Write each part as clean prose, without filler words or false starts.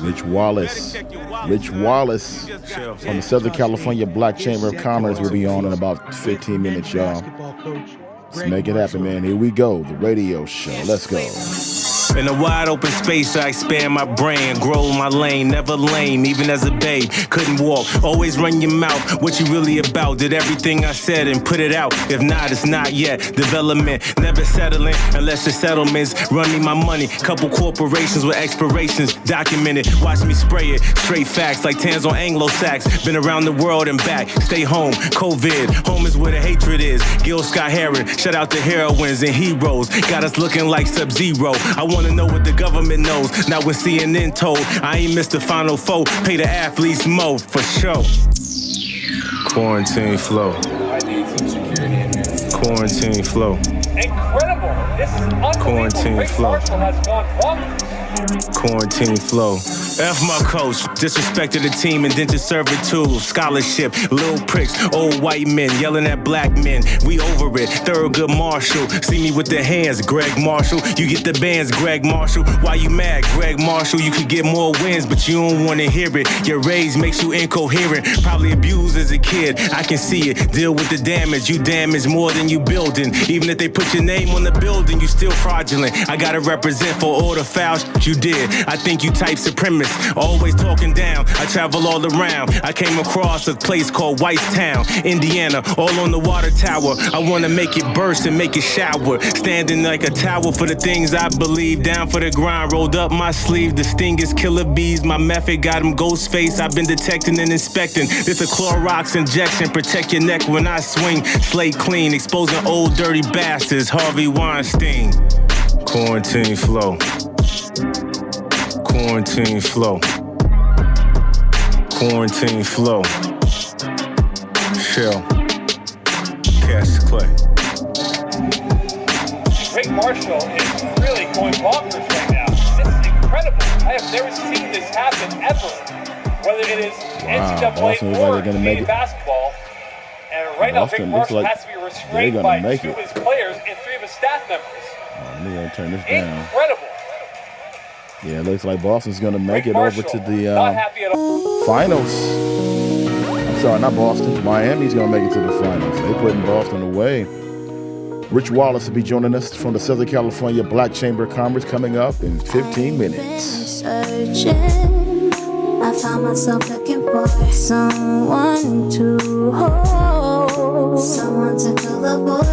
Rich Wallace from the Southern California Black Chamber of Commerce will be on in about 15 minutes, y'all. Let's make it happen, man. Here we go, the radio show. Let's go. In a wide open space, I expand my brain, grow my lane, never lame, even as a babe. Couldn't walk, always run your mouth. What you really about? Did everything I said and put it out. If not, it's not yet. Development, never settling unless the settlements run me my money. Couple corporations with expirations documented. Watch me spray it, straight facts like Tans on Anglo-Sax. Been around the world and back. Stay home, COVID. Home is where the hatred is. Gil Scott-Heron, shout out to heroines and heroes. Got us looking like Sub-Zero. I wanna know what the government knows. Not when CNN told. I ain't missed the final foe. Pay the athletes more for sure. Quarantine flow. Quarantine flow. Incredible. This is unbelievable. Quarantine flow. Marshall has gone wrong. Quarantine flow. F my coach, disrespected the team, indentured servitude, scholarship, little pricks, old white men yelling at black men. We over it, Thurgood Marshall. See me with the hands, Greg Marshall. You get the bands, Greg Marshall. Why you mad, Greg Marshall? You could get more wins, but you don't want to hear it. Your rage makes you incoherent. Probably abused as a kid, I can see it. Deal with the damage, you damage more than you building. Even if they put your name on the building, you still fraudulent. I gotta represent for all the fouls you did. I think you type supremacist. Always talking down, I travel all around. I came across a place called Whitestown, Indiana, all on the water tower. I wanna make it burst and make it shower. Standing like a tower for the things I believe. Down for the grind, rolled up my sleeve. The sting is killer bees, my method got them ghost face. I've been detecting and inspecting. This a Clorox injection, protect your neck when I swing. Slate clean, exposing old dirty bastards. Harvey Weinstein. Quarantine flow. Quarantine flow. Quarantine flow. Shell. Cash Clay. Greg Marshall is really going bonkers right now. This is incredible. I have never seen this happen ever. Whether it is NCAA or Canadian basketball. And right now, Greg Marshall has to be restrained by two of his players and three of his staff members. Let me turn this down. Incredible. Yeah, it looks like Boston's going to make it over to the finals. I'm sorry, not Boston. Miami's going to make it to the finals. They're putting Boston away. Rich Wallace will be joining us from the Southern California Black Chamber of Commerce coming up in 15 minutes. I found myself looking for someone to hold, someone to fill the void.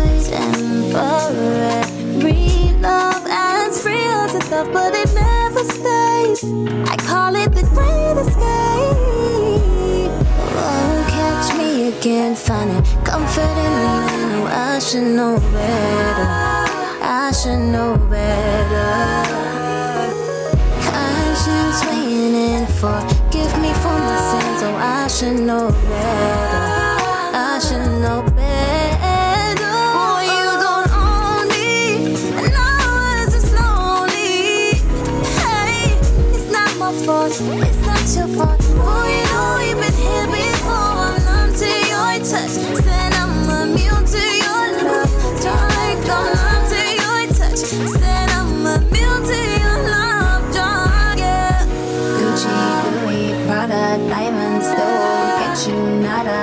Temporary love as real as a thought, but it never stays. I call it the great escape. Won't catch me again, finding comfort in the man. Oh, I should know better. I should know better. Conscience weighing in for. Give me for my sins, oh I should know better. I should know better. Boy, you don't own me, and I was just lonely. Hey, it's not my fault, it's not your fault. Boy, you know we've been here before. I'm numb to your touch, said I'm immune to your love. Drunk, I'm numb to your touch, said I'm immune to your love. Drunk, yeah. Gucci, Prada, diamonds, don't get you nada.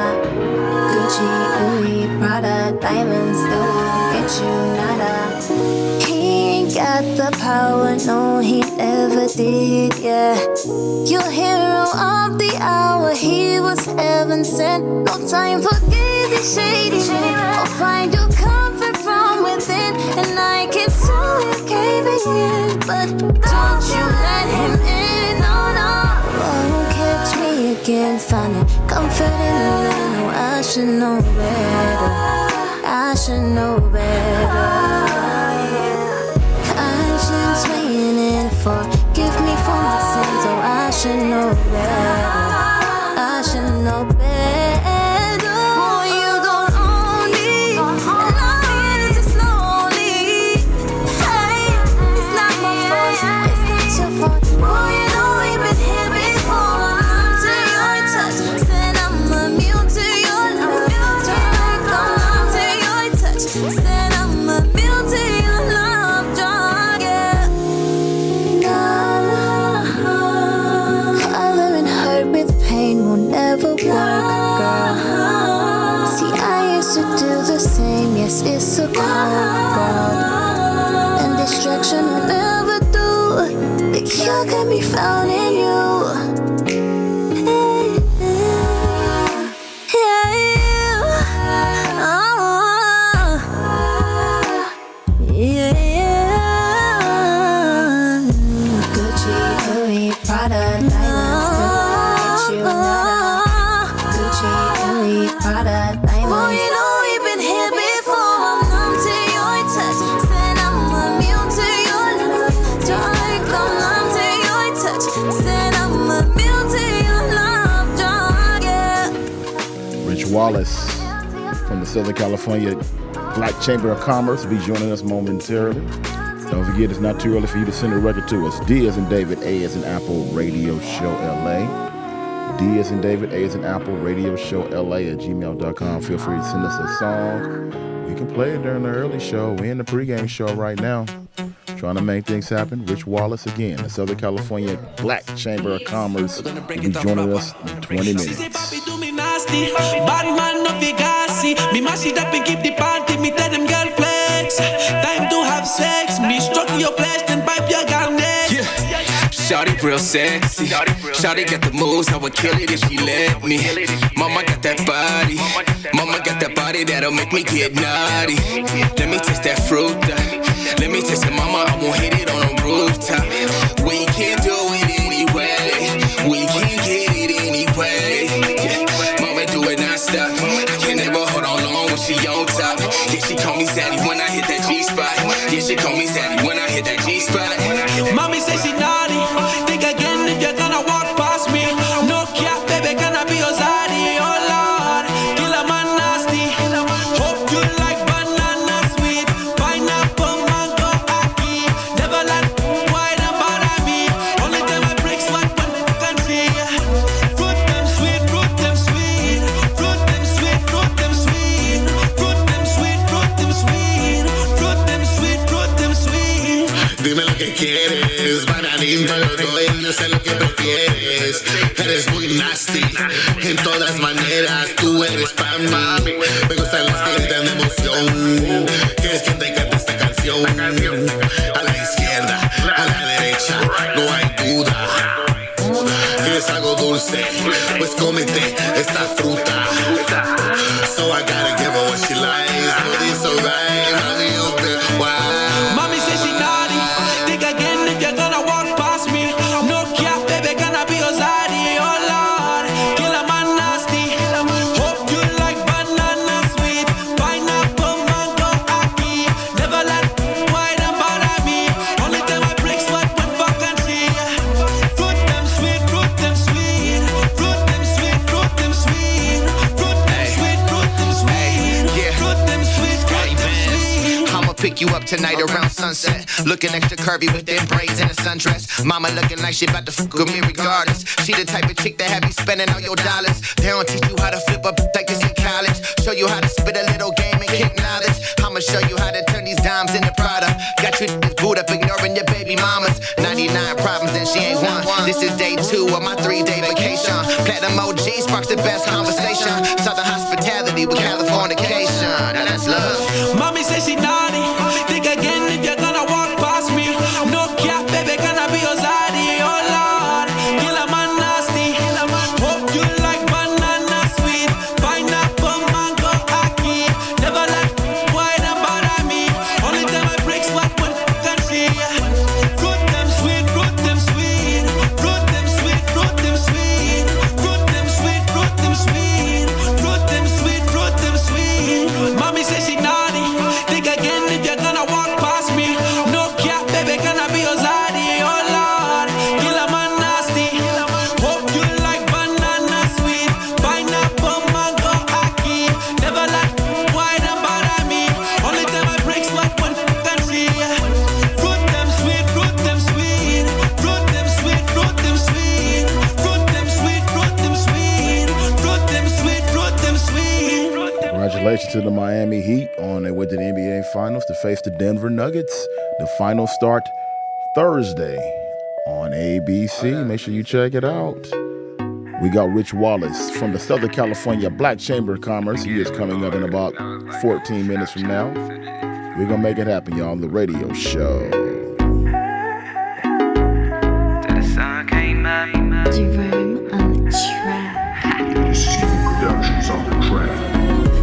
Gucci, Louis, Prada, diamonds, don't get you nada. He ain't got the power, no, he never did, yeah. Your hero of the hour, he was heaven sent. No time for gazing shady shit. I'll find your comfort from within, and I can tell you're caving in. But don't you let him in, no, no. Won't catch me again, finding comfort in the land. Oh, I should know better. I should know better. Conscience weighing in for. Give me for my sins. Oh, I should know better. I should know better. Boy, you don't own me, and I was just lonely. Hey, it's not my fault, it's not your fault. Boy, you know we've been here before. I'm to your touch, said I'm immune to your love. Drunk, I'm to your touch, said I'm immune to your love. Drunk, yeah. Yes, it's a cold crowd, and distraction will never do. The cure can be found in you. Wallace from the Southern California Black Chamber of Commerce will be joining us momentarily. Don't forget, it's not too early for you to send a record to us. D as in David, A as in Apple, Radio Show LA. D as in David, A as in Apple, Radio Show LA at gmail.com. Feel free to send us a song. We can play it during the early show. We're in the pregame show right now. Trying to make things happen. Rich Wallace again, the Southern California Black Chamber of Commerce will be joining us in 20 minutes. Bad man no figasi. Me mash it up and keep the party. Me tell them girl flex. Time to have sex. Me stroke your flesh then pipe your girl neck. Yeah. Shawty real sexy. Shawty got the moves. I would kill it if she let me. Mama got that body. Mama got that body that'll make me get naughty. Let me taste that fruit. Let me taste it, mama. I won't hit it on a rooftop. We can do it anyway. We can get it anyway. Yeah. Mama do it non-stop. Can never hold on long when she on top. Yeah, she call me Zaddy when I hit that G-spot. Yeah, she call me Zaddy when I hit that G-spot. Mommy say she naughty. Think again if you're gonna walk past me. No cap, baby, gonna be your Zaddy. Oh Lord, kill a man nasty. Hope you like banana sweet. Pineapple, mango, aki. Never let wine and bother me. Only time I break sweat when I can see. Fruit them sweet, fruit them sweet. Fruit them sweet, fruit them sweet. Fruit them sweet, fruit them sweet. Fruit them sweet, fruit them sweet. Dime lo que quieres, bananín, te lo doy, no sé lo que prefieres. Eres muy nasty, en todas maneras, tú eres para mí. Me gustan las que gritan de emoción. ¿Quieres que te cante esta canción? A la izquierda, a la derecha, no hay duda. ¿Quieres algo dulce? Pues cómete esta fruta. So I gotta give her what she likes, but it's alright, mami, open wide. Mommy say she naughty. Think again if you're gonna walk past me. No cap, baby, gonna be your Zaddy. Oh Lord, kill a man nasty. Hope you like banana sweet. Pineapple, mango, aki. Never let wine and bother me. Only time I break sweat when fuck and see. Fruit them sweet, fruit them sweet. Fruit them sweet, fruit them sweet. Fruit them sweet, fruit them sweet. Fruit them sweet, fruit them sweet. I'ma pick you up tonight around sunset. Looking extra curvy with them braids and a sundress. Mama looking like she about to fuck with me regardless. She the type of chick that have you spending all your dollars. They don't teach you how to flip up like this in college. Show you how to spit a little game and kick knowledge. I'ma show you how to turn these dimes into product. Got you booed up ignoring your baby mamas. 99 problems and she ain't one. This is day 2 of my 3-day vacation. Platinum OG sparks the best conversation. Southern hospitality with Californication. Now that's love. Mommy say she naughty. Think again if you're gonna walk past me. No cap, baby, gonna be your Zaddy. Oh Lord, kill a man nasty. Hope you like banana sweet. Pineapple, mango, aki. Never let wine and bother me. Only time I break sweat when I can see. Fruit them sweet, fruit them sweet. Fruit them sweet, fruit them sweet. Fruit them sweet, fruit them sweet. Fruit them sweet, fruit them sweet. Mommy say she naughty. Think again if you're gonna walk past me. No cap, baby, gonna be your Zaddy. Oh Lord, kill a man nasty. Hope you like banana sweet. Pineapple, mango, aki. Never let wine and bother me. Only time I break sweat when I can see. Fruit them sweet, fruit them sweet. Fruit them sweet, fruit them sweet. Fruit them sweet, fruit them sweet. Fruit them sweet, fruit them sweet. Congratulations to the Miami Heat on their way to the NBA Finals to face the Denver Nuggets. The finals start Thursday on ABC. Make sure you check it out. We got Rich Wallace from the Southern California Black Chamber of Commerce. He is coming up in about 14 minutes from now. We're going to make it happen, y'all, on the radio show. Jerome on the track.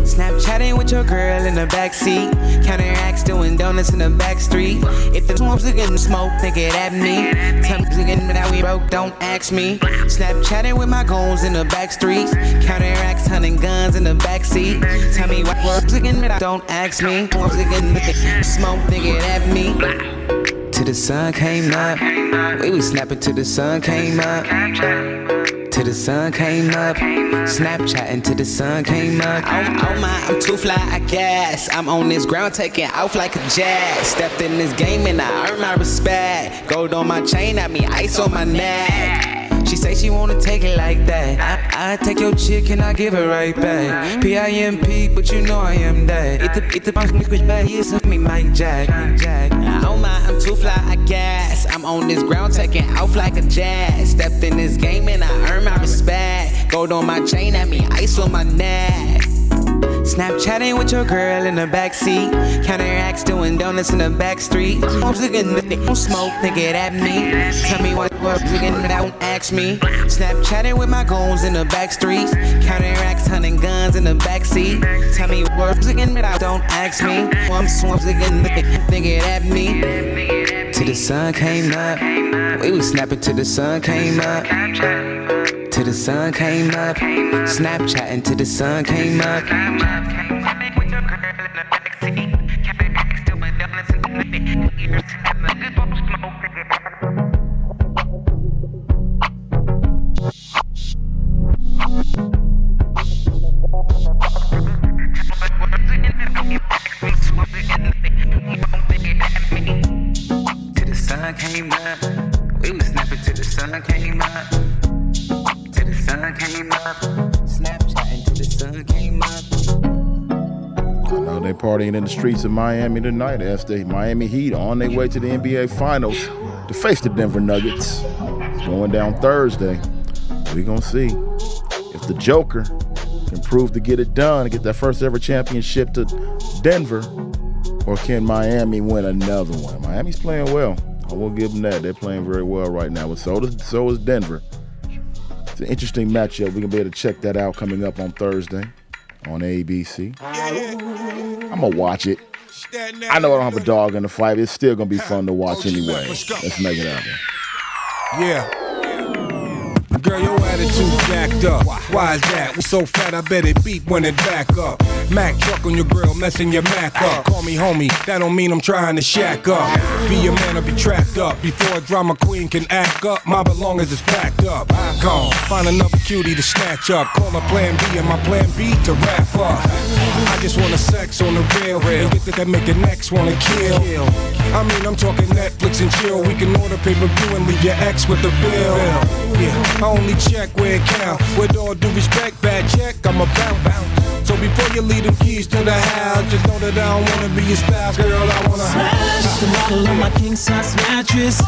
Snapchatting with your girl in the backseat. Counting racks, doing donuts in the back street. If the swamps looking to smoke, think it at me. Tell me looking that we broke, don't ask me. Snapchatting with my goons in the back streets. Counting racks, hunting guns in the backseat. Tell me what's looking that don't ask me. What's looking smoke, think it at me. Till the sun came up, we was snapping till the sun came up. Till the sun came up, Snapchatting till the sun came up. Oh my, I'm too fly, I guess. I'm on this ground taking off like a jet. Stepped in this game and I earned my respect. Gold on my chain, I mean ice on my neck. She say she wanna take it like that. I take your chick and I give her right back. P.I.M.P, but you know I am that. Eat the punk, bitch, bad, yes, me Mike Jack. Oh my, I'm too fly, I guess. I'm on this ground taking off like a jet. Stepped in this game and I earned my respect. Gold on my chain, I mean ice on my neck. Snapchatting with your girl in the backseat. Counting racks, doing donuts in the back street. I'm looking at don't smoke, think it at me. Tell me what's looking that don't ask me. Snapchatting with my goons in the back streets. Counting racks, hunting guns in the backseat. Tell me what's looking that don't ask me. I'm looking, think it at me. Till the sun came up, we was snapping till the sun came up. Till the sun came up, Snapchatting till the sun came up. Till the sun came up, we was snapping till the sun came up. Till the sun came up, Snapchatting till the sun came up. I know they partying in the streets of Miami tonight as the Miami Heat on their way to the NBA Finals to face the Denver Nuggets. It's going down Thursday. We're going to see if the Joker can prove to get it done and get that first ever championship to Denver, or can Miami win another one? Miami's playing well. I will give them that. They're playing very well right now. But so is Denver. It's an interesting matchup. We're going to be able to check that out coming up on Thursday on ABC. I'm going to watch it. I know I don't have a dog in the fight. It's still going to be fun to watch anyway. Let's make it happen. Yeah. Girl, your attitude jacked up. Why is that? We so fat, I bet it beat when it back up. Mac truck on your grill, messing your Mac up. Call me homie, that don't mean I'm trying to shack up. Be a man or be trapped up. Before a drama queen can act up, my belongings is packed up. Gone, find another cutie to snatch up. Call her plan B and my plan B to wrap up. I just wanna sex on the real and get that make your next wanna kill. I mean, I'm talking Netflix and chill. We can order pay-per-view and leave your ex with the bill. Yeah, I only check where it count. With all due respect, bad check, I'm a bounce. So before you leave them keys to the house, just know that I don't wanna be your spouse, girl. I wanna smash the model on my king size mattress.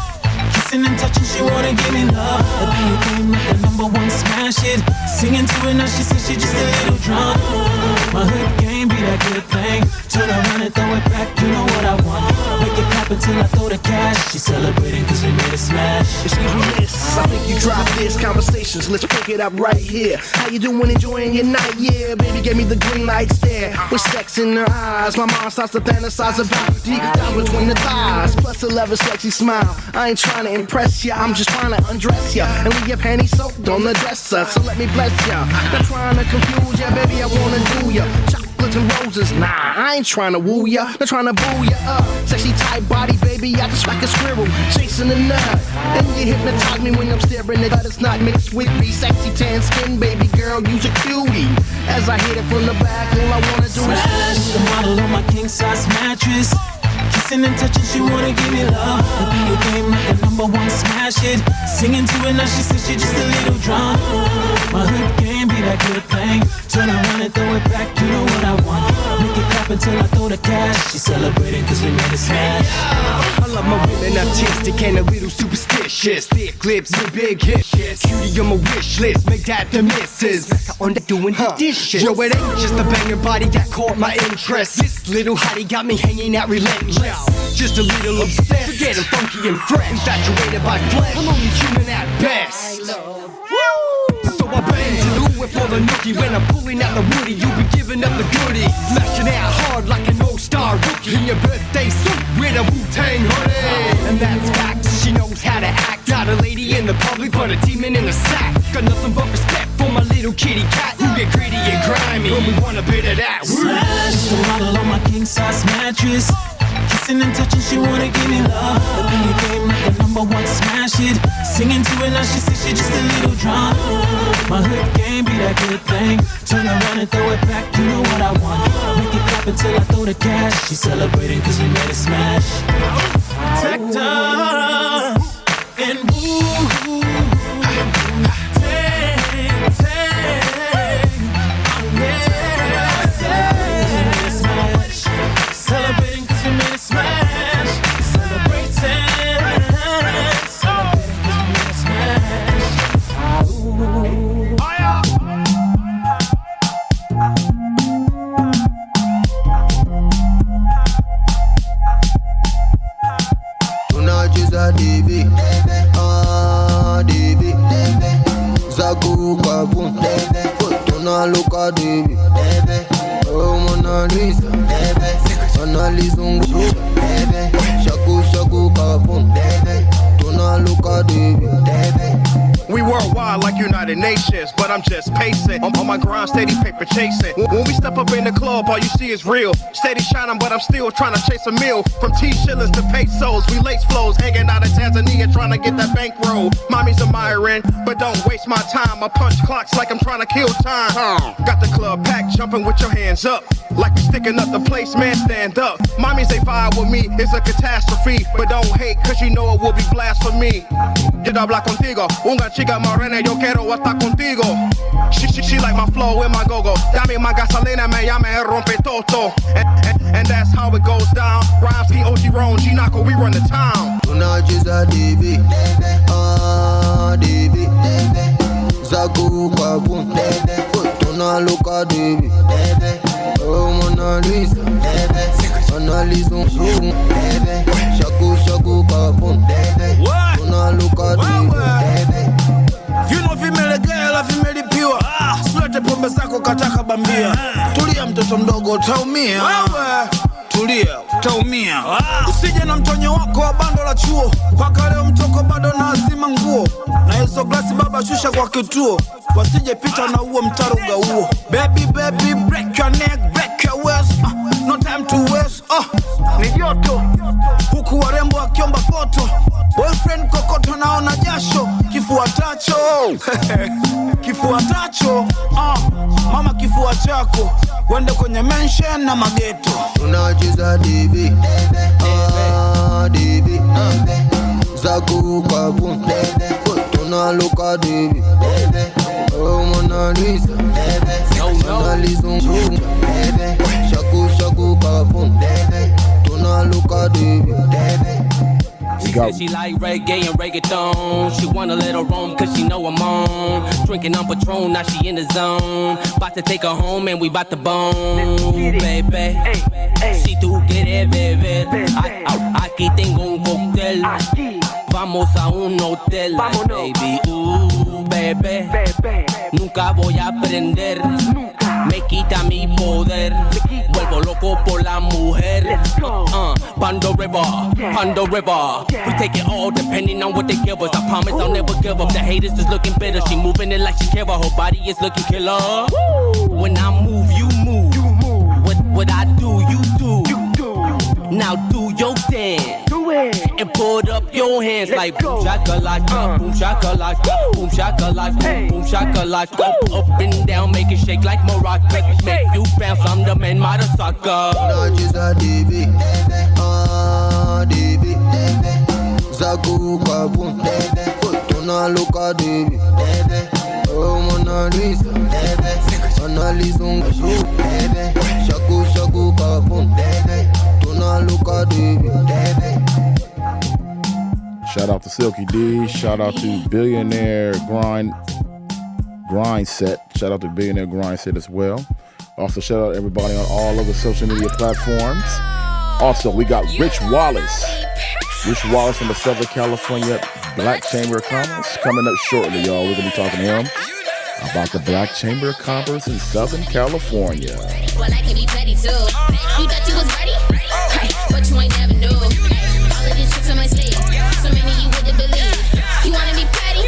Kissing and touching, she wanna give me love. The beat game like the #1 smash it. Singing to her now, she says she just a little drunk. My hood game be that good thing. Turn around and throw it back, you know what I want. Make it clap until I throw the cash. She celebrating cause we made a smash. Excuse me, miss, I think you dropped this. Conversations, let's pick it up right here. How you doing, enjoying your night? Yeah, baby gave me the green light stare. With sex in her eyes, my mind starts to fantasize about deep down between the thighs. Plus a love, a sexy smile. I ain't trying to impress ya, I'm just trying to undress ya and leave your panties soaked on the dresser. So let me bless ya. Not trying to confuse ya, baby, I wanna do ya. Chocolates and roses, nah, I ain't trying to woo ya. Not trying to boo ya up. Sexy tight body, baby, I just like a squirrel chasing a nut. And you hypnotize me when I'm staring at it's not mixed with me. Sexy tan skin, baby girl, you's a cutie. As I hit it from the back, all I wanna do is smash the model on my king size mattress. Kissing and touching, she wanna give me love. The video game like the #1 smash it. Singing to her now, she says she just a little drunk. My hood game be that good thing. Turn around and throw it back, you know what I want. Make it clap clap until I throw the cash. She celebrating cause we made a smash. I love my women artistic and a little superstitious. Thick lips and big hips. Cutie on my wish list, make that the missus. Back on the doing the dishes. Yo, it ain't just a banging body that caught my interest. This little hottie got me hanging out relentless. Just a little obsessed, we're getting funky and fresh. Infatuated by flesh, I'm only human at best. So I bang to do it for the nookie. When I'm pulling out the woody, you be giving up the goodie. Smashing out hard like an all-star rookie. In your birthday suit with a Wu-Tang hoodie. And that's fact, she knows how to act. Got a lady in the public, but a demon in the sack. Got nothing but respect for my little kitty cat. You get gritty and grimy when we want a bit of that. Smash the model on my king-size mattress. Kissing and touching, she wanna give me love. But when you game like a #1, smash it. Singing to it now, she says she just a little drunk. My hood game be that good thing. Turn around and throw it back, you know what I want. Make it clap until I throw the cash. She celebrating cause we made a smash. Protect her and woo. Celebrating cause we made a smash. Celebrating. Celebrating cause we made a smash. Tunajiza DB, DB, Zaku Kabum, Tunaluka DB, oh Mona Lisa, Mona Lisa, Shaku Shaku Kabum, Tunaluka DB. We worldwide like United Nations, but I'm just pacing. On my grind, steady paper chasing. When we step up in the club, all you see is real. Steady shining, but I'm still trying to chase a meal. From T-shillings to pesos, we lace flows. Hanging out in Tanzania, trying to get that bankroll. Mommy's admiring, but don't waste my time. I punch clocks like I'm trying to kill time. Got the club packed, jumping with your hands up. Like we sticking up the place, man, stand up. Mommies, they vibe with me, it's a catastrophe. But don't hate, cause you know it will be blasphemy. Quiero hablar contigo, una chica morena, yo quiero estar contigo. She like my flow and my go-go. Dame más gasolina, me llama el rompe-toto. And that's how it goes down. Rhymes, T.O.G. Ron, G-Naco, we run the town. Tunajiza DB, DB, Zaku Kabum, Tunaluka DB, oh Mona Lisa, Mona Lisa, Shaku Shaku Kabum, Tunaluka DB. You know female girl, female pure. Silete pombe zako kataka bambia. Tulia mtoto mdogo utaumia. Tulia utaumia. Usije na mtonyo wako wa bando la chuo. Paka leo mtoko bado na azima nguo. Na hizo glasi baba shusha kwa kituo. Wasije pita na uo mtaruga uo. Baby baby break your neck, break your waist. No time to waste. Ni joto. Huku warembo wakiomba foto. Boyfriend kokoto naona jasho. Kifuatacho. Kifuatacho. Mama kifua chako. Wende kwenye mention na mageto. Tunajiza DB, DB, Zaku Kabum, Tunaluka DB, oh Mona Lisa, Mona Lisa, Shaku Shaku Kabum, Tunaluka DB. She said she like reggae and reggaeton. She wanna let her roam cause she know I'm on. Drinking on Patron, now she in the zone. About to take her home and we bout to bone. Baby, si tú quieres beber, aquí tengo un cóctel. Vamos a un hotel, baby. Baby, nunca voy a aprender. Me quita mi poder. Vuelvo loco por la mujer. Pando River. We take it all depending on what they give us. I promise I'll never give up. The haters is looking bitter. She moving it like she care. Her body is looking killer. When I move, you move. What I do, you do. Now do your dance. And put up your hands like boom shakalaka, boom shakalaka, boom shakalaka, boom shakalaka. Up and down, make it shake like maracas. Make you bounce, I'm the man, Madasaka. Tunajiza DB, DB, Zaku Kabum, Tunaluka DB, oh Mona Lisa, Mona Lisa, Shout out to Silky D. Shout out to Billionaire Grind Set. Shout out to Billionaire Grind Set as well. Also, shout out to everybody on all of the social media platforms. Also, we got Rich Wallace. Rich Wallace from the Southern California Black Chamber of Commerce coming up shortly, y'all. We're going to be talking to him about the Black Chamber of Commerce in Southern California. Well, I can be petty too. You thought you was ready? Hey, but you ain't never knew. All of these tricks on my sleeve. So many you wouldn't believe. You wanna be petty?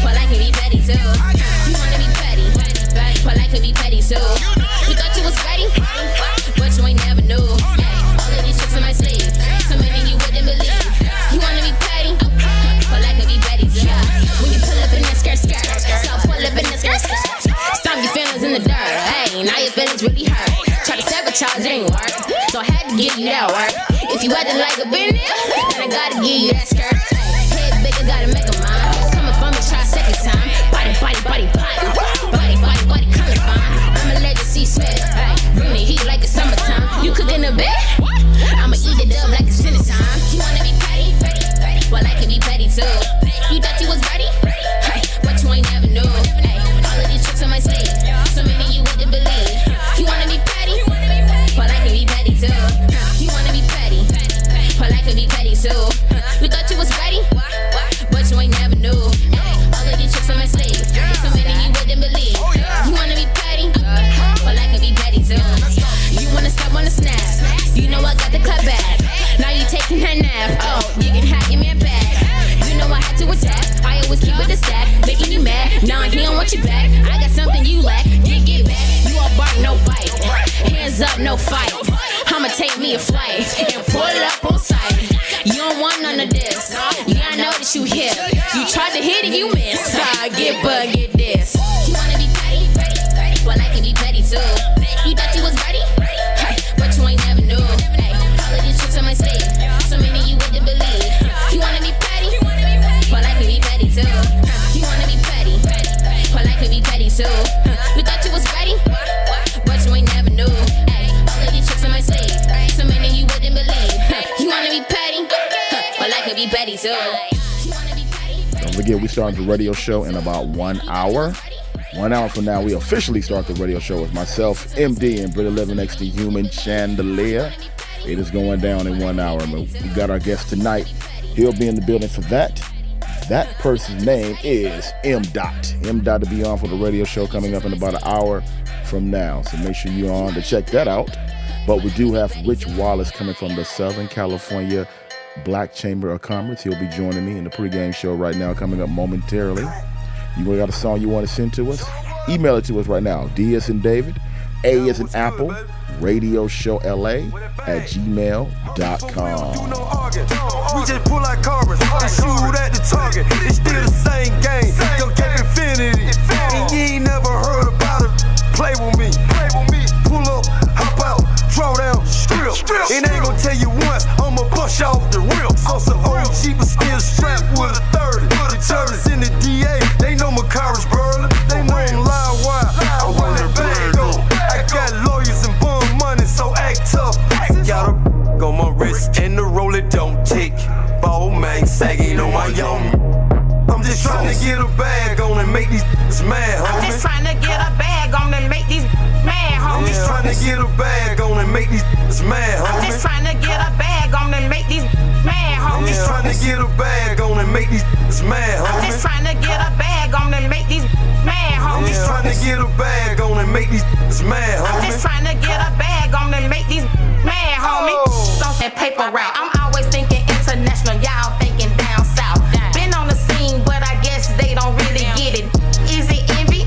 Well, I can be petty too. You wanna be petty? Well, I can be petty too. You thought you was ready? But you ain't never knew. All of these tricks on my sleeve. So many you wouldn't believe. You wanna be petty? Well, I can be petty too. When you pull up in that skirt, so pull up in that skirt. Stomp your feelings in the dirt. Hey, now your feelings really hurt. Try to sabotage, it ain't work. So I had to give you that work. If you acting like a business, then I gotta give you that skirt. Head bigger, gotta make a mind. Coming from me, try a second time. Body, body, body, body. Body, body, body, coming fine. I'ma let you see Smith. Hey, bring the heat like it's summertime. You cooking a bit? I'ma eat it up like it's dinner time. You wanna be petty? Well, I can be petty too. You thought you was ready? Hey, but you ain't never knew. Hey, all of these tricks on my sleeve. So many you wouldn't believe. You wanna be petty? Well, I can be petty too. You wanna be petty? Well, I can be petty too. You thought you was ready? But you ain't never knew. All of these tricks on my sleeve. So many you wouldn't believe. You wanna be petty? Well, I can be petty too. You wanna stop on the snap? You know I got the cut back. Now you taking that nap. Oh, you can have your man back. You know I had to attack. I always keep it a stack, making you mad. Nah, he don't want you back. I got something you lack. Get back. You all bark, no bite. Hands up, no fight. I'ma take me a flight and pull up on sight. You don't want none of this. Yeah, I know that you hit. You tried to hit it, you missed. Get bug, get this. You wanna be petty? Well, I can be petty too. You thought you was ready? Hey, but you ain't never knew. Hey, all of these tricks on my sleeve. So many you wouldn't believe. You wanna be petty? Well, I can be petty too. You wanna be petty? Well, I can be petty too. You thought you was ready? But you ain't never knew. Hey, all of these tricks on my sleeve. So many you wouldn't believe. You wanna be petty? Well, I can be petty too. Don't forget, we started the radio show in about 1 hour. 1 hour from now, we officially start the radio show with myself, MD, and Britta Living next to Human Chandelier. It is going down in 1 hour. We got our guest tonight. He'll be in the building for that. That person's name is M. Dot. M. Dot to be on for the radio show coming up in about an hour from now. So make sure you're on to check that out. But we do have Rich Wallace coming from the Southern California Black Chamber of Commerce. He'll be joining me in the pregame show right now, coming up momentarily. You got a song you want to send to us? Email it to us right now. D as in David, A as in Apple, radioshow.la@gmail.com. We just pull out carbons and shoot at the target. It's still the same game. Yo, Cape Infinity. And you ain't never heard about it. Play with me. Pull up, hop out, draw down, strip. It ain't gonna tell you once, I'ma bust off the rip. So some old cheap but still strapped with a 30. The Turtles in the DA, they know my car is burning. They know I'm live wire. I want that bag though. I got lawyers and bond money, so act tough. I got a on my wrist and the roller don't tick. Ball man sagging on my young. I'm just trying to get a bag on and make these mad, homie. I'm just trying to get a bag on and make these mad, homie. I'm just trying to get a bag on and make these mad, homie. I'm just trying to get a bag on and make these mad, homie. I'm just trying to get a bag on and make these mad, homie. I'm just trying to get a bag on and make these mad, homie. I'm just trying to get a bag on and make these mad, homie. I'm just trying to get a bag on and make these mad, homie. Don't say paper route. I'm always thinking international, y'all thinking down south. Been on the scene, but I guess they don't really get it. Is it envy?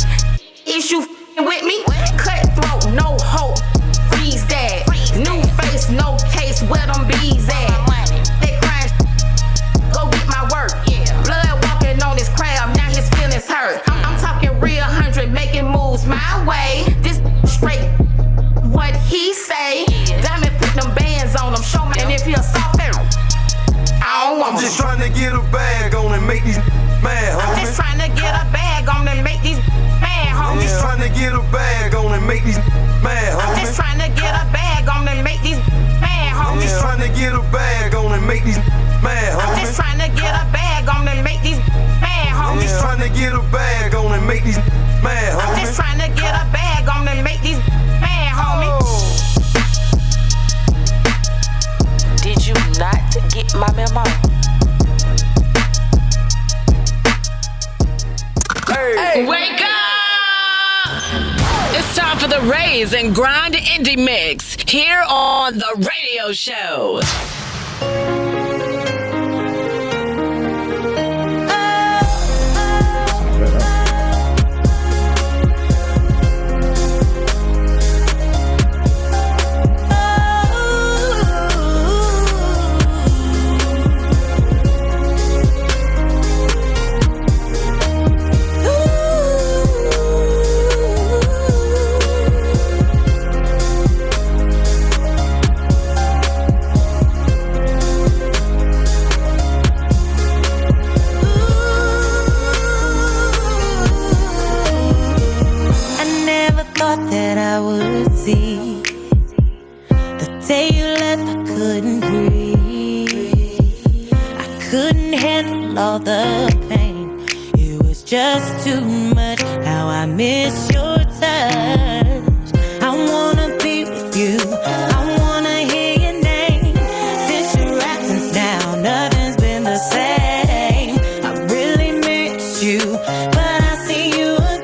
Is you with me? Cutthroat, no hope. Freeze that. New face, no case. Where them bees at? They crying. Go get my work. Blood walking on his crab. Now his feelings hurt. I'm talking real 100, making moves my way. This straight. What he say? Diamond put them bands on him. Show me. And if you're soft. trying to get a bag on and make these mad, homie. I'm just trying to get a bag on and make these mad, homie. Did you not get my memo? Hey. Wake up! It's time for the Raise and Grind Indie Mix here on the radio show. That I would see the day you left. I couldn't breathe. I couldn't handle all the pain. It was just too much. How I miss your touch. I wanna be with you. I wanna hear your name. Since your absence now, nothing's been the same. I really miss you, but I see you again.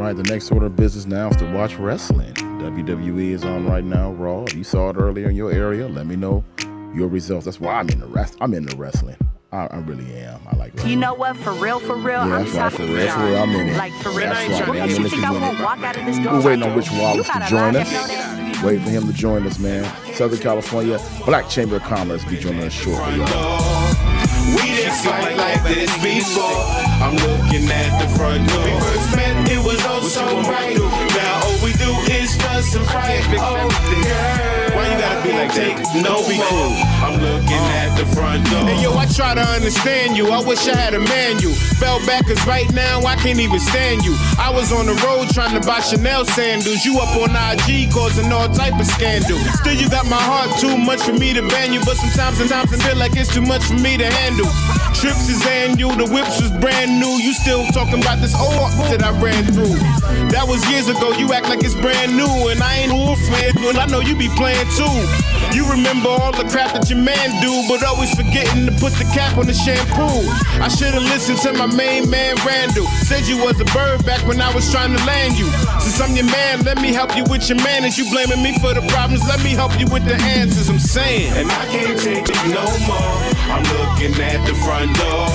The next order of business now is to watch wrestling. WWE is on right now, Raw. If you saw it earlier in your area, let me know your results. That's why I'm into wrestling. I really am. I like wrestling. You know what? For real, yeah, I'm that's right. For real, I'm in it. Like, for real. That's right. What makes you think I won't walk out of this door? We're waiting on Rich Wallace to join us. Waiting for him to join us, man. Southern California, Black Chamber of Commerce be joining us shortly, y'all. We didn't fight like this before. I'm looking at the front door. We first met, it was oh so right. Now all we do is fuss and fight. Oh, girl. Why you gotta be like that? No, be cool. I'm looking at the front door. Hey, yo, I try to understand you. I wish I had a manual. Fell back cause right now I can't even stand you. I was on the road trying to buy Chanel sandals. You up on IG causing all type of scandal. Still you got my heart, too much for me to ban you. But sometimes I feel like it's too much for me to handle. Trips is annual, the whips was brand new. You still talking about this old that I ran through. That was years ago, you act like it's brand new. And I ain't old fan, but I know you be playing too. You remember all the crap that your man do, but always forgetting to put the cap on the shampoo. I should've listened to my main man Randall. Said you was a bird back when I was trying to land you. Since I'm your man, let me help you with your manners. You blaming me for the problems, let me help you with the answers. I'm saying, and I can't take it no more. I'm looking at the front door.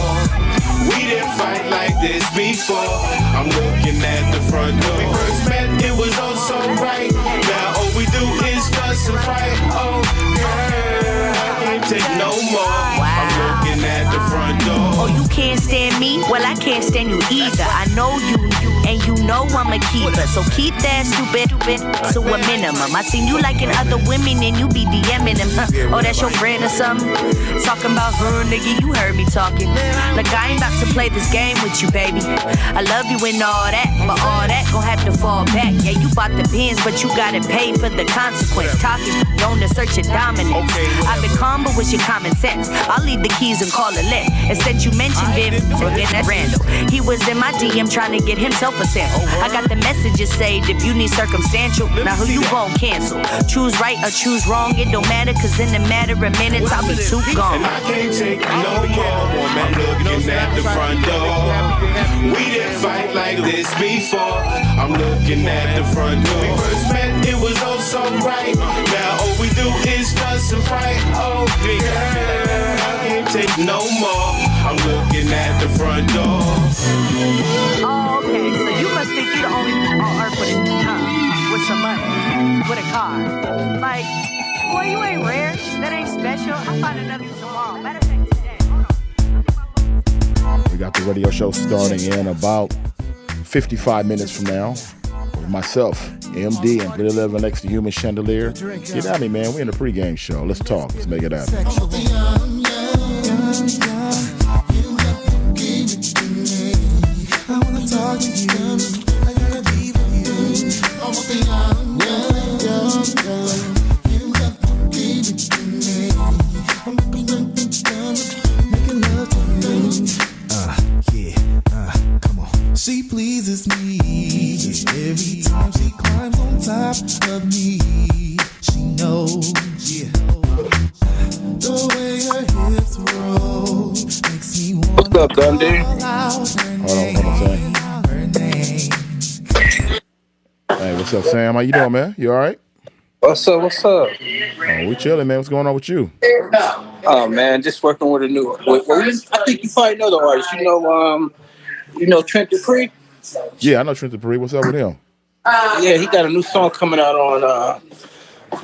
We didn't fight like this before. I'm looking at the front door. We first met, it was oh so right. Now all we do is fuss and fight. Oh girl, I can't take no more. I'm looking at the front door. Oh, you can't stand me? Well, I can't stand you either. I know you, and you know I'm a keeper. So keep that stupid to a minimum. I seen you liking other women and you be DMing them. Oh, that's your friend or something? Talking about her, nigga, you heard me talking. Like I ain't about to play this game with you, baby. I love you and all that, but all that gon' have to fall back. Yeah, you bought the pins, but you gotta pay for the consequence. Talking on the search of dominance. I've been calm, but with your common sense, I'll leave the keys and call it lit. And since you mentioned Viv, at Randall, he was in my DM trying to get himself a sample. I got the messages saved if you need circumstantial. Now who you gon' cancel? Choose right or choose wrong, it don't matter, cause in a matter of minutes I'll be too gone. And I can't take no more. I'm looking at the front door. We didn't fight like this before. I'm looking at the front door. When we first met, it was oh so right. Now all we do is fuss and fight. Oh girl, I can't take no more. I'm looking at the front door. Oh, okay, so you must think you the only on earth with some money, with a car. Like, boy, you ain't rare. That ain't special. I'll find another tomorrow. Matter of fact, today. We got the radio show starting in about 55 minutes from now. With myself, MD, and Billy living next to Human Chandelier. Get at me, man. We're in the pregame show. Let's talk. Let's make it happen. I wanna talk to you. I gotta be with you. I want the young. You got to give it to me. I'm making love to you. Come on. She pleases me every time she climbs on top of me. She knows, the way her hips roll makes me want. What's up, Dundee? Hold on, Sam. Hey, what's up, Sam? How you doing, man? You all right? What's up? Oh, we chilling, man. What's going on with you? Oh man, just working with a new. I think you probably know the artist. You know Trent Dupree. Yeah, I know Trent Dupree. What's up with him? Yeah, he got a new song coming out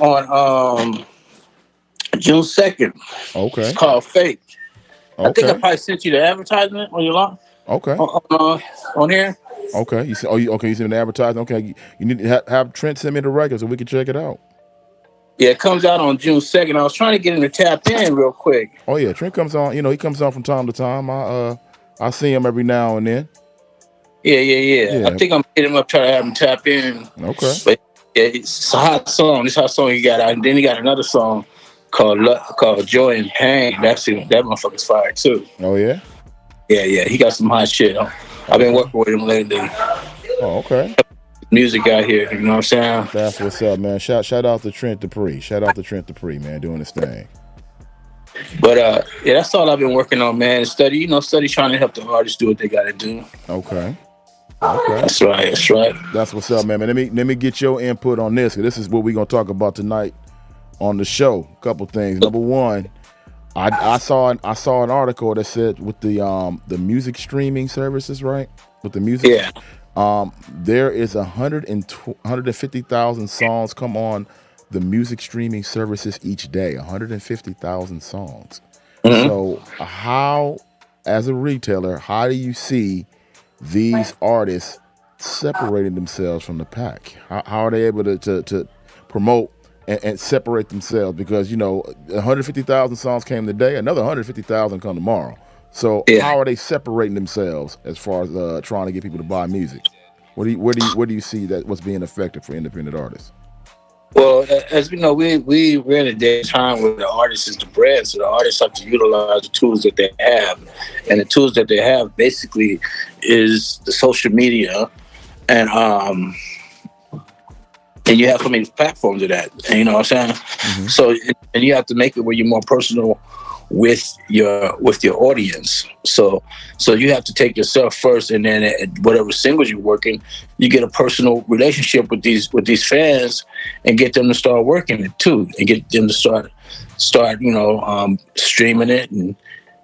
on June 2nd. Okay. It's called Fake. Okay. I think I probably sent you the advertisement on your line. Okay. On here. Okay. You said, you sent me the advertisement. Okay. You need to have Trent send me the record so we can check it out. Yeah, it comes out on June 2nd. I was trying to get him to tap in real quick. Oh yeah, Trent comes on. He comes on from time to time. I see him every now and then. Yeah. I think I'm hitting him up, trying to have him tap in. Okay. But yeah, it's a hot song. This hot song he got out, and then he got another song called Joy and Pain. That motherfucker's fire too. Oh yeah. Yeah. He got some hot shit. I've been working with him lately. Oh, okay. Music out here, you know what I'm saying? That's what's up, man. Shout out to Trent Dupree. Shout out to Trent Dupree, man, doing his thing. But yeah, that's all I've been working on, man. Study trying to help the artists do what they gotta do. Okay. That's right. That's what's up, man. Let me get your input on this. This is what we're gonna talk about tonight on the show. A couple things. Number one, I saw an article that said with the music streaming services, right? With the music, yeah. There is 150,000 songs come on the music streaming services each day. 150,000 songs. Mm-hmm. So how, as a retailer, how do you see these artists separating themselves from the pack? How are they able to promote and separate themselves? Because 150,000 songs came today, another 150,000 come tomorrow. So how are they separating themselves as far as trying to get people to buy music? Where do you see that what's being effective for independent artists? Well, as we know, we're in a day and time where the artist is the brand, so the artists have to utilize the tools that they have, and the tools that they have basically is the social media, and you have so many platforms of that, and you know what I'm saying. Mm-hmm. So, and you have to make it where you're more personal with your audience. So you have to take yourself first, and then whatever singles you're working, you get a personal relationship with these fans, and get them to start working it too, and get them to start streaming it, and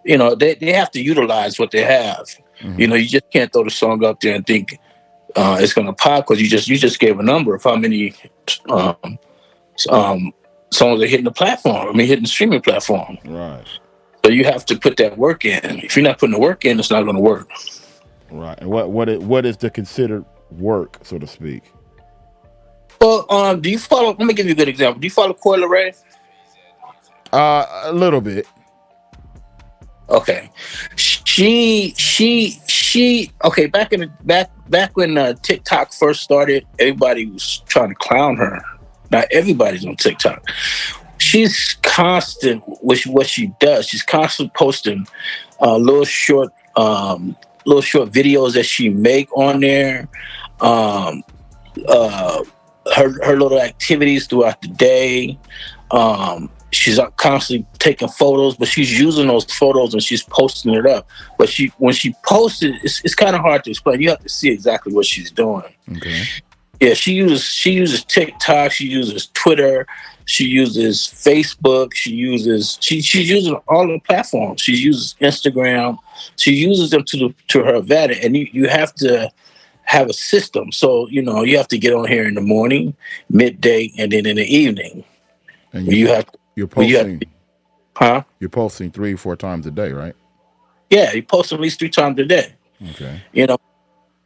they have to utilize what they have. Mm-hmm. You just can't throw the song up there and think it's gonna pop, because you just gave a number of how many songs are hitting the platform. I mean, hitting the streaming platform. Right. So you have to put that work in. If you're not putting the work in, it's not going to work. Right. And what is the considered work, so to speak? Well, do you follow? Let me give you a good example. Do you follow Coyle Ray? A little bit. Okay. She. Okay. Back when TikTok first started, everybody was trying to clown her. Not everybody's on TikTok. She's constant with what she does. She's constantly posting little short videos that she make on there. Her little activities throughout the day. She's constantly taking photos, but she's using those photos and she's posting it up. But when she posts it, it's kind of hard to explain. You have to see exactly what she's doing. Okay. Yeah, she uses TikTok, she uses Twitter, she uses Facebook, she's using all the platforms. She uses Instagram. She uses them to her advantage, and you have to have a system. So you have to get on here in the morning, midday, and then in the evening. And you're posting 3-4 times a day, right? Yeah, you post at least 3 times a day. Okay.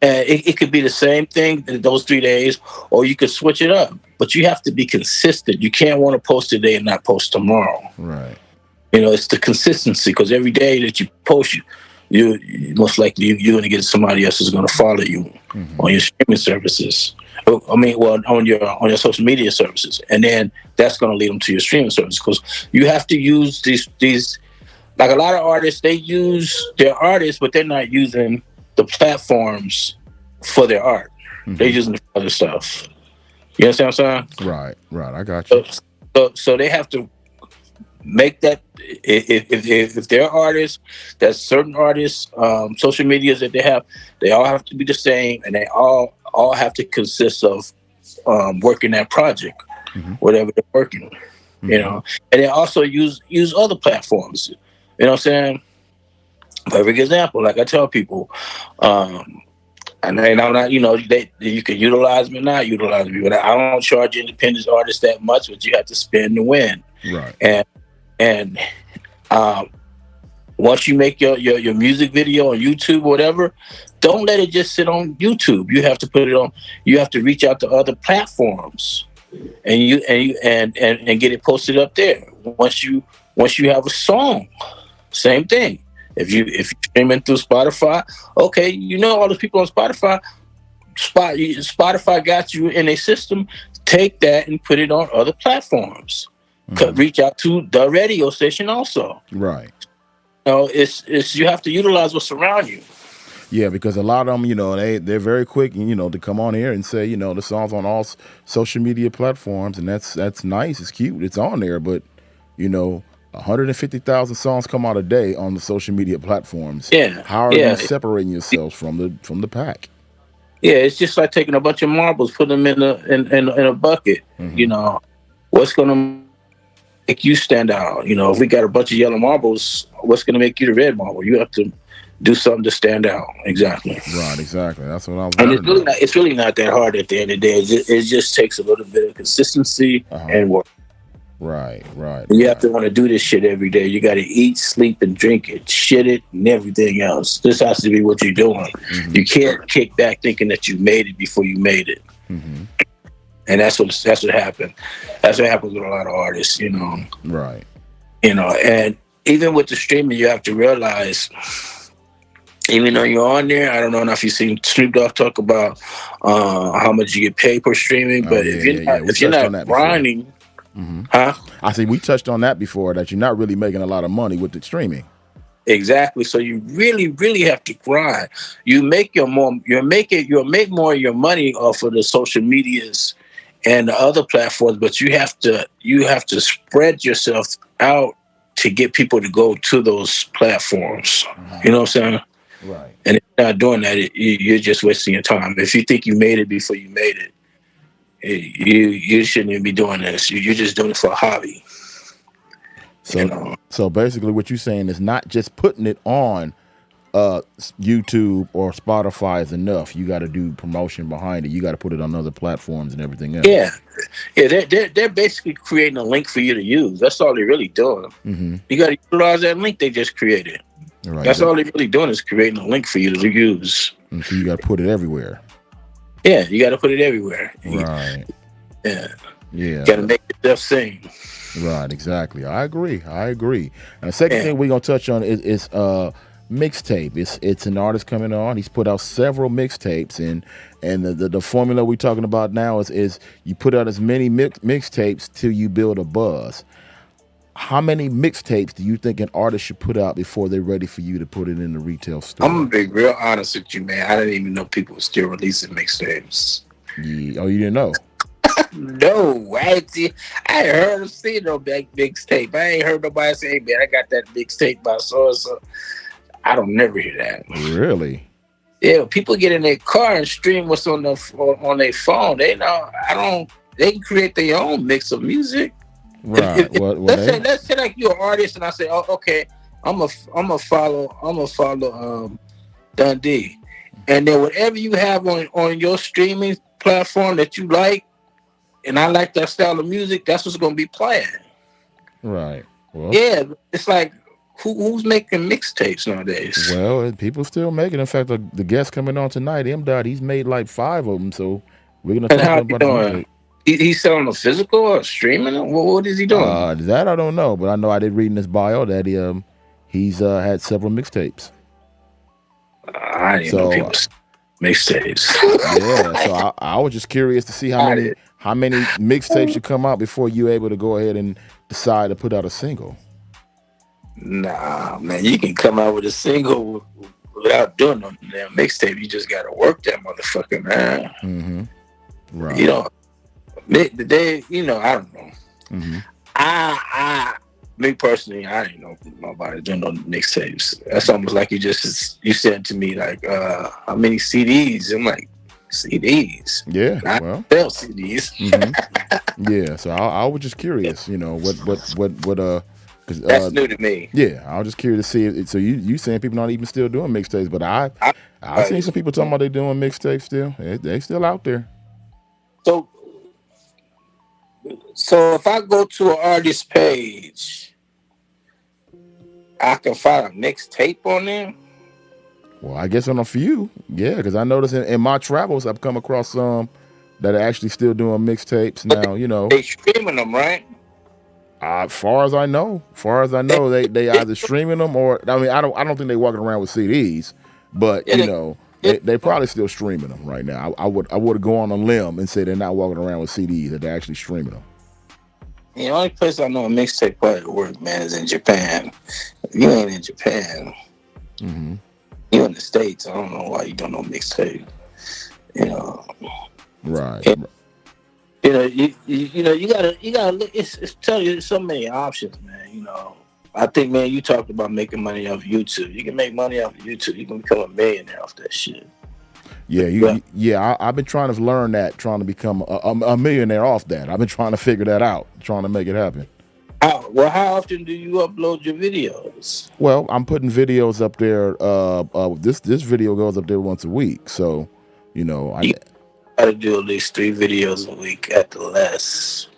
It could be the same thing those 3 days, or you could switch it up. But you have to be consistent. You can't want to post today and not post tomorrow. Right. It's the consistency, because every day that you post, you most likely you're going to get somebody else who's going to follow you on your streaming services. On your social media services, and then that's going to lead them to your streaming service, because you have to use these. Like a lot of artists, they use their artists, but they're not using the platforms for their art. They're using it for other stuff. You understand what I'm saying? Right. I got you. So they have to make that. If they're artists, that's certain artists, social medias that they all have to be the same, and they all have to consist of working that project, whatever they're working. And they also use other platforms. You know what I'm saying? Perfect example, like I tell people, and I'm not, you can utilize me or not utilize me, but I don't charge independent artists that much, but you have to spend to win. Right. And once you make your music video on YouTube or whatever, don't let it just sit on YouTube. You have to put it on. You have to reach out to other platforms, and get it posted up there. Once you have a song, same thing. If you're streaming through Spotify, okay, all those people on Spotify. Spotify got you in a system. Take that and put it on other platforms. Reach out to the radio station also. Right. It's you have to utilize what's around you. Yeah, because a lot of them, they're very quick, to come on here and say, the song's on all social media platforms, and that's nice, it's cute, it's on there, but 150,000 songs come out a day on the social media platforms. Yeah. How are you separating yourselves from the pack? Yeah, it's just like taking a bunch of marbles, put them in a bucket. What's gonna make you stand out? If we got a bunch of yellow marbles, what's gonna make you the red marble? You have to do something to stand out. Exactly. Right. Exactly. That's what I was. And it's really not that hard at the end of the day. It just takes a little bit of consistency and work. Right. You have to want to do this shit every day. You got to eat, sleep, and drink it, shit it, and everything else. This has to be what you're doing. You can't kick back thinking that you made it before you made it. And that's what happened. That's what happens with a lot of artists. Right. And even with the streaming, you have to realize, even though you're on there, I don't know if you've seen Snoop Dogg talk about how much you get paid per streaming, but if you're not grinding. I see. We touched on that before, that you're not really making a lot of money with the streaming. Exactly. So you really, really have to grind. You'll make more of your money off of the social medias and the other platforms, but you have to spread yourself out to get people to go to those platforms. You know what I'm saying? Right. And if you're not doing that, you're just wasting your time. If you think you made it before you made it, you shouldn't even be doing this. You're just doing it for a hobby. So basically what you're saying is not just putting it on YouTube or Spotify is enough. You got to do promotion behind it. You got to put it on other platforms and everything else. Yeah. They're basically creating a link for you to use. That's all they're really doing. Mm-hmm. You got to utilize that link they just created. Right. That's all they're really doing is creating a link for you to use. And so you got to put it everywhere. Yeah, you got to put it everywhere. Right. Yeah. Yeah. Got to make yourself sing. Right. Exactly. I agree. And the second thing we're gonna touch on is mixtape. It's an artist coming on. He's put out several mixtapes, and the formula we're talking about now is you put out as many mixtapes till you build a buzz. How many mixtapes do you think an artist should put out before they're ready for you to put it in the retail store? I'm gonna be real honest with you, man. I didn't even know people were still releasing mixtapes. Yeah. Oh, you didn't know? No, I ain't heard of seeing no mixtape. I ain't heard nobody say, "Hey, man, I got that mixtape by so and so." I don't never hear that. Really? Yeah, people get in their car and stream what's on their phone. They can create their own mix of music. Right. Let's say like you're an artist, and I say, "Oh, okay, I'm a follow Dundee," and then whatever you have on your streaming platform that you like, and I like that style of music, that's what's going to be playing. Right. Well, yeah, it's like who's making mixtapes nowadays? Well, people still making. In fact, the guest coming on tonight, M-Dot, he's made like 5 of them. So we're gonna talk about it. He's selling a physical or streaming them? What is he doing? That I don't know, but I know I did read in his bio that he's had several mixtapes. I didn't know people mixtapes. Yeah, so I was just curious to see how many mixtapes should come out before you're able to go ahead and decide to put out a single. Nah, man, you can come out with a single without doing no damn mixtape. You just gotta work that motherfucker, man. Mm-hmm. Right. You know, I don't know. Mm-hmm. Me personally, I didn't know nobody doing no mixtapes. That's almost like you said to me like, how many CDs? I'm like, CDs. Yeah, I sell CDs. Mm-hmm. Yeah, so I was just curious, what that's new to me. Yeah, I was just curious to see it. So you saying people not even still doing mixtapes, but I've seen some people talking about they doing mixtapes still. They still out there. So if I go to an artist page, I can find a mixtape on there. Well, I guess on a few, yeah, because I noticed in my travels I've come across some that are actually still doing mixtapes now. They streaming them, right? Far as I know, they either streaming them or I don't think they walking around with CDs, but they probably still streaming them right now. I would go on a limb and say they're not walking around with CDs, that they're actually streaming them. The only place I know a mixtape probably work, man, is in Japan. If you ain't in Japan, mm-hmm. You in the States. I don't know why you don't know mixtape. Right. You gotta look. It's telling you so many options, man. I think, man, you talked about making money off YouTube. You can make money off of YouTube. You can become a millionaire off that shit. Yeah, I've been trying to learn that, trying to become a millionaire off that. I've been trying to figure that out, trying to make it happen. How often do you upload your videos? Well, I'm putting videos up there. This video goes up there once a week, so I got to do at least 3 videos a week at the less.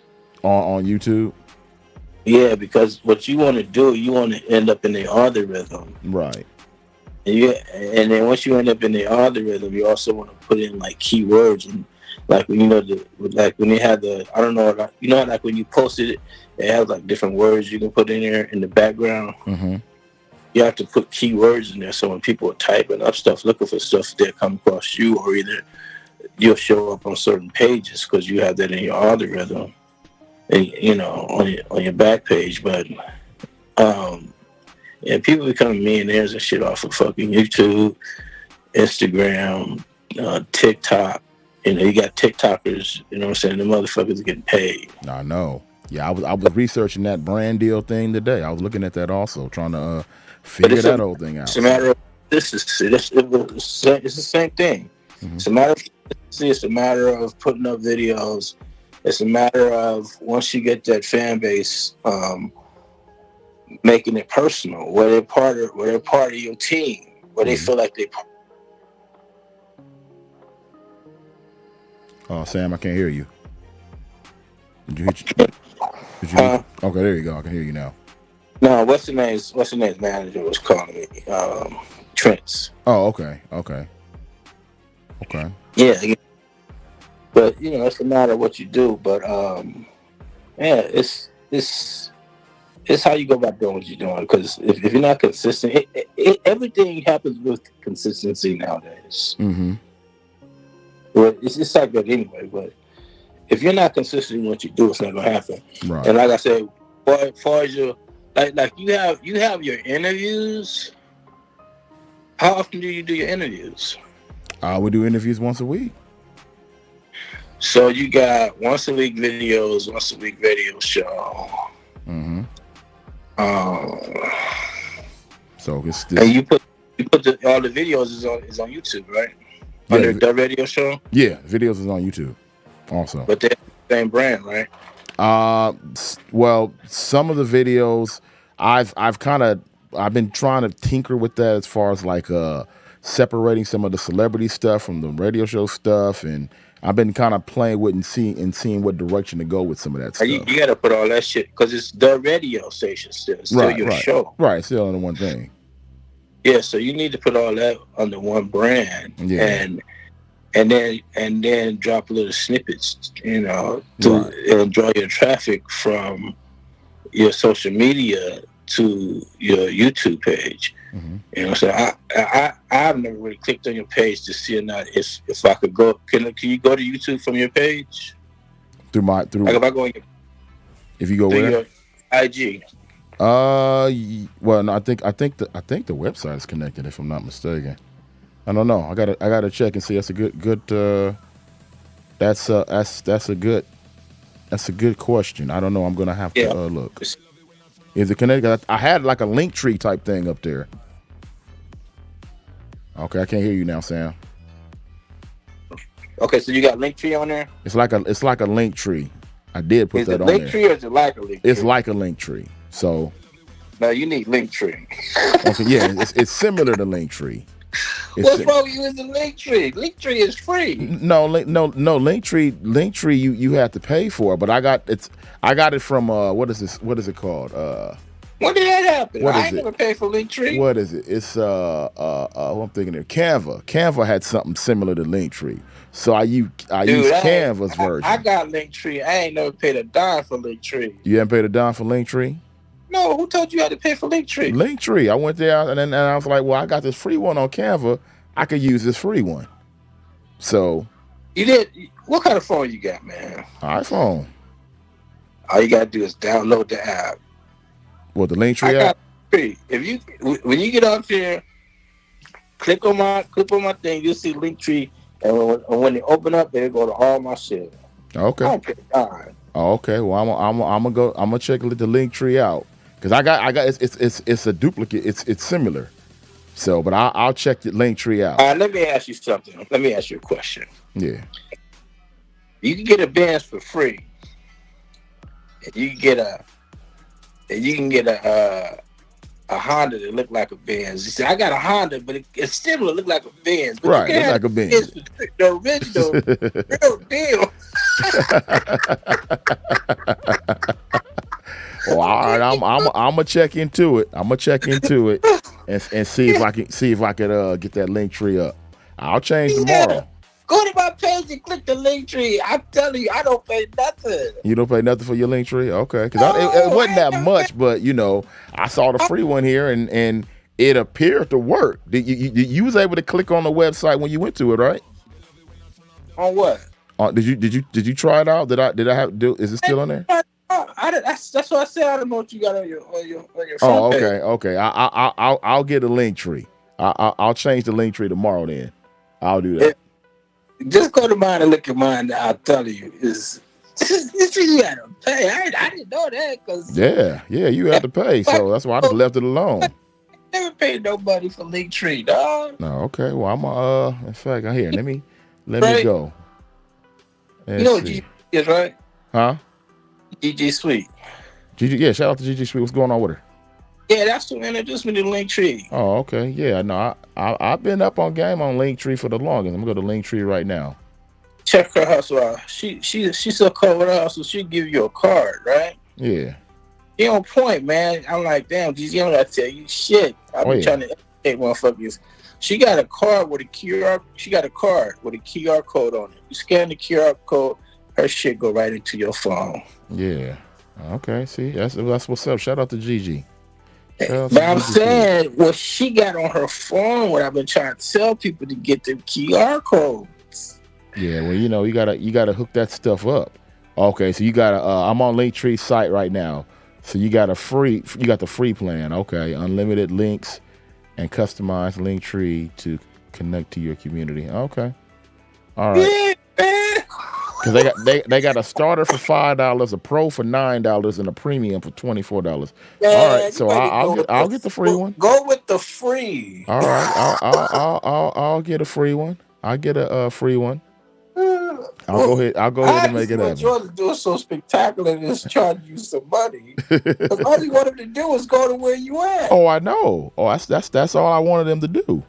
On YouTube? Yeah, because what you want to do, you want to end up in the algorithm. Right. And then once you end up in the algorithm, you also want to put in like keywords and like when they have I don't know, like when you posted it, it has like different words you can put in there in the background. Mm-hmm. You have to put keywords in there so when people are typing up stuff, looking for stuff, they come across you, or either you'll show up on certain pages because you have that in your algorithm, and on your back page. But people become millionaires and shit off of fucking YouTube, Instagram, TikTok. You got TikTokers. You know what I'm saying? The motherfuckers are getting paid. I know. Yeah, I was researching that brand deal thing today. I was looking at that also, trying to figure that whole thing out. It's a matter of it's the same thing. Mm-hmm. It's a matter of putting up videos. It's a matter of once you get that fan base, making it personal. Where they're part of your team. where they feel like they. Oh, Sam, I can't hear you. Did you hit? Okay, there you go. I can hear you now. No, what's the name's manager was calling me, Trent's. Oh, okay. Yeah, but it's a matter of what you do. But yeah, it's how you go about doing what you're doing. Because if you're not consistent, everything happens with consistency nowadays. Mm-hmm. Well, it's like that anyway. But if you're not consistent in what you do, it's not gonna happen. Right. And like I said, as far as your like you have your interviews. How often do you do your interviews? We do interviews once a week. So you got once a week videos, once a week radio show. Mm-hmm. So it's this. And you put all the videos is on YouTube, right? Yeah, Under the radio show. Yeah, videos is on YouTube, also. But they're the same brand, right? Well, some of the videos I've been trying to tinker with that as far as like separating some of the celebrity stuff from the radio show stuff, and I've been kind of playing with and seeing what direction to go with some of that stuff. You got to put all that shit because it's the radio station still. It's still your show. Right, still under one thing. Yeah, so you need to put all that under one brand. Yeah. And then drop little snippets, and draw your traffic from your social media to your YouTube page. Mm-hmm. So I've never really clicked on your page to see or not if I could go. Can you go to YouTube from your page? Through like if I go on your, if you go where? Your IG. Well, no, I think the website is connected, if I'm not mistaken. I don't know. I gotta check and see. That's a good. That's a good question. I don't know. I'm gonna have to look. Is it connected? I had like a link tree type thing up there. Okay, I can't hear you now, Sam. Okay, so you got Linktree on there? It's like a link tree. I did put that on there. Is it Linktree or is it like a link tree? It's like a link tree. So. No, you need Linktree. Okay, yeah, it's similar to Linktree. What's wrong with you with the Linktree? Linktree is free. No, Linktree you have to pay for, but I got it from what is it called? When did that happen? I ain't never paid for Linktree. What is it? It's I'm thinking of Canva. Canva had something similar to Linktree. So I use Canva's version. I got Linktree. I ain't never paid a dime for Linktree. You haven't paid a dime for Linktree? No, who told you had to pay for Linktree? Linktree. I went there and I was like, well, I got this free one on Canva. I could use this free one. So you did. What kind of phone you got, man? iPhone. All you gotta do is download the app. What, the Linktree app? When you get up here, click on my thing, you'll see Linktree, and when they open up, they go to all my shit. Okay. I don't pay a dime. Oh, okay. Well, I'm gonna check the Linktree out because I got it's a duplicate. It's similar. So, but I'll check the Linktree out. Let me ask you something. Let me ask you a question. Yeah. You can get a Benz for free, and you can get a Honda that look like a Benz. You say I got a Honda, but it still look like a Benz. But right, look like a Benz. The original, real deal. Well, all right, I'm gonna check into it. I'm gonna check into it and see if I can get that Linktree up. I'll change tomorrow. Go to my page and click the Linktree. I'm telling you, I don't pay nothing. You don't pay nothing for your Linktree? Okay, because it wasn't that much, but I saw the free one here and it appeared to work. You was able to click on the website when you went to it, right? On what? Did you try it out? Did I have to do? Is it still on there? That's what I said. I don't know what you got on your phone. Oh, okay. I'll get a Linktree. I'll change the Linktree tomorrow. Then I'll do that. Just go to mine and look at mine. I'll tell you, you gotta pay. I didn't know that because yeah, you have to pay. So that's why I just left it alone. Never paid nobody for Linktree, dog. No, okay. Well, I'm in fact, I'm here. Let me go. You know what GG is, right? Huh? GG Sweet. GG, yeah. Shout out to GG Sweet. What's going on with her? Yeah, that's who introduced me to Linktree. Oh, okay. Yeah, no, I've been up on game on Linktree for the longest. I'm going to go to Linktree right now. Check her hustle out. She's a cold hustle. She'll give you a card, right? Yeah. She on point, man. I'm like, damn, these young gotta tell you shit. I've been trying to educate motherfuckers. She got a card with a QR. She got a card with a QR code on it. You scan the QR code, her shit go right into your phone. Yeah. Okay. See, that's what's up. Shout out to Gigi. But I'm saying what she got on her phone, what I've been trying to tell people to get them QR codes. Yeah, well, you gotta hook that stuff up. Okay, so you gotta. I'm on Linktree's site right now. So you got the free plan. Okay, unlimited links and customized Linktree to connect to your community. Okay, all right. Because they got a starter for $5, a pro for $9, and a premium for $24. All right, so I'll get the free one. Go with the free. All right, I'll get a free one. I'll get a free one. I'll go ahead and make it happen. Jordan doing so spectacular and just charging you some money. Because all you want him to do is go to where you at. Oh, I know. Oh, that's all I wanted them to do.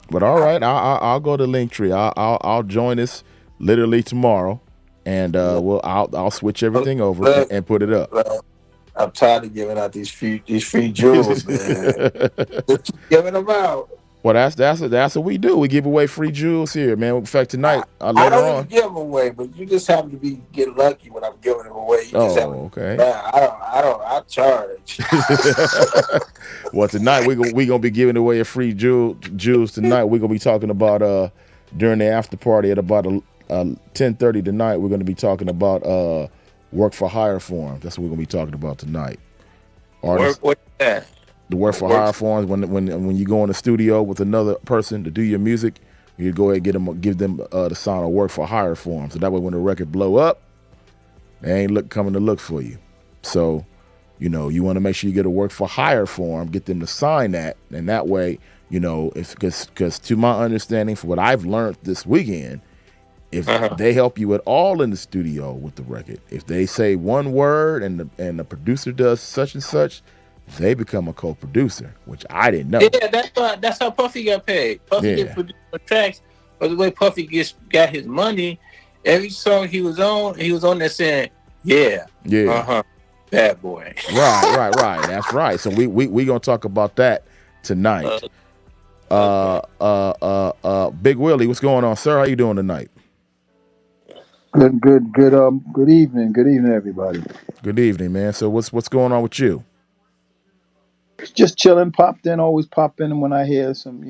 But all right, I'll go to Linktree. I'll join this literally tomorrow, and I'll switch everything over and put it up. I'm tired of giving out these free jewels, man. Just giving them out. Well, that's what we do. We give away free jewels here, man. In fact, tonight I later don't on. give them away, but you just happen to get lucky when I'm giving them away. You just okay. I charge. Well, tonight we gonna be giving away a free jewels tonight. We're gonna be talking about during the after party at about 10:30 tonight. We're gonna be talking about work for hire forms. That's what we're gonna be talking about tonight. What's that? The work for hire forms, when you go in the studio with another person to do your music, you go ahead and give them the sign of work for hire form. So that way when the record blow up, they ain't coming to look for you. So, you want to make sure you get a work for hire form, get them to sign that, and that way, because to my understanding, for what I've learned this weekend, if they help you at all in the studio with the record, if they say one word and the producer does such and such, they become a co-producer, which I didn't know. Yeah, that's how Puffy got paid. Puffy gets produced for tracks, but the way Puffy got his money, every song he was on there saying, bad boy. Right. That's right. So we gonna talk about that tonight. Big Willie, what's going on, sir? How you doing tonight? Good evening. Good evening, everybody. Good evening, man. So what's going on with you? Just chilling, always pop in when I hear some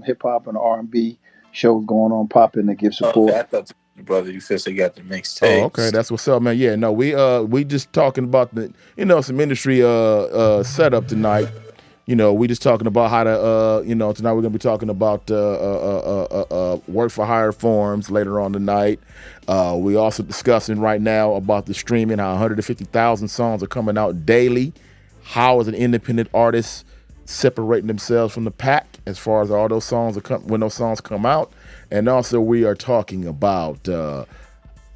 hip hop and R&B shows going on, pop in to give support. I thought brother, you said they got the mixtapes. Oh, okay, that's what's up, man. Yeah, no, we just talking about the some industry setup tonight. We just talking about how to tonight we're gonna be talking about work for hire forms later on tonight. We also discussing right now about the streaming, how 150,000 songs are coming out daily. How is an independent artist separating themselves from the pack as far as all those songs when those songs come out? And also we are talking about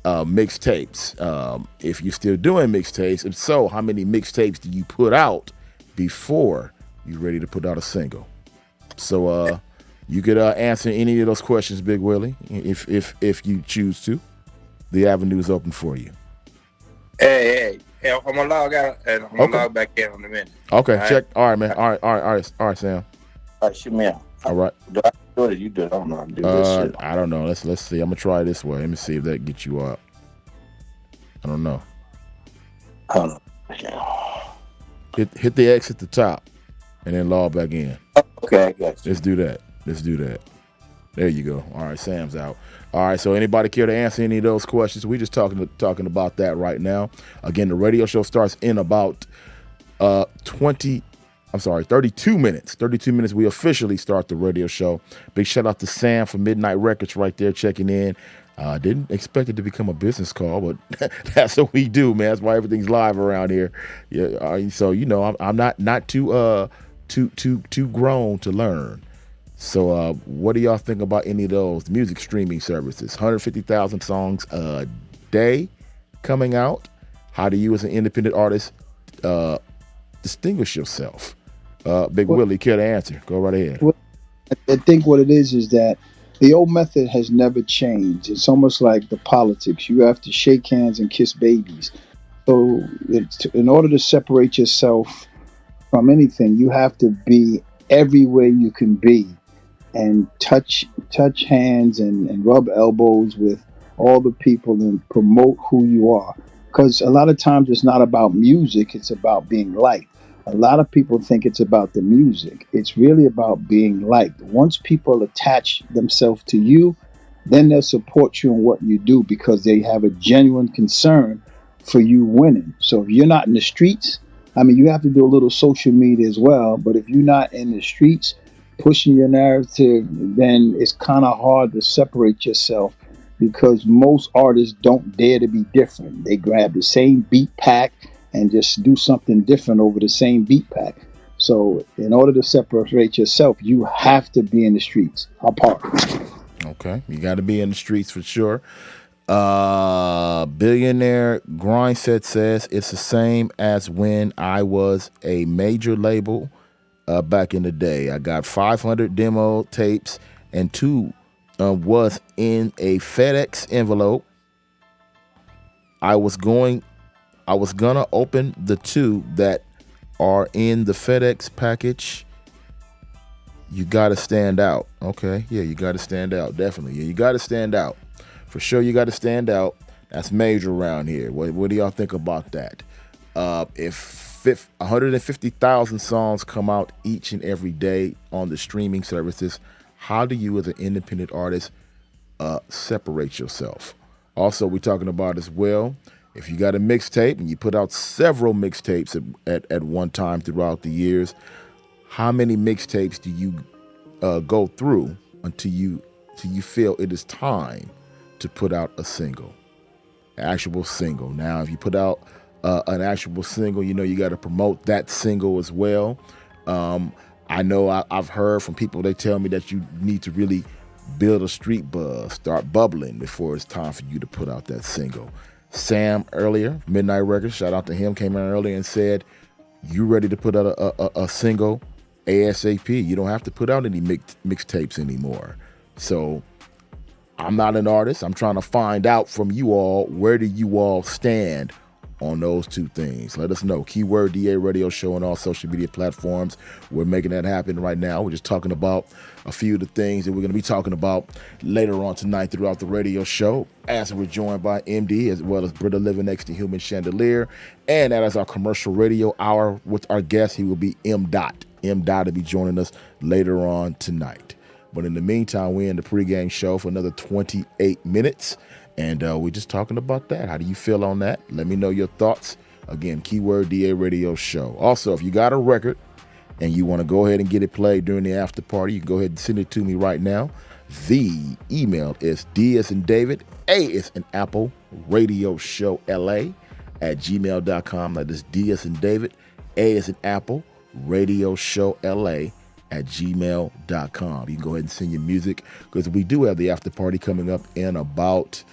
mixtapes. If you're still doing mixtapes, if so, how many mixtapes do you put out before you're ready to put out a single? So you could answer any of those questions, Big Willie, if you choose to. The avenue is open for you. Hey, I'm gonna log out and I'm gonna log back in a minute. Okay, check. All right, man. All right, Sam. All right, shoot me out. All right. Do I do it or you do it? I don't know how to do this shit. I don't know. Let's see. I'm gonna try it this way. Let me see if that gets you up. I don't know. Hit the X at the top and then log back in. Okay, I got you. Let's do that. There you go. All right, Sam's out. All right, so anybody care to answer any of those questions? We just talking about that right now. Again, the radio show starts in about 32 minutes. 32 minutes, we officially start the radio show. Big shout out to Sam from Midnight Records right there checking in. Didn't expect it to become a business call, but that's what we do, man. That's why everything's live around here. Yeah, so I'm not too grown to learn. So what do y'all think about any of those music streaming services? 150,000 songs a day coming out. How do you as an independent artist distinguish yourself? Big Willie, care to answer? Go right ahead. Well, I think what it is that the old method has never changed. It's almost like the politics. You have to shake hands and kiss babies. So, in order to separate yourself from anything, you have to be everywhere you can be and touch hands and rub elbows with all the people and promote who you are. Because a lot of times it's not about music, it's about being liked. A lot of people think it's about the music. It's really about being liked. Once people attach themselves to you, then they'll support you in what you do because they have a genuine concern for you winning. So if you're not in the streets, I mean, you have to do a little social media as well, but if you're not in the streets, pushing your narrative, then it's kind of hard to separate yourself because most artists don't dare to be different. They grab the same beat pack and just do something different over the same beat pack. So in order to separate yourself, you have to be in the streets. Apart. Okay, you got to be in the streets for sure. Billionaire Grindset says it's the same as when I was a major label back in the day. I got 500 demo tapes and two was in a FedEx envelope. I was gonna open the two that are in the FedEx package. You got to stand out. Okay, yeah, you got to stand out. Definitely, yeah, you got to stand out. For sure, you got to stand out. That's major around here. What do y'all think about that? If 150,000 songs come out each and every day on the streaming services, how do you as an independent artist separate yourself? Also, we're talking about as well, if you got a mixtape and you put out several mixtapes at one time throughout the years, how many mixtapes do you go through until you feel it is time to put out a single, an actual single? Now, if you put out an actual single, you know you got to promote that single as well. I know I've heard from people, they tell me that you need to really build a street buzz, start bubbling before it's time for you to put out that single. Sam earlier, Midnight Records, shout out to him, came in earlier and said, you ready to put out a single ASAP. You don't have to put out any mixtapes anymore. So I'm not an artist. I'm trying to find out from you all, where do you all stand on those two things? Let us know. Keyword DA Radio Show on all social media platforms. We're making that happen right now. We're just talking about a few of the things that we're going to be talking about later on tonight throughout the radio show, as we're joined by MD as well as Britta Living Next to Human Chandelier. And that is our commercial radio hour with our guest. He will be M. Dot. M. Dot will be joining us later on tonight. But in the meantime, we're in the pregame show for another 28 minutes. And we're just talking about that. How do you feel on that? Let me know your thoughts. Again, Keyword DA Radio Show. Also, if you got a record and you want to go ahead and get it played during the after party, you can go ahead and send it to me right now. The email is D as in David, A as in Apple, Radio Show LA at gmail.com. That is D as in David, A as in Apple, Radio Show LA at gmail.com. You can go ahead and send your music, because we do have the after party coming up in about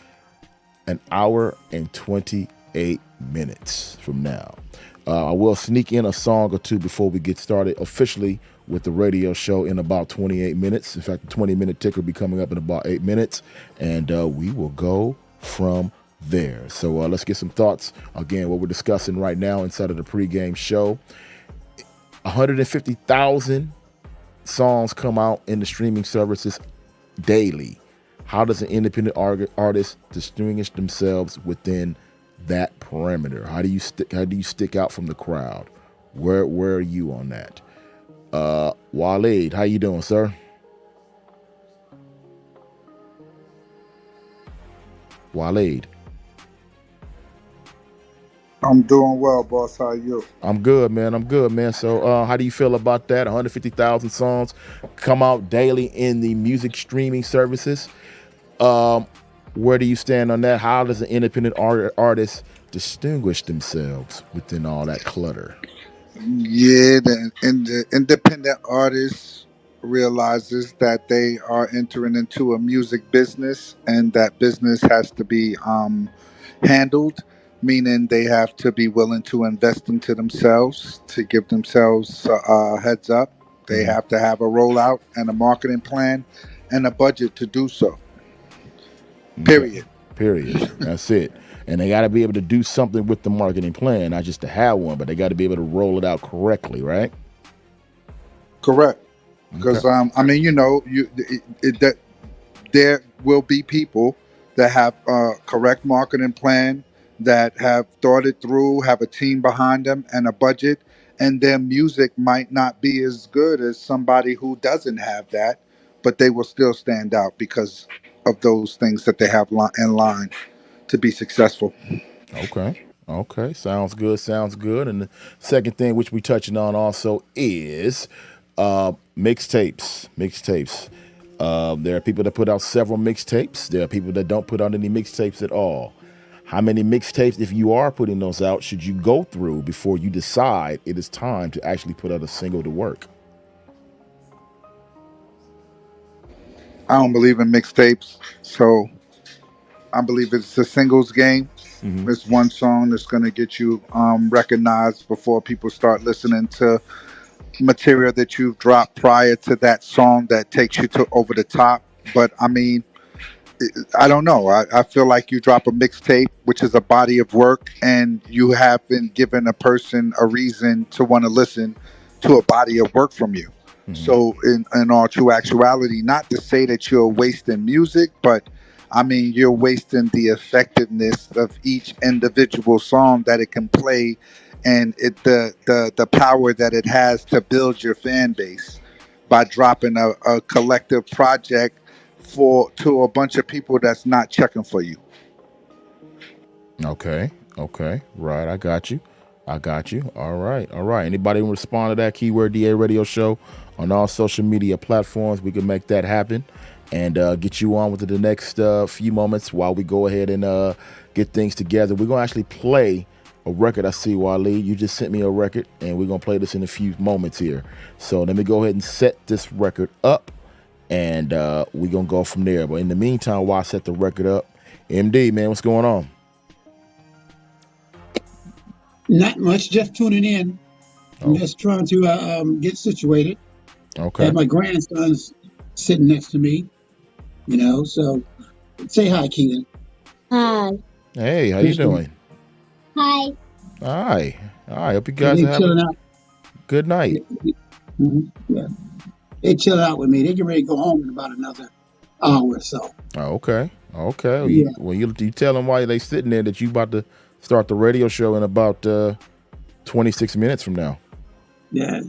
an hour and 28 minutes from now. I will sneak in a song or two before we get started officially with the radio show in about 28 minutes. In fact, the 20-minute ticker will be coming up in about 8 minutes, and we will go from there. So let's get some thoughts. Again, what we're discussing right now inside of the pregame show, 150,000 songs come out in the streaming services daily. How does an independent artist distinguish themselves within that parameter? How do you stick out from the crowd? Where are you on that? Waleed, how you doing, sir? Waleed. I'm doing well, boss. How are you? I'm good, man. So how do you feel about that? 150,000 songs come out daily in the music streaming services. Where do you stand on that? How does an independent artist distinguish themselves within all that clutter? Yeah, the independent artist realizes that they are entering into a music business, and that business has to be handled meaning they have to be willing to invest into themselves to give themselves a heads up. They have to have a rollout and a marketing plan and a budget to do so. Period. Period. That's it. And they got to be able to do something with the marketing plan, not just to have one, but they got to be able to roll it out correctly, right? Correct. Because I mean, you know, that there will be people that have a correct marketing plan, that have thought it through, have a team behind them and a budget, and their music might not be as good as somebody who doesn't have that, but they will still stand out because of those things that they have in line to be successful. Okay. Sounds good. Sounds good. And the second thing which we touching on also is mixtapes. There are people that put out several mixtapes. There are people that don't put out any mixtapes at all. How many mixtapes, if you are putting those out, should you go through before you decide it is time to actually put out a single to work? I don't believe in mixtapes, so I believe it's a singles game. It's one song that's going to get you recognized before people start listening to material that you've dropped prior to that song that takes you to over the top. But I mean, I don't know. I feel like you drop a mixtape, which is a body of work, and you haven't given a person a reason to want to listen to a body of work from you. So in all true actuality, not to say that you're wasting music, but I mean, you're wasting the effectiveness of each individual song that it can play, and the power that it has to build your fan base by dropping a collective project to a bunch of people that's not checking for you. Okay. Right. I got you. All right. Anybody want to respond to that Keyword DA Radio Show on all social media platforms? We can make that happen and get you on with the next few moments while we go ahead and get things together. We're going to actually play a record. I see, Wally, you just sent me a record, and we're going to play this in a few moments here. So let me go ahead and set this record up, and we're going to go from there. But in the meantime, while I set the record up, MD, man, what's going on? Not much, just tuning in. I'm just trying to get situated. Okay. And my grandson's sitting next to me, you know, so say hi, Keelan. Hi. Hey, how you doing? Hi. Hi. Hope you guys are having a good night. Yeah. They chill out with me. They get ready to go home in about another hour or so. Okay. Yeah. Well, you tell them why they sitting there that you about to start the radio show in about 26 minutes from now. Yeah.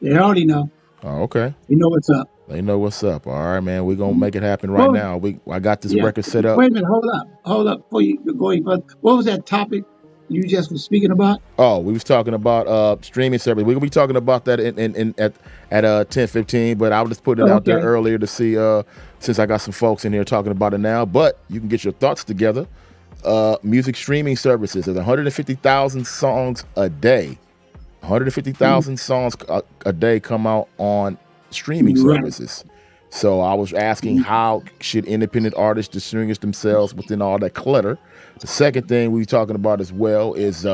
They already know. Oh, okay. They know what's up. All right, man. We're gonna make it happen right now. I got this record set up. Wait a minute. Hold up. Before you go any further, what was that topic you just were speaking about? Oh, we was talking about streaming service. We're gonna be talking about that at 10:15. But I was just putting it out there earlier to see since I got some folks in here talking about it now. But you can get your thoughts together. Music streaming services. There's 150,000 songs a day. 150,000 songs a day come out on streaming services. So I was asking, how should independent artists distinguish themselves within all that clutter? The second thing we were talking about as well is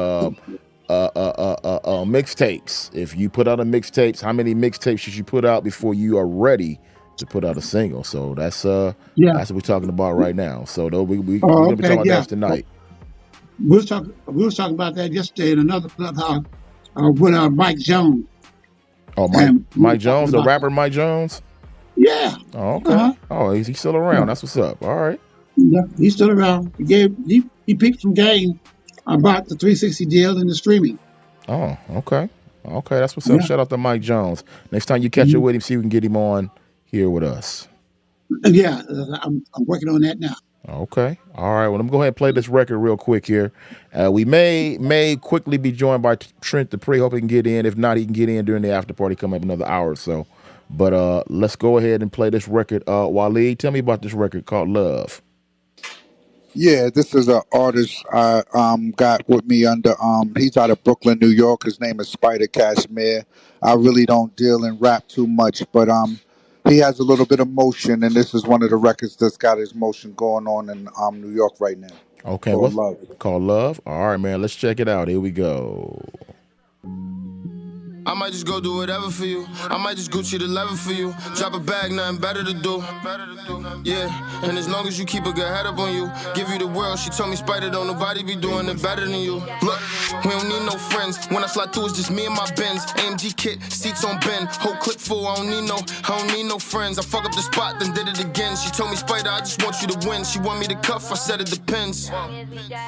mixtapes. If you put out a mixtapes, how many mixtapes should you put out before you are ready to put out a single? So that's what we're talking about right now. So we're gonna be talking about that tonight. We was talking about that yesterday in another clubhouse with Mike Jones. Oh, Mike Jones, the rapper Mike Jones? Yeah. Oh, okay. Oh, he's still around. That's what's up. All right. Yeah, he's still around. He picked some game about the 360 deal and the streaming. Oh, okay. That's what's up. Shout out to Mike Jones. Next time you catch it with him, see if we can get him on here with us. Yeah, I'm working on that now. Okay. All right. Well, let me go ahead and play this record real quick here. We may quickly be joined by Trent Dupree. Hope he can get in. If not, he can get in during the after party. Come up another hour or so. But let's go ahead and play this record. Waleed, tell me about this record called Love. Yeah, this is an artist I got with me under he's out of Brooklyn, New York. His name is Spider Cashmere. I really don't deal in rap too much, but he has a little bit of motion, and this is one of the records that's got his motion going on in New York right now. Okay, called what's Love. called Love? All right, man. Let's check it out. Here we go. I might just go do whatever for you. I might just Gucci the level for you. Drop a bag, nothing better to do. Yeah, and as long as you keep a good head up on you, give you the world. She told me, Spider, don't nobody be doing it better than you. Look, we don't need no friends. When I slide through, it's just me and my Benz. AMG kit, seats on Ben. Whole clip full, I don't need no friends. I fuck up the spot, then did it again. She told me, Spider, I just want you to win. She want me to cuff, I said it depends.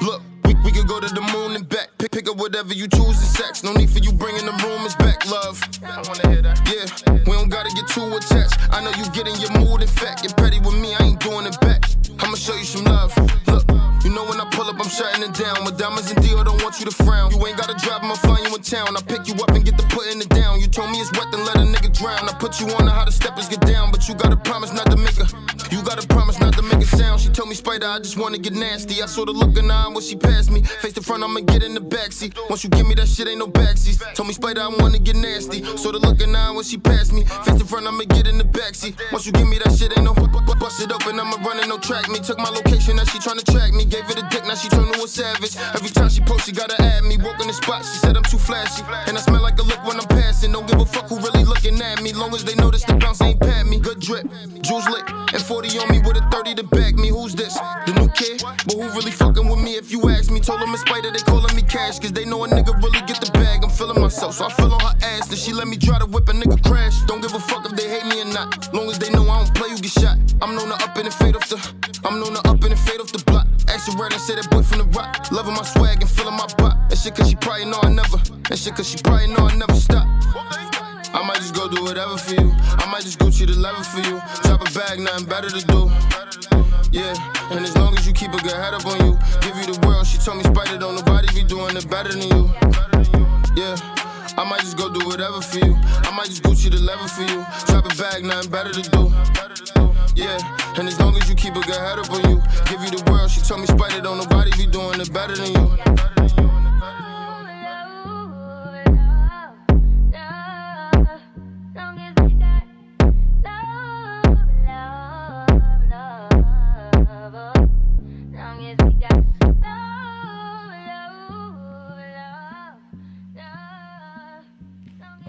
Look. We could go to the moon and back. Pick up whatever you choose to sex. No need for you bringing the rumors back, love. Yeah, we don't gotta get too attached. I know you get in your mood. In fact, you're petty with me, I ain't doing it back. I'ma show you some love. Look, you know when I pull up, I'm shutting it down. With diamonds and Dior, don't want you to frown. You ain't gotta drive, I'ma fly you in town. I pick you up and get the putting it down. You told me it's wet, then let a nigga drown. I put you on how the steppers get down, but you gotta promise not to make a. You gotta promise not to make a sound. She told me, Spider, I just wanna get nasty. I saw the look in her eye when she passed me. Face to front, I'ma get in the backseat. Once you give me that shit, ain't no backseats. Told me, Spider, I wanna get nasty. Saw the look in her eye when she passed me. Face to front, I'ma get in the backseat. Once you give me that shit, ain't no bust it open, I'ma run and no track me. Took my location, now she tryna track me. Gave her the dick, now she turned to a savage. Every time she posts, she gotta add me. Walk in the spot, she said I'm too flashy. And I smell like a look when I'm passing. Don't give a fuck who really looking at me. Long as they notice the bounce ain't pat me. Good drip, jewels lit, and 40 on me with a 30 to back me. Who's this? The new kid? But who really fucking with me if you ask me? Told them in Spider, they calling me cash. Cause they know a nigga really get the bag. I'm feeling myself, so I feel on her ass. Then she let me try to whip a nigga crash. Don't give a fuck if they hate me or not. Long as they know I don't play, you get shot. I'm known to up and fade off the. I'm known to up and fade off the block. Ask her right and say that boy from the rock. Loving my swag and feeling my bop. That shit cause she probably know I never. That shit cause she probably know I never stop. I might just go do whatever for you. I might just Gucci the level for you. Drop a bag, nothing better to do. Yeah, and as long as you keep a good head up on you, give you the world. She told me, Spider, don't nobody be doing it better than you. Yeah, I might just go do whatever for you. I might just Gucci the level for you. Drop a bag, nothing better to do. Yeah, and as long as you keep a good head up on you, give you the world. She told me, Spider, don't nobody be doing it better than you.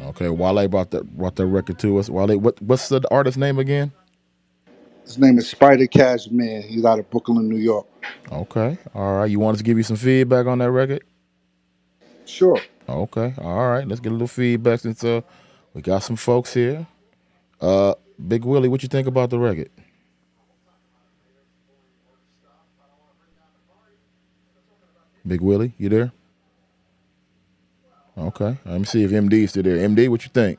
Okay, Wale brought that record to us. Wale, what's the artist's name again? His name is Spider Cashmere. He's out of Brooklyn, New York. Okay, all right. You want us to give you some feedback on that record? Sure. Okay, all right. Let's get a little feedback since we got some folks here. Big Willie, what you think about the record? Big Willie, you there? Okay, let me see if MD's still there. MD, what you think?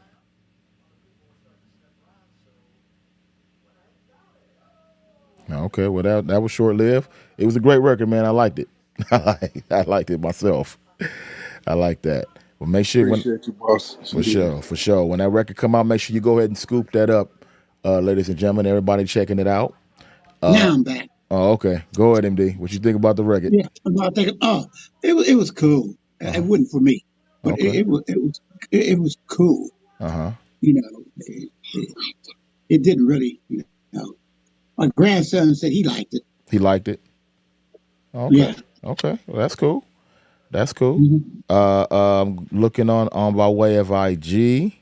Okay, well that was short lived. It was a great record, man. I liked it. I liked it myself. I like that. Well, make sure Appreciate you, boss. For sure. When that record come out, make sure you go ahead and scoop that up, ladies and gentlemen. Everybody checking it out. Now I'm back. Oh, okay. Go ahead, MD. What you think about the record? Yeah, I'm not thinking. Oh, it was cool. It wasn't for me, but Okay. it was cool. You know, it didn't really. You know, my grandson said he liked it. He liked it. Okay. Yeah. Okay. Well, that's cool. That's cool. Looking on by way of IG.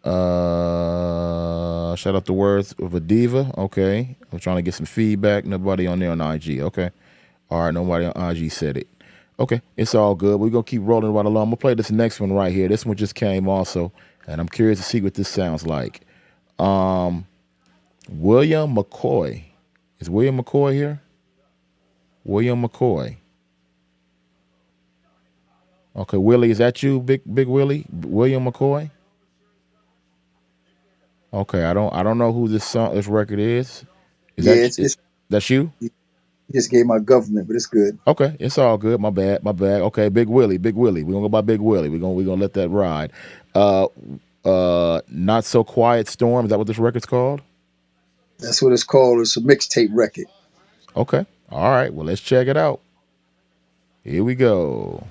Shout out the words of a diva. Okay. I'm trying to get some feedback. Nobody on there on IG. Okay. All right. Nobody on IG said it. Okay. It's all good. We're going to keep rolling right along. I'm going to play this next one right here. This one just came also, and I'm curious to see what this sounds like. William McCoy. Is William McCoy here? William McCoy. Okay, Willie, is that you, Big Willie? William McCoy? Okay, I don't know who this record is. That's you? You just gave my government, but it's good. Okay, it's all good. My bad. Okay, Big Willie. We're gonna go by Big Willie. We're gonna let that ride. Not So Quiet Storm. Is that what this record's called? That's what it's called. It's a mixtape record. Okay. All right. Well, let's check it out. Here we go.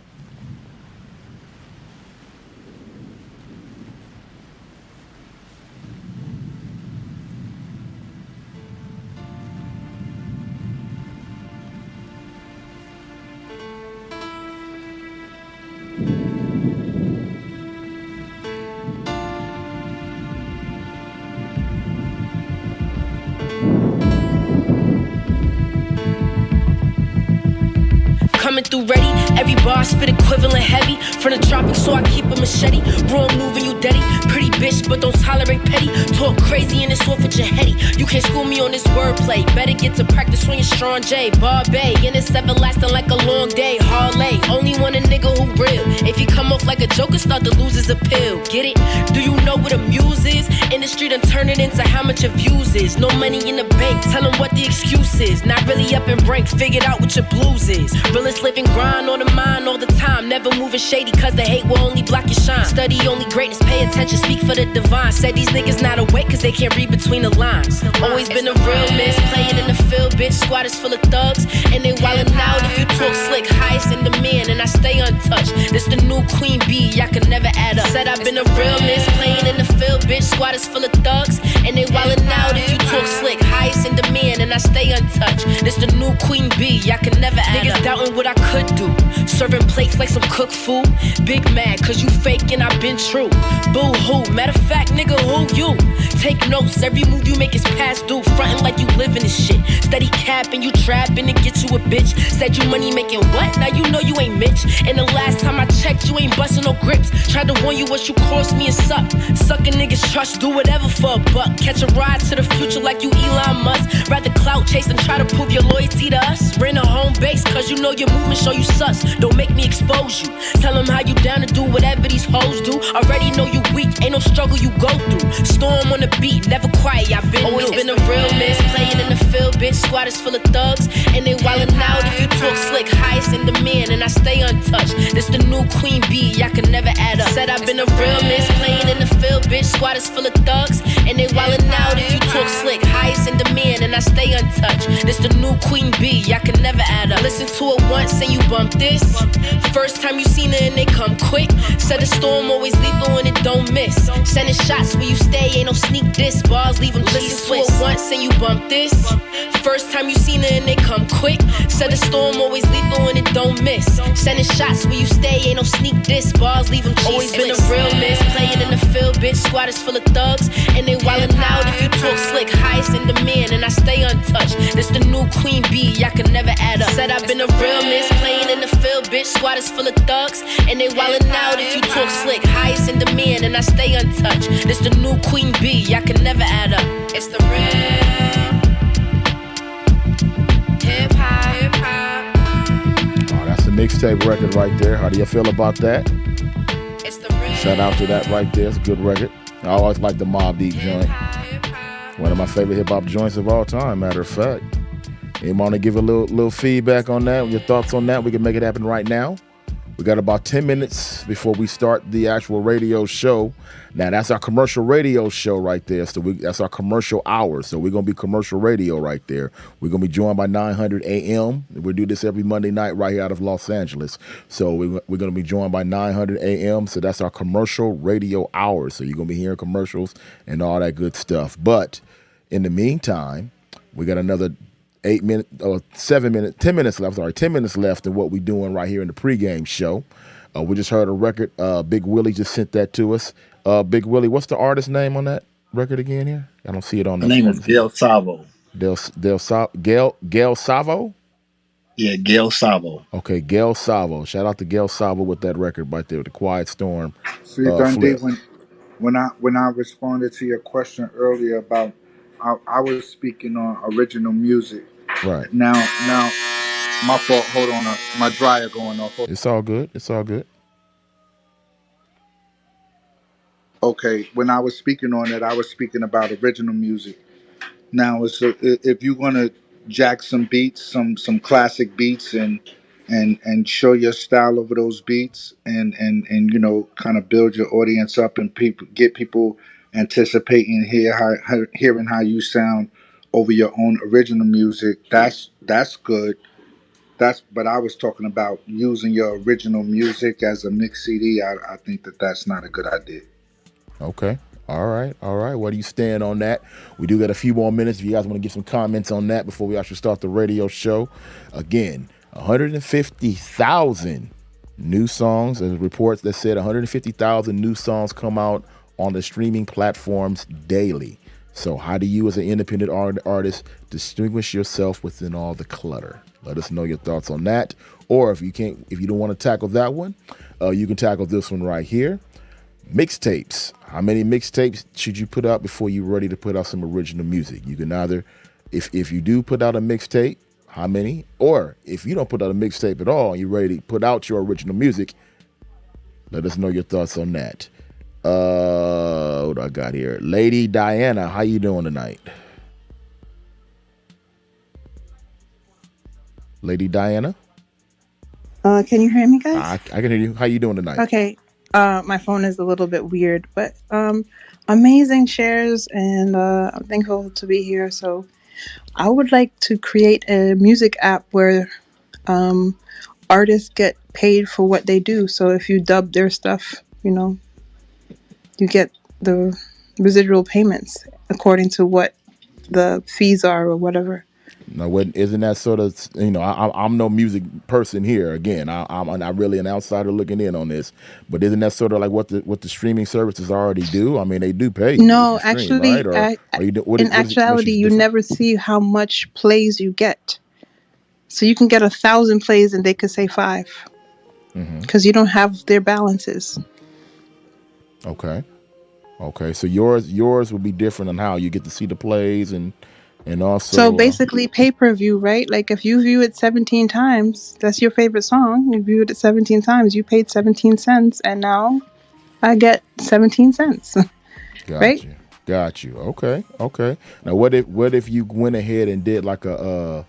ready. Every bar spit equivalent heavy. From the tropics, so I keep a machete. Wrong moving, you daddy. Pretty bitch, but don't tolerate petty. Talk crazy and it's off with your heady. You can't school me on this wordplay. Better get to practice when you're strong J. Barbay, and it's everlasting like a long day. Harley, only want a nigga who real. If he come off like a joker, start to lose his appeal. Get it? Do you know what a muse is? Industry done turn it into how much your views is. No money in the bank, tell them what the excuse is. Not really up in rank, figured out what your blues is. Realest living grind on the mind all the time. Never moving shady cause the hate will only block your shine. Study only greatness, pay attention, speak for the divine. Said these niggas not awake cause they can't read between the lines. Always been a realness, playing in the field, bitch. Squad is full of thugs, and they wildin' out if you talk slick. Highest in demand, and I stay untouched. This the new queen bee, I can never add up. Said I've been a realness, playing in the field, bitch. Squad is full of thugs, and they wildin' out if you talk slick. Highest in demand, and I stay untouched. This the new queen bee, I can never add up. Niggas doubting what I could do, serving plates like some cooked food. Big mad, cause you fake and I've been true. Boo hoo, matter of fact, nigga, who you? Take notes, every move you make is past due. Frontin' like you live in this shit. Steady capping, you trapping and get you a bitch. Said you money making what? Now you know you ain't Mitch. And the last time I checked, you ain't bustin' no grips. Tried to warn you what you cost me and suck. Suckin' niggas trust, do whatever for a buck. Catch a ride to the future like you Elon Musk. Rather clout chase than try to prove your loyalty to us. Ran a home base, cause you know your movement show you sus. Don't make me expose you. Tell them how you down to do whatever these hoes do. Already know you weak, ain't no struggle you go through. Storm on the beat, never quiet, I've been always been a realness. Playing in the field, bitch, squad is full of thugs, and they wildin' out if you talk slick. Highest in demand, and I stay untouched. This the new queen bee, I can never add up. Said I've been a realness. Playing in the field, bitch, squad is full of thugs, and they wildin' out if you talk slick. Highest in demand, and I stay untouched. This the new queen bee, I can never add up. Listen to it once and you bump this. First time you seen it and they come quick. Said the storm always lethal and it don't miss. Sending shots where you stay, ain't no sneak this. Bars leave them listen to it once and you bump this. First time you seen it and they come quick. Said the storm always lethal and it don't miss. Sending shots where you stay, ain't no sneak this. Bars leave them always been a realness. Playing in the field, bitch, squad is full of thugs, and they wildin' out if you talk slick. Highest in demand, and I stay untouched. This the new queen bee, I can never add up. Said I've been a realness. Playing in the field, bitch, squad is full of thugs, and they wildin' out if you talk slick. Highest in demand, and I stay untouched. This the new queen bee, I can never add up. It's the real hip hop. Oh, that's the mixtape record right there. How do you feel about that? It's the real. Shout out to that right there. It's a good record. I always like the Mobb Deep joint. One of my favorite hip hop joints of all time, matter of fact. You want to give a little feedback on that? Your thoughts on that? We can make it happen right now. We got about 10 minutes before we start the actual radio show. Now, that's our commercial radio show right there. So that's our commercial hour. So we're going to be commercial radio right there. We're going to be joined by 900 AM. We do this every Monday night right here out of Los Angeles. So we're going to be joined by 900 AM. So that's our commercial radio hour. So you're going to be hearing commercials and all that good stuff. But in the meantime, we got another 10 minutes left. Sorry, 10 minutes left in what we're doing right here in the pregame show. We just heard a record. Big Willie just sent that to us. Big Willie, what's the artist name on that record again here? I don't see it on the name is Gail Savo. Gail Savo? Yeah, Gail Savo. Okay, Gail Savo. Shout out to Gail Savo with that record right there, The Quiet Storm. See, Dundee, when I responded to your question earlier about I was speaking on original music. Right. Now, my fault. Hold on. My dryer going off. It's all good. It's all good. Okay. When I was speaking on it, I was speaking about original music. Now, if you're going to jack some beats, some classic beats and show your style over those beats and you know, kind of build your audience up and get people anticipating hearing how you sound over your own original music, that's good. But I was talking about using your original music as a mix CD. I think that's not a good idea. Okay. All right. Where do you stand on that? We do got a few more minutes if you guys want to give some comments on that before we actually start the radio show. Again, 150,000 new songs. There's reports that said 150,000 new songs come out on the streaming platforms daily. So how do you as an independent artist distinguish yourself within all the clutter? Let us know your thoughts on that. Or if you don't want to tackle that one, you can tackle this one right here. Mixtapes. How many mixtapes should you put out before you're ready to put out some original music? You can either, if you do put out a mixtape, how many? Or if you don't put out a mixtape at all and you're ready to put out your original music, let us know your thoughts on that. What do I got here? Lady Diana, how you doing tonight? Lady Diana? Can you hear me, guys? I can hear you. How you doing tonight? Okay. My phone is a little bit weird, but amazing shares, and I'm thankful to be here. So I would like to create a music app where artists get paid for what they do. So if you dub their stuff, you get the residual payments according to what the fees are or whatever. Now, isn't that sort of, I'm no music person here. Again, I'm not really an outsider looking in on this, but isn't that sort of like what the streaming services already do? I mean, they do pay you. No, if you stream, actually, right? in actuality, you never see how much plays you get. So you can get 1,000 plays and they could say 5 because you don't have their balances. Okay. So yours would be different on how you get to see the plays and also. So basically, pay-per-view, right? Like if you view it 17 times, that's your favorite song. You viewed it 17 times, you paid 17 cents, and now I get 17 cents. Got you. Okay. Now, what if you went ahead and did like a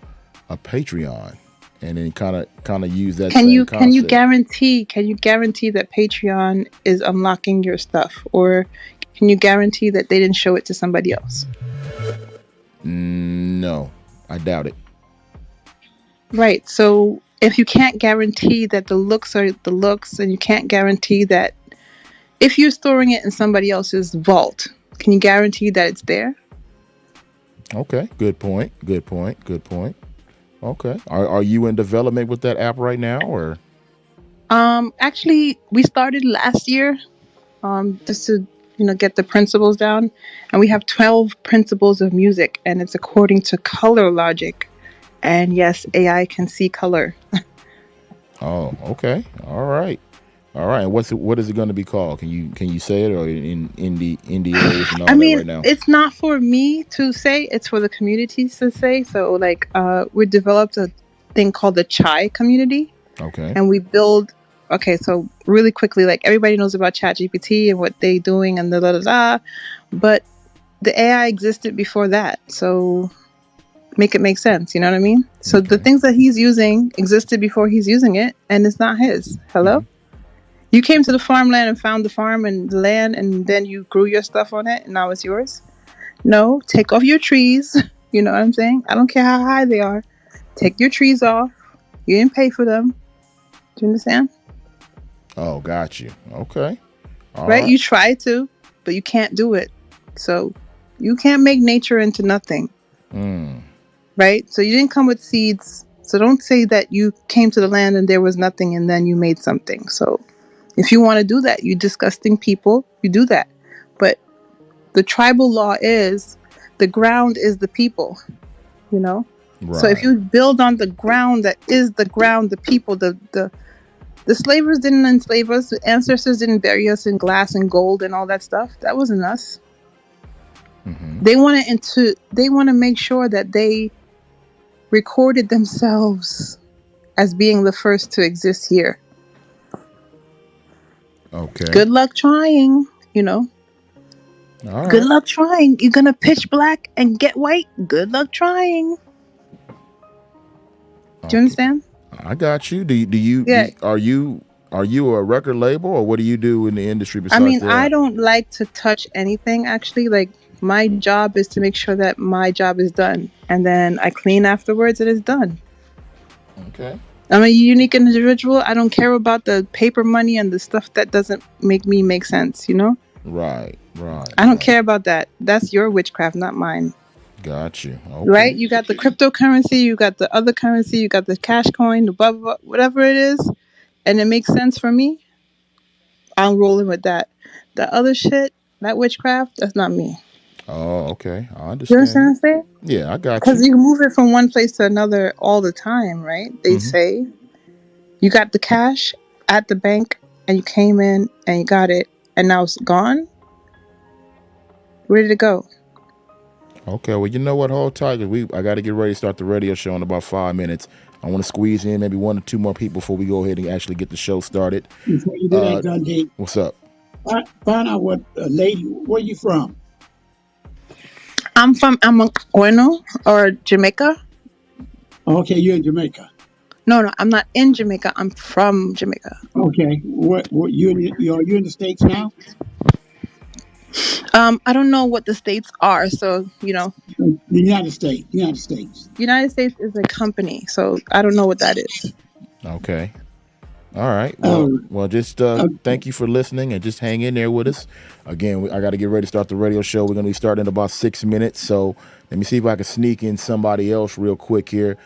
Patreon, and then kind of use that? Can you guarantee that Patreon is unlocking your stuff, or can you guarantee that they didn't show it to somebody else? No, I doubt it. Right. So if you can't guarantee that the looks are the looks, and you can't guarantee that if you're storing it in somebody else's vault, can you guarantee that it's there? Okay. Good point. Okay. Are you in development with that app right now, or? Actually, we started last year, just to get the principles down, and we have 12 principles of music, and it's according to color logic, and yes, AI can see color. Oh, okay. All right. And what is it going to be called? Can you say it, or in the NDAs and all that right now? It's not for me to say; it's for the community to say. So, like, we developed a thing called the Chai community. Okay. And we build. Okay, so really quickly, like everybody knows about ChatGPT and what they're doing and but the AI existed before that. So make it make sense. You know what I mean? So the things that he's using existed before he's using it, and it's not his. Hello? Mm-hmm. You came to the farmland and found the farm and the land, and then you grew your stuff on it, and now it's yours. No, take off your trees. You know what I'm saying? I don't care how high they are. Take your trees off. You didn't pay for them. Do you understand? Oh, got you. Okay. All right. You try to, but you can't do it. So you can't make nature into nothing. Right? So you didn't come with seeds. So don't say that you came to the land and there was nothing and then you made something. So if you want to do that, you disgusting people, you do that. But the tribal law is the ground is the people, Right. So if you build on the ground that is the ground, the people, the slavers didn't enslave us. The ancestors didn't bury us in glass and gold and all that stuff. That wasn't us. Mm-hmm. They want to make sure that they recorded themselves as being the first to exist here. Okay. Good luck trying, All right. Good luck trying. You're gonna pitch black and get white. Good luck trying. Do you understand? I got you. Do you? Yeah. Are you a record label, or what do you do in the industry besides that? I don't like to touch anything, actually. Like, my job is to make sure that my job is done, and then I clean afterwards and it's done. Okay. I'm a unique individual. I don't care about the paper money and the stuff that doesn't make me make sense, Right. I don't care about that. That's your witchcraft, not mine. Got you. Okay. Right? You got the cryptocurrency, you got the other currency, you got the cash coin, the blah, blah, blah, whatever it is, and it makes sense for me, I'm rolling with that. The other shit, that witchcraft, that's not me. Oh, okay. I You understand what understand I'm saying? you. Yeah, I got Because you. you move it from one place to another all the time, right? They Mm-hmm. say you got the cash at the bank and you came in and you got it and now it's gone. Where did it go? Okay, well, you know what? Hold tight. 'Cause I got to get ready to start the radio show in about 5 minutes. I want to squeeze in maybe 1 or 2 more people before we go ahead and actually get the show started. Before you do that, Dundee, What's up? find out what lady. Where you from? I'm from Bueno or Jamaica. Okay, you're in Jamaica. No, I'm not in Jamaica. I'm from Jamaica. Okay, what you in the States now? I don't know what the states are, so The United States. United States. United States is a company, so I don't know what that is. Okay. All right. Well, just thank you for listening and just hang in there with us. Again, I got to get ready to start the radio show. We're going to be starting in about 6 minutes. So let me see if I can sneak in somebody else real quick here.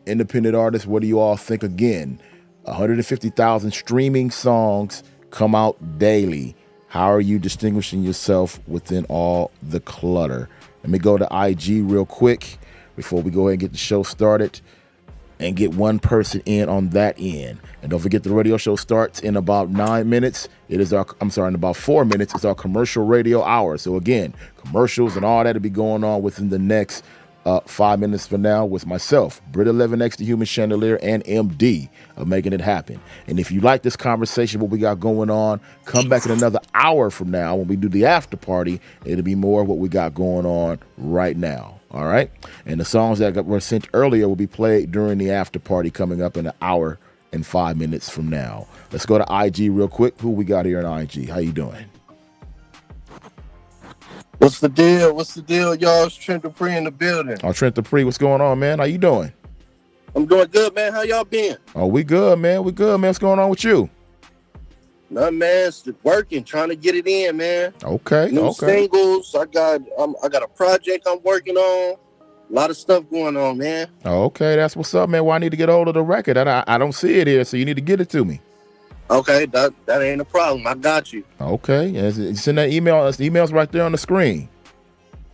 Independent artists, what do you all think? Again, 150,000 streaming songs come out daily. How are you distinguishing yourself within all the clutter? Let me go to IG real quick before we go ahead and get the show started and get one person in on that end. And don't forget, the radio show starts in about 9 minutes. In about 4 minutes, it's our commercial radio hour. So again, commercials and all that will be going on within the next 5 minutes from now with myself, Brit 11X, the Human Chandelier, and MD of Making It Happen. And if you like this conversation, what we got going on, come back in another hour from now when we do the after party. It'll be more of what we got going on right now. All right. And the songs that were sent earlier will be played during the after party coming up in an hour and 5 minutes from now. Let's go to IG real quick. Who we got here in IG? How you doing? What's the deal? What's the deal, y'all? It's Trent Dupree in the building. Oh, Trent Dupree, what's going on, man? How you doing? I'm doing good, man. How y'all been? Oh, we good, man. We good, man. What's going on with you? Nothing, man. It's working, trying to get it in, man. Okay. New singles. I got a project I'm working on. A lot of stuff going on, man. Okay, that's what's up, man. Well, I need to get hold of the record. I don't see it here, so you need to get it to me. Okay, that ain't a problem. I got you. Okay, send that email. The email's right there on the screen.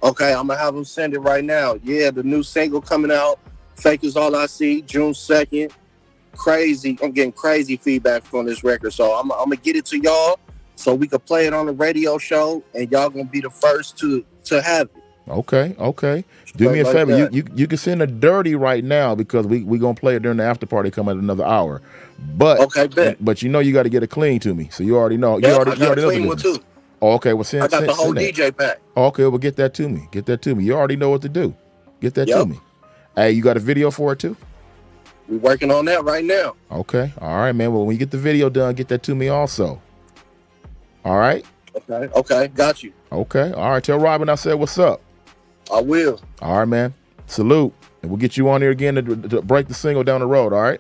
Okay, I'm gonna have them send it right now. Yeah, the new single coming out. Fake Is All I See, June 2nd. Crazy. I'm getting crazy feedback from this record, so I'm gonna get it to y'all so we can play it on the radio show, and y'all gonna be the first to have it. Okay. Do me a favor. You can send a dirty right now because we gonna play it during the after party coming in another hour. But okay, bet. But you got to get it clean to me, so you already know. Yeah, you already know clean the one too. Oh, okay, well I got the whole DJ pack. Okay, well get that to me. You already know what to do. Get that to me. Hey, you got a video for it too? We're working on that right now. Okay, all right, man. Well, when you get the video done, get that to me also. All right. Okay, got you. Okay, all right. Tell Robin I said what's up. I will. All right, man. Salute. And we'll get you on here again to break the single down the road, all right?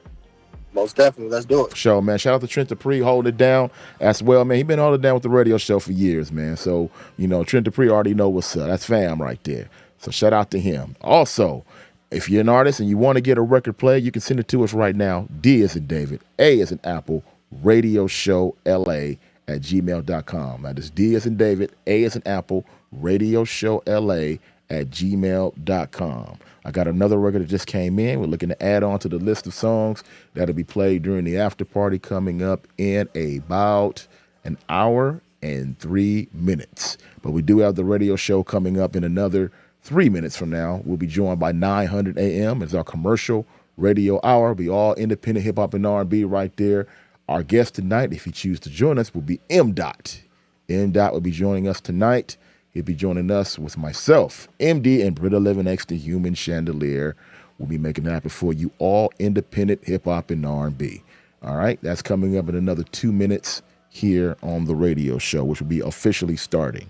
Most definitely. Let's do it. Show, man. Shout out to Trent Dupree, hold it down as well, man. He been holding it down with the radio show for years, man. So, Trent Dupree already know what's up. That's fam right there. So shout out to him. Also, if you're an artist and you want to get a record play, you can send it to us right now. D as in David, A as in Apple, Radio Show LA at gmail.com. That is D as in David, A as in Apple, Radio Show LA at gmail.com. I got another record that just came in. We're looking to add on to the list of songs that'll be played during the after party coming up in about an hour and 3 minutes. But we do have the radio show coming up in another 3 minutes from now. We'll be joined by 900 AM as our commercial radio hour. It'll be all independent hip hop and R&B right there. Our guest tonight, if he chooses to join us, will be M. Dot. M. Dot will be joining us tonight. He'll be joining us with myself, MD, and Brit 11X, the Human Chandelier. We'll be making it happen for you, all independent hip-hop and R&B. All right? That's coming up in another 2 minutes here on the radio show, which will be officially starting.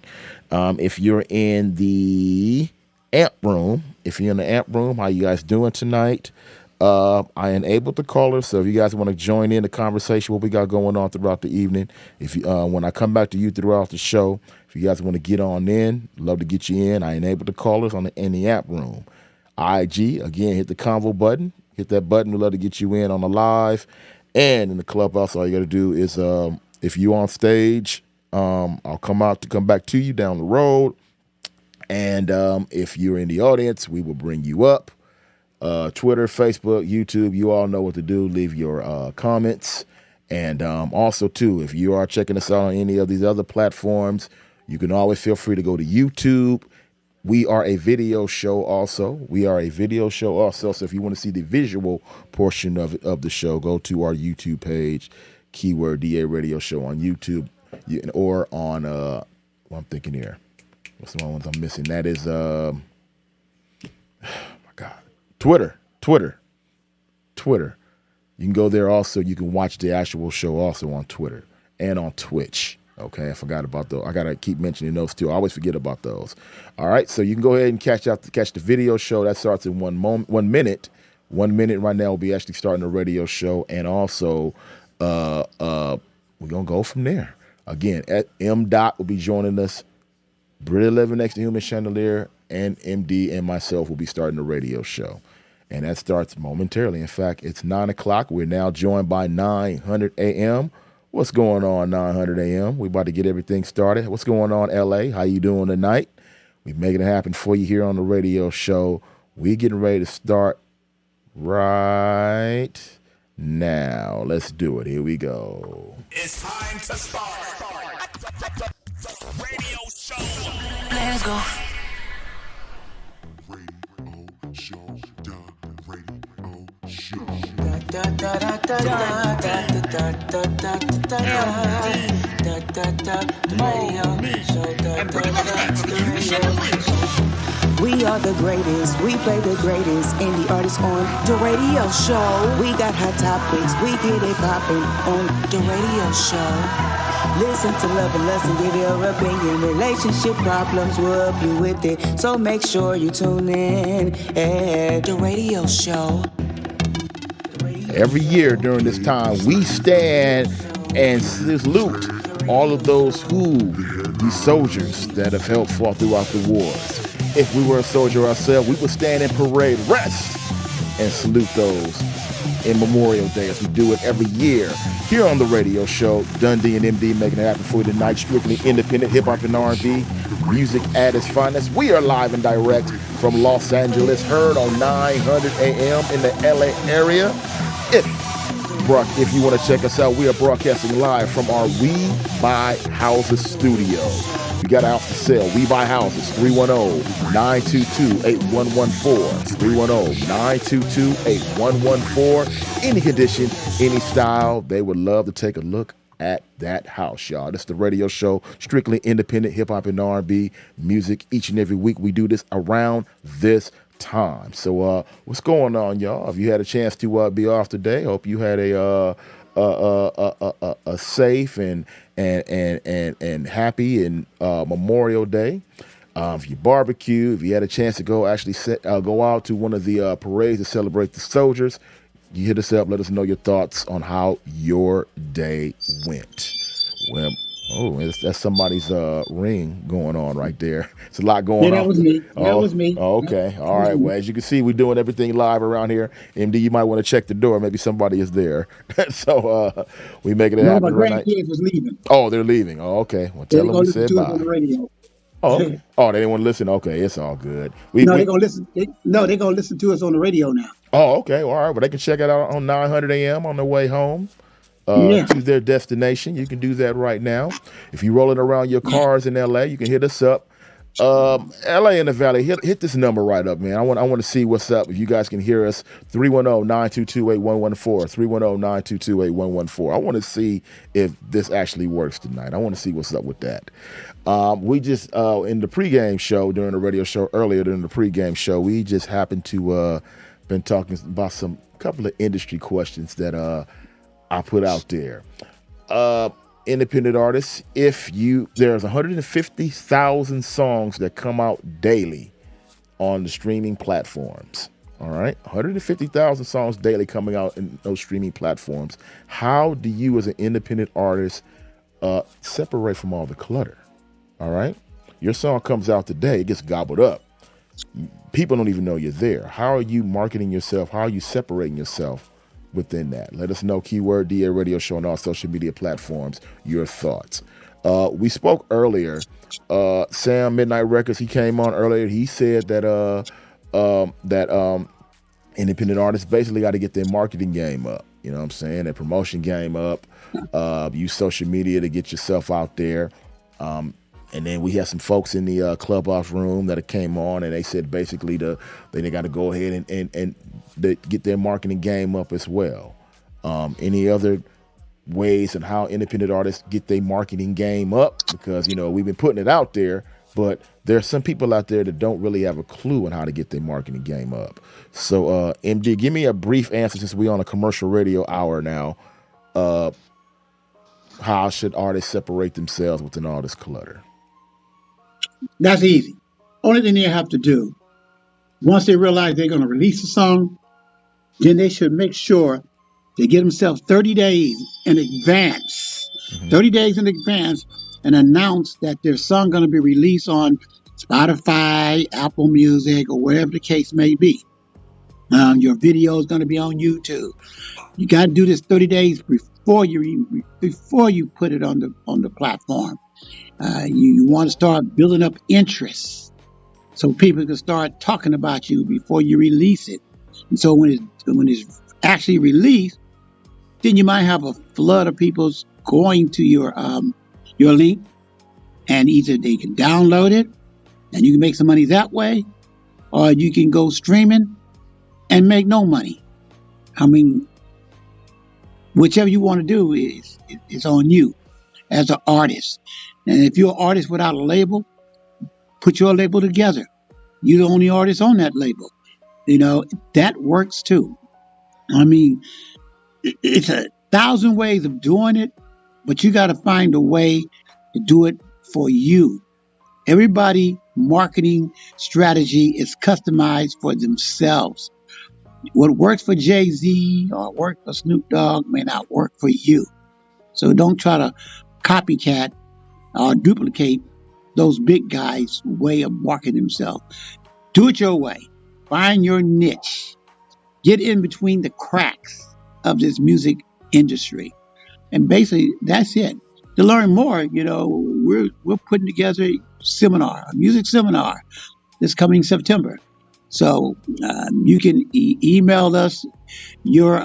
If you're in the amp room, how you guys doing tonight? I enabled the callers, so if you guys want to join in the conversation, what we got going on throughout the evening, if you, when I come back to you throughout the show, if you guys want to get on in, love to get you in. I enabled the callers in the app room. IG, again, hit the convo button. Hit that button. We'd love to get you in on the live. And in the clubhouse, all you got to do is, if you on stage I'll come back to you down the road. And if you're in the audience, we will bring you up. Twitter, Facebook, YouTube, you all know what to do. Leave your comments. And also, too, if you are checking us out on any of these other platforms, you can always feel free to go to YouTube. We are a video show also. So if you want to see the visual portion of the show, go to our YouTube page, keyword DA Radio Show on YouTube, or on, well, I'm thinking here. What's the one ones I'm missing? That is, oh my God, Twitter. You can go there also. You can watch the actual show also on Twitter and on Twitch. Okay, I forgot about those. I gotta keep mentioning those too. I always forget about those. All right, so you can go ahead and catch the video show. That starts in 1 minute. 1 minute right now. We'll be actually starting the radio show, and also we're gonna go from there. Again, M. Dot will be joining us. Britta Living Next to Human Chandelier, and MD and myself will be starting the radio show. And that starts momentarily. In fact, it's 9 o'clock. We're now joined by 900 AM. What's going on, 900 AM? We're about to get everything started. What's going on, LA? How you doing tonight? We're making it happen for you here on the radio show. We're getting ready to start right now. Let's do it. Here we go. It's time to start. Radio show. Let's go. Radio show. Radio show. Da da da da da da da da da da da. We are the greatest, we play the greatest indie artists on the radio show. We got hot topics, we get it poppin' on the radio show. Listen to Love and Lust and give your opinion. Relationship problems, we'll help you with it. So make sure you tune in at the radio show. Every year during this time, we stand and salute all of those these soldiers that have helped fought throughout the wars. If we were a soldier ourselves, we would stand in parade rest and salute those in Memorial Day, as we do it every year here on the radio show. Dundee and MD making it happen for you tonight. Strictly independent hip-hop and R&B, music at its finest. We are live and direct from Los Angeles, heard on 900 AM in the LA area. If you want to check us out, we are broadcasting live from our We Buy Houses studio. We got a house to sell. We Buy Houses, 310-922-8114. 310-922-8114. Any condition, any style, they would love to take a look at that house, y'all. This is the radio show, strictly independent hip-hop and R&B music. Each and every week we do this around this time. So what's going on, y'all? If you had a chance to be off today, hope you had a safe and happy and Memorial Day. If you barbecue, if you had a chance to go out to one of the parades to celebrate the soldiers, you hit us up. Let us know your thoughts on how your day went. Well, that's somebody's ring going on right there. It's a lot going on. That was me. That was me. Oh, okay. All right. Well, as you can see, we're doing everything live around here. MD, you might want to check the door. Maybe somebody is there. So we making it happen. My grandkids was leaving. Oh, they're leaving. Oh, okay. Well, tell them we said bye. On the radio. Oh, okay. Oh, they didn't want to listen. Okay, it's all good. They're gonna listen. They're gonna listen to us on the radio now. Oh, okay. All right. Well, they can check it out on 900 AM on their way home. To their destination. You can do that right now. If you're rolling around your cars in LA, you can hit us up. LA in the Valley, hit this number right up, man. I want to see what's up. If you guys can hear us, 310-922-8114, 310-922-8114. I want to see if this actually works tonight. I want to see what's up with that. We just in the pregame show during the radio show earlier during the pregame show, we just happened to been talking about some couple of industry questions that I put out there. Independent artists, there's 150,000 songs that come out daily on the streaming platforms. All right, 150,000 songs daily coming out in those streaming platforms. How do you, as an independent artist, separate from all the clutter? All right, your song comes out today, it gets gobbled up. People don't even know you're there. How are you marketing yourself? How are you separating yourself within that? Let us know, keyword DA Radio Show on all social media platforms, your thoughts. We spoke earlier. Sam Midnight Records, he came on earlier. He said that independent artists basically got to get their marketing game up. You know what I'm saying? Their promotion game up. Use social media to get yourself out there. And then we had some folks in the clubhouse room that came on, and they said basically they got to go ahead and get their marketing game up as well. Any other ways and how independent artists get their marketing game up? Because, you know, we've been putting it out there, but there are some people out there that don't really have a clue on how to get their marketing game up. So, MD, give me a brief answer, since we're on a commercial radio hour now. How should artists separate themselves within all this clutter? That's easy. Only thing they have to do, once they realize they're going to release a song, then they should make sure they get themselves 30 days in advance, 30 days in advance, and announce that their song going to be released on Spotify, Apple Music, or wherever the case may be. Your video is going to be on YouTube. You got to do this 30 days before you put it on the platform. You want to start building up interest so people can start talking about you before you release it. And so when it's actually released, then you might have a flood of people going to your link, and either they can download it and you can make some money that way, or you can go streaming and make no money. I mean, whichever you want to do is on you as an artist. And if you're an artist without a label, put your label together. You're the only artist on that label. You know, that works too. I mean, it's 1,000 ways of doing it, but you got to find a way to do it for you. Everybody marketing strategy is customized for themselves. What works for Jay-Z or work for Snoop Dogg may not work for you. So don't try to copycat or duplicate those big guys' way of marketing themselves. Do it your way. Find your niche. Get in between the cracks of this music industry. And basically, that's it. To learn more, you know, we're putting together a music seminar this coming September. So you can email us your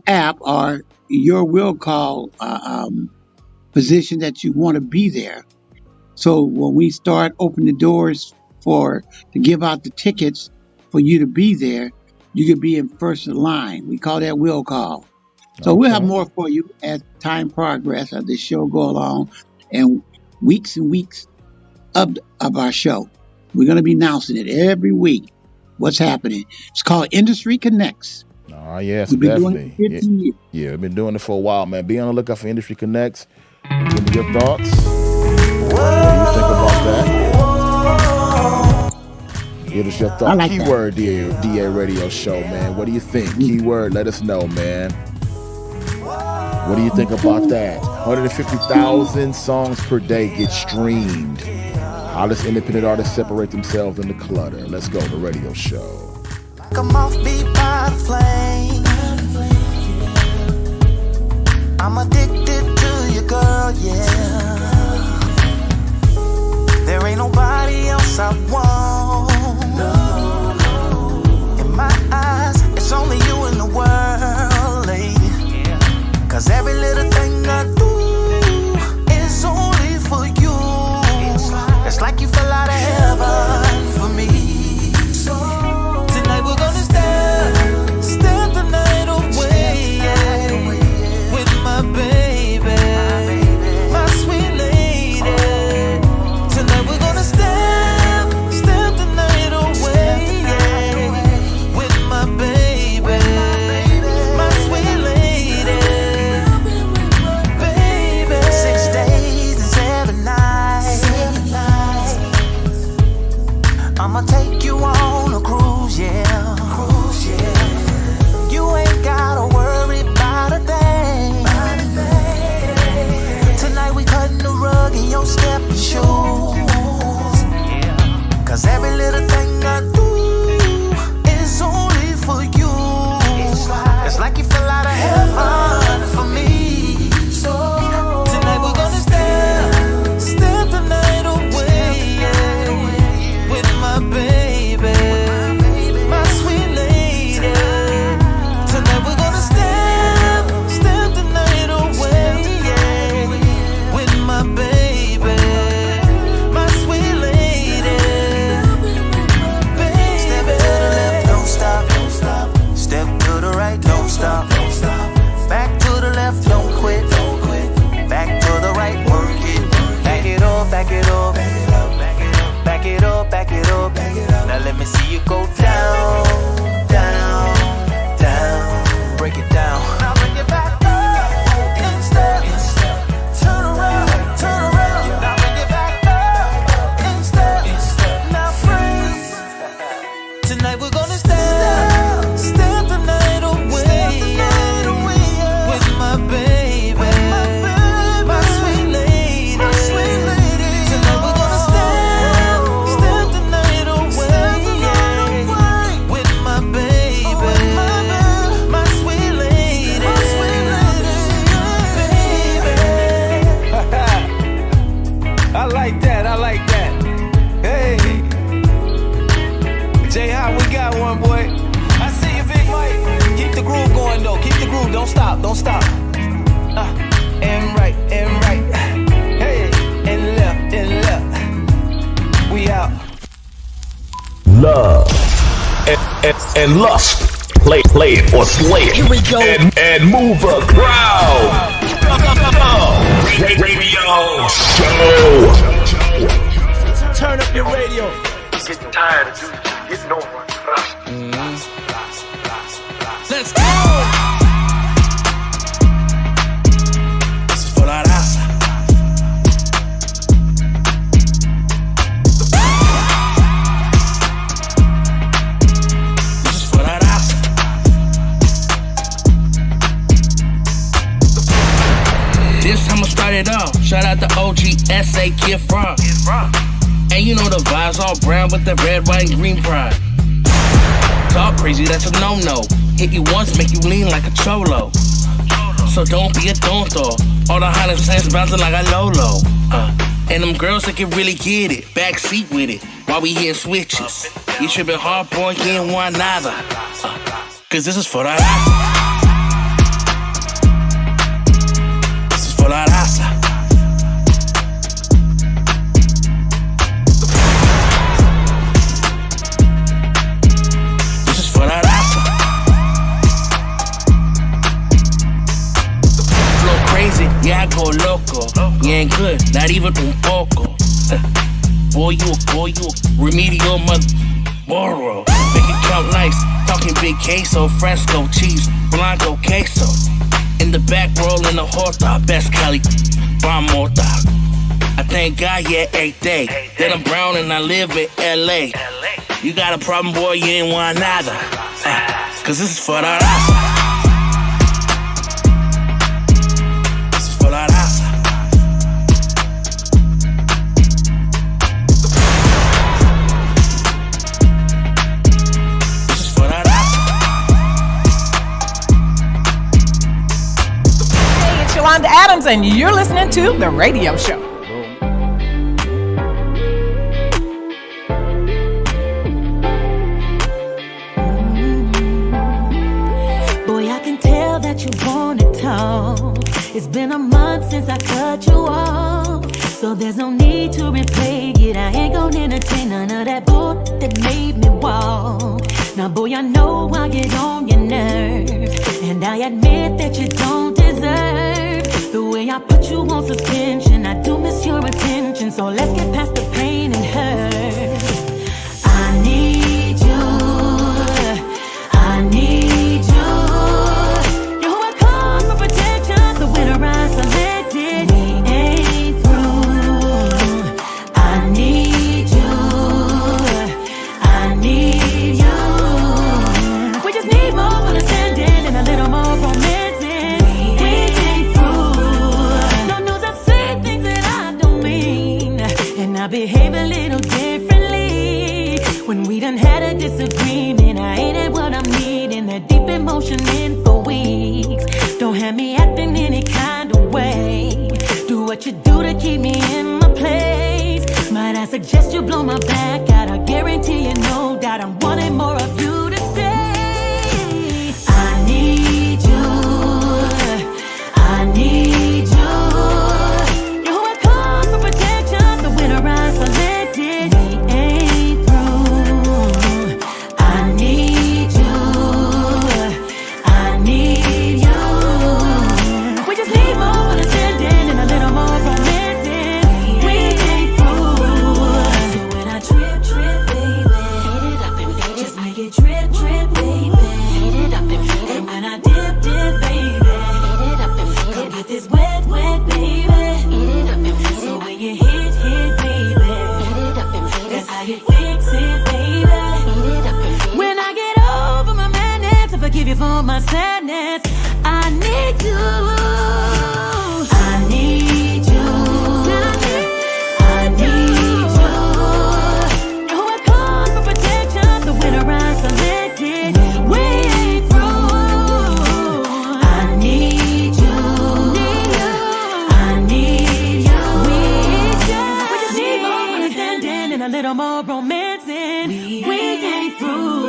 app or your will call position that you want to be there. So when we start opening the doors to give out the tickets for you to be there, you could be in first in line. We call that will call. So we'll have more for you as time progress, as this show go along, and weeks of our show. We're going to be announcing it every week. What's happening? It's called Industry Connects. Oh, yes, We've been definitely. doing it 15 years. Yeah, we've been doing it for a while, man. Be on the lookout for Industry Connects. Give me your thoughts. What do you think about that? Give us your thoughts. I like Keyword DA Radio Show, man. What do you think? Keyword, let us know, man. What do you think about that? 150,000 songs per day get streamed. How does independent artists separate themselves in the clutter? Let's go, the radio show. Come off beat by the flame. I'm addicted to you, girl, yeah. There ain't nobody else I want. In my eyes, it's only you in the world, lady. Cause every little thing I do is only for you. It's like you fell out of heaven for me. Tonight we're gonna step the night away, yeah, with my baby, my sweet lady. Tonight we're gonna step the night away, yeah, with my baby, my sweet lady. me see you go down, down, down. Break it down. Now bring it back up. In step. Turn around. Now bring it back up. In step. Now freeze. Tonight we're gonna step the night away with my baby, my sweet lady. Tonight we're gonna step the night away with my baby, my sweet lady, baby. I like that. Hey, Jay, how we got one, boy? I see you, Big Mike. Keep the groove going, though. Keep the groove. Don't stop. And right. Hey, and left. We out. Love and lust. Play it or slay it. Here we go. And move the crowd. Radio show. Turn up your radio. Getting tired of getting over. Let's go. This is for la raza. This is for la raza. This I'ma start it off. Shout out to OG SA Kid Frog. And you know the vibes all brown with the red, white, and green pride. Talk crazy, that's a no-no. Hit you once, make you lean like a cholo. So don't be a tonto. All the hottest hands bouncing like a Lolo. And them girls that can really get it, backseat with it, while we hitting switches. You tripping hard, boy, you ain't want nada. Cause this is for la raza. This is for la raza. Yeah, I go loco. You ain't good, not even un poco. Boy, you remedial mother. Borrow. Make it count nice. Talking big queso, fresco cheese, blanco queso. In the back, rolling the horta, best Cali, Bramota. I thank God, yeah, 8th day. Then I'm brown and I live in LA. You got a problem, boy, you ain't want nada. Cause this is for the raza. La raza. This is for la raza. Hey, it's Yolanda Adams, and you're listening to The Radio Show. Boy, I can tell that you want it all. It's been a month since I cut you off, so there's no need to replay it. I ain't gonna entertain none of that bull that made me walk. Now boy, I know I get on your nerve, and I admit that you don't deserve the way I put you on suspension. I do miss your attention, so let's get past the pain and hurt. I need you. Behave a little differently. When we done had a disagreement, I ain't at what I'm needing. That deep emotion in for weeks. Don't have me acting any kind of way. Do what you do to keep me in my place. Might I suggest you blow my back out? I guarantee you no doubt I'm wanting more of you to stay. I need you. I need you. you for my sadness. I need you. I need you. I need you. Oh, I call for protection. The winter I selected. We ain't through. I need you. I need you. We just need more understanding and a little more romancing. We ain't through.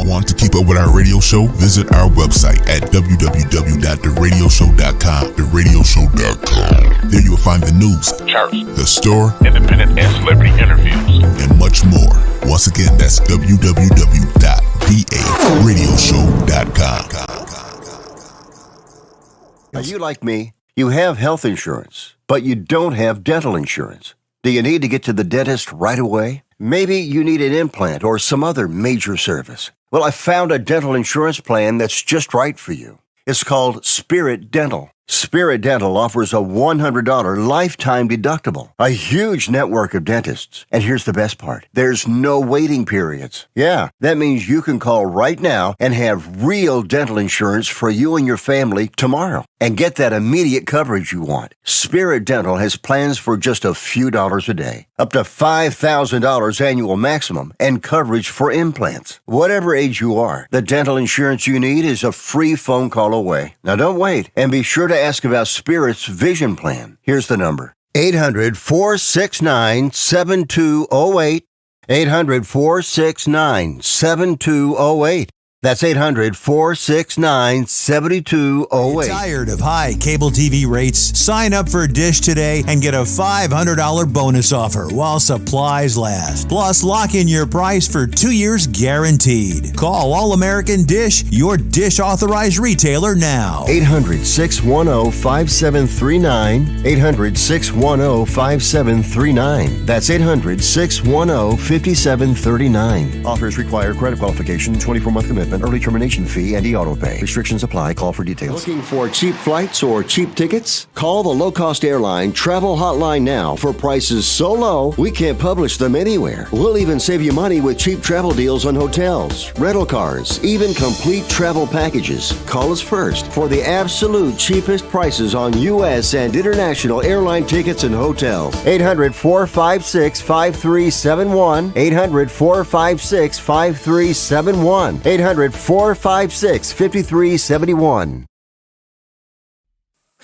Want to keep up with our radio show? Visit our website at www.theradioshow.com. Theradioshow.com. There you will find the news, charts, the store, independent and celebrity interviews, and much more. Once again, that's www.theradioshow.com. Are you like me? You have health insurance, but you don't have dental insurance. Do you need to get to the dentist right away? Maybe you need an implant or some other major service. Well, I found a dental insurance plan that's just right for you. It's called Spirit Dental. Spirit Dental offers a $100 lifetime deductible, a huge network of dentists. And here's the best part. There's no waiting periods. Yeah, that means you can call right now and have real dental insurance for you and your family tomorrow and get that immediate coverage you want. Spirit Dental has plans for just a few dollars a day, up to $5,000 annual maximum, and coverage for implants. Whatever age you are, the dental insurance you need is a free phone call away. Now don't wait, and be sure to ask about Spirit's vision plan. Here's the number: 800-469-7208. 800-469-7208. That's 800-469-7208. Tired of high cable TV rates? Sign up for Dish today and get a $500 bonus offer while supplies last. Plus, lock in your price for 2 years guaranteed. Call All American Dish, your Dish authorized retailer now. 800-610-5739. 800-610-5739. That's 800-610-5739. Offers require credit qualification, 24-month commitment, early termination fee, and e-auto pay. Restrictions apply. Call for details. Looking for cheap flights or cheap tickets? Call the low-cost airline travel hotline now for prices so low we can't publish them anywhere. We'll even save you money with cheap travel deals on hotels, rental cars, even complete travel packages. Call us first for the absolute cheapest prices on U.S. and international airline tickets and hotels. 800-456-5371. 800-456-5371. 800-456-5371.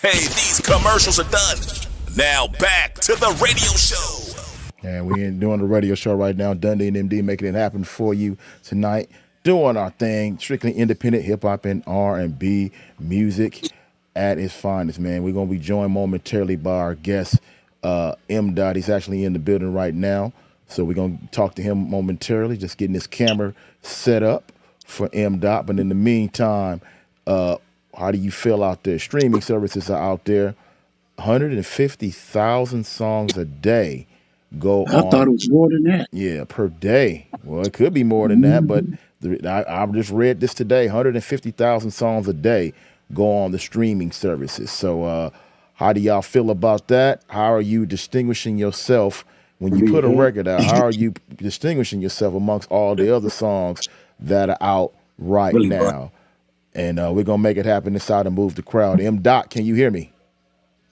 Hey, these commercials are done. Now back to the radio show. And we ain't doing the radio show right now. Dundee and MD making it happen for you tonight. Doing our thing, strictly independent hip-hop and R&B music at its finest, man. We're going to be joined momentarily by our guest, M. Dot. He's actually in the building right now. So we're going to talk to him momentarily, just getting his camera set up for M. Dot. But in the meantime, how do you feel out there? Streaming services are out there. 150,000 songs a day go on. I thought it was more than that. Yeah, per day. Well, it could be more than that, but I just read this today. 150,000 songs a day go on the streaming services. So how do y'all feel about that? How are you distinguishing yourself when you put a record out? How are you distinguishing yourself amongst all the other songs that are out right now? And we're going to make it happen inside and move the crowd. M. Dot, can you hear me?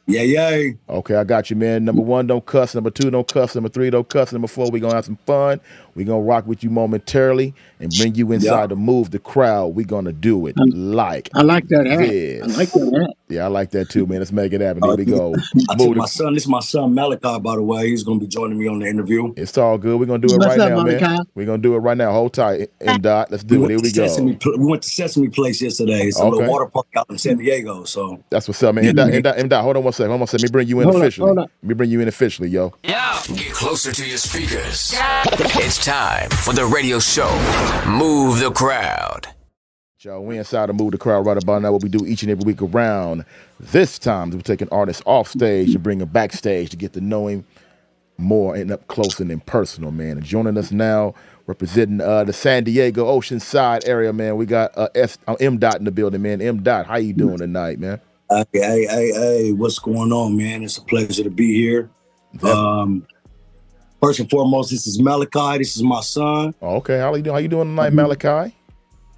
Yeah. Okay, I got you, man. Number 1, don't cuss. Number 2, don't cuss. Number 3, don't cuss. Number 4, we're going to have some fun. We're going to rock with you momentarily and bring you inside to move the crowd. We're going to do it I like that hat. this. I like that hat. Yeah, I like that too, man. Let's make it happen. Here we go. This is my son Malachi, by the way. He's going to be joining me on the interview. It's all good. We're going to do it right now, man. We're going to do it right now. Hold tight, M. Dot. Let's do it. Here we go. We went to Sesame Place yesterday. It's a little water park out in San Diego. So that's what's up, man. M. Dot, hold on one second. Let me bring you in officially. Let me bring you in officially, yo. Get closer to your speakers. It's time for the radio show. Move the crowd. Yo, we inside to move the crowd right about now. What we do each and every week around this time, we take an artist off stage and bring him backstage to get to know him more and up close and in personal, man. And joining us now, representing the San Diego Oceanside area, man. We got M. Dot in the building, man. M. Dot, how you doing tonight, man? Hey, what's going on, man? It's a pleasure to be here. First and foremost, this is Malachi. This is my son. Okay, how you doing tonight, Malachi?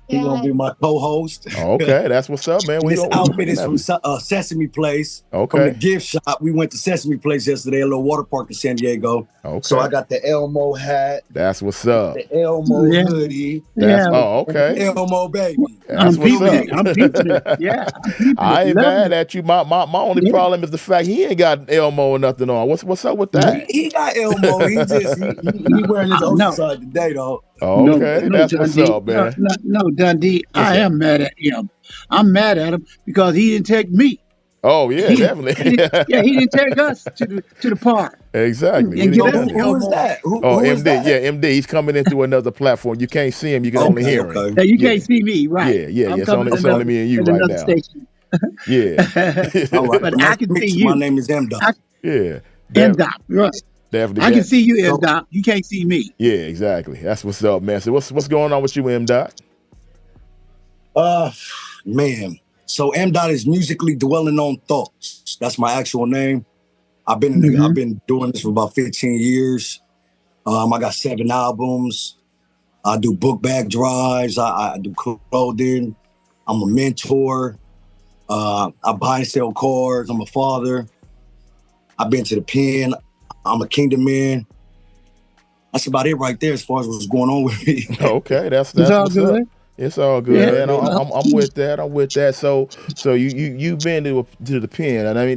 He's gonna be my co-host. Okay, that's what's up, man. This outfit is from Sesame Place. Okay. From the gift shop. We went to Sesame Place yesterday, a little water park in San Diego. Okay. So I got the Elmo hat. That's what's up. The Elmo hoodie. Okay. Elmo baby. That's what's up. I'm peeping it. Yeah. I ain't mad at you. My only problem is the fact he ain't got Elmo or nothing on. What's up with that? He got Elmo. He wearing his own side today though. Okay, that's what's up, man. No, Dundee, I am mad at him. I'm mad at him because he didn't take me. Oh yeah, definitely. He didn't take us to the park. Exactly. And who is that? Who MD. is that? Yeah, MD. He's coming in through another platform. You can't see him. You can only hear him. Yeah, you can't see me, right? Yeah. It's only me and you right now. Station. Yeah. All right. But I can see you. My name is M-Dot. Yeah. M-Dot, right. Definitely. I can see you, M-Dot. You can't see me. Yeah, exactly. That's what's up, man. So what's going on with you, M-Dot? Man. So M-Dot is musically dwelling on thoughts. That's my actual name. I've been doing this for about 15 years. I got 7 albums. I do book bag drives. I do clothing. I'm a mentor. I buy and sell cars. I'm a father. I've been to the pen. I'm a kingdom man. That's about it right there as far as what's going on with me. Okay, that's all what's good. up. It's all good, Yeah. man. I'm with that. I'm with that. So you've been to the pen, and I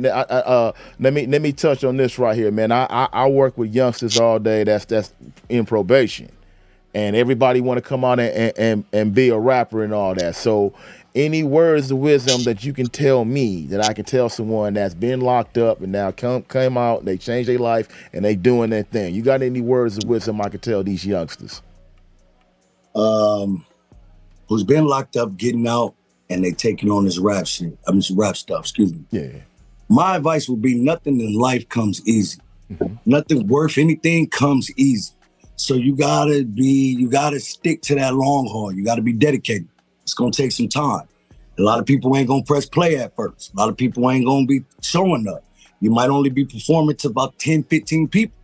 mean, let me touch on this right here, man. I work with youngsters all day. That's in probation, and everybody want to come on and be a rapper and all that. So, any words of wisdom that you can tell me that I can tell someone that's been locked up and now came out, they changed their life and they doing their thing. You got any words of wisdom I can tell these youngsters? Who's been locked up, getting out, and they taking on this rap shit. This rap stuff, excuse me. Yeah. My advice would be nothing in life comes easy. Nothing worth anything comes easy. So you gotta stick to that long haul. You gotta be dedicated. It's gonna take some time. A lot of people ain't gonna press play at first. A lot of people ain't gonna be showing up. You might only be performing to about 10, 15 people,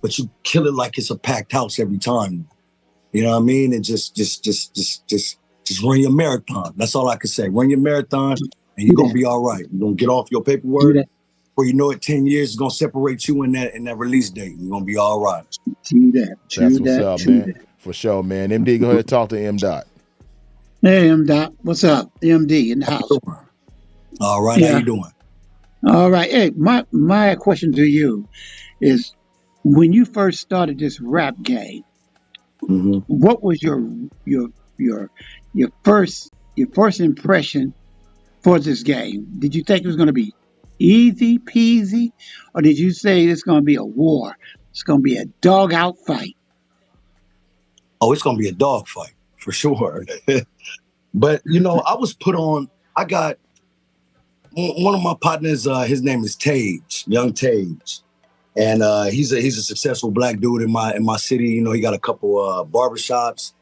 but you kill it like it's a packed house every time. You know what I mean? And just run your marathon. That's all I can say. Run your marathon and you're gonna be all right. You're gonna get off your paperwork. Before you know it, 10 years is gonna separate you in that release date. You're gonna be all right. That's what's up, man. For sure, man. MD, go ahead and talk to M-Dot. Hey, M-Dot. What's up? MD in the house. All right, how you doing? All right. Hey, my question to you is, when you first started this rap game, what was your first impression for this game? Did you think it was going to be easy peasy, or did you say it's going to be a war? It's going to be a dog out fight? Oh, it's going to be a dog fight for sure. But I was put on. I got one of my partners. His name is Tage, Young Tage, and he's a successful black dude in my city. He got a couple barbershops.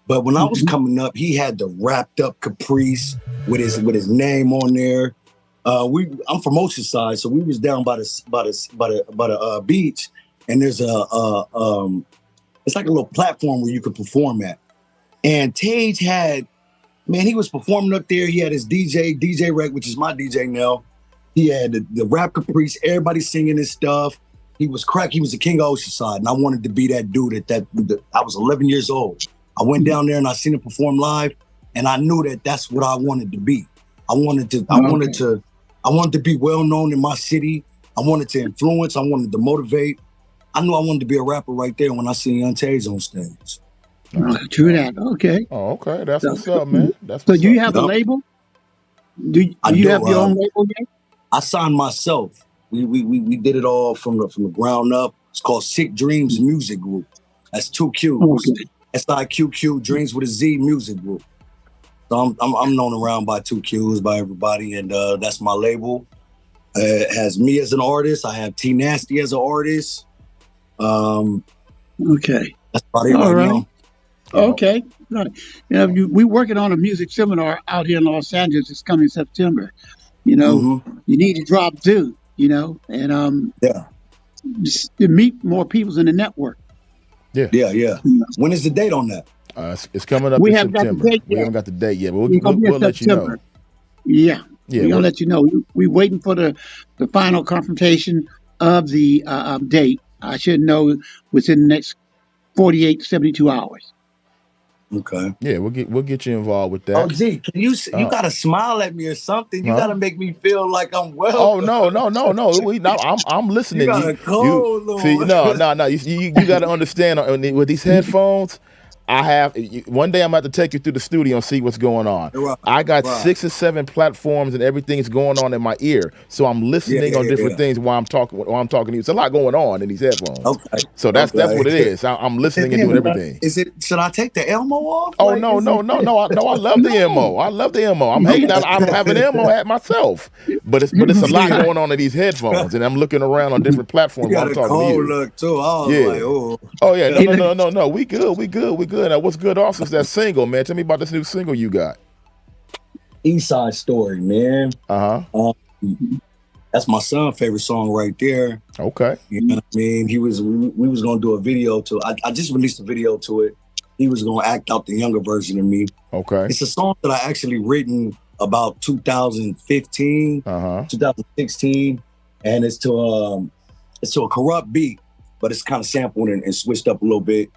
But when I was coming up, he had the wrapped up Caprice with his name on there. I'm from Oceanside, so we was down by the beach, and there's it's like a little platform where you could perform at. And Tage he was performing up there. He had his DJ Rec, which is my DJ now. He had the rap Caprice, everybody singing his stuff. He was He was the king of Oceanside, and I wanted to be that dude. I was 11 years old. I went down there and I seen him perform live, and I knew that that's what I wanted to be. I wanted to be well known in my city. I wanted to influence. I wanted to motivate. I knew I wanted to be a rapper right there when I seen Young Tage on stage. True that. Okay. Oh, okay. That's what's up, man. So do you have a label? Do you have your own label yet? I signed myself. We did it all from the ground up. It's called Sick Dreams Music Group. That's 2 Q's. Okay. SIQQ Dreams with a Z Music Group. So I'm known around by 2 Q's by everybody, and that's my label. It has me as an artist. I have T Nasty as an artist. Okay. That's about it right now. Okay. We're working on a music seminar out here in Los Angeles. It's coming September. You need to drop too. And to meet more people in the network. Yeah. When is the date on that? It's coming up We in haven't got the September. date We yet. haven't got the date yet, but It's gonna be in we'll let you know. September. Yeah, we're gonna we'll- let you know. We're waiting for the final confirmation of the date. I should know within the next 48 to 72 hours. Okay. Yeah, we'll get you involved with that. Oh, gee, can you gotta smile at me or something. You gotta make me feel like I'm welcome. Oh no! I'm listening. You got a cold on. See, no. You got to understand with these headphones. One day I'm about to take you through the studio and see what's going on. Right, I got 6 or 7 platforms and everything's going on in my ear, so I'm listening on different things while I'm talking. To you, it's a lot going on in these headphones. Okay, so that's what it is. I'm listening and doing everything. Should I take the Elmo off? Oh no! I love the MO. I love the MO. I'm hating that I don't have an MO at myself, but it's a lot going on in these headphones, and I'm looking around on different platforms while I'm talking to you. Look too. I was like, oh. Oh yeah, no. We good. Now, what's good also is that single, man. Tell me about this new single you got. East Side Story, man. That's my son's favorite song right there. Okay. You know what I mean? We was gonna do a video to. I just released a video to it. He was gonna act out the younger version of me. Okay. It's a song that I actually written about 2015, 2016, and it's to a corrupt beat, but it's kind of sampled and switched up a little bit.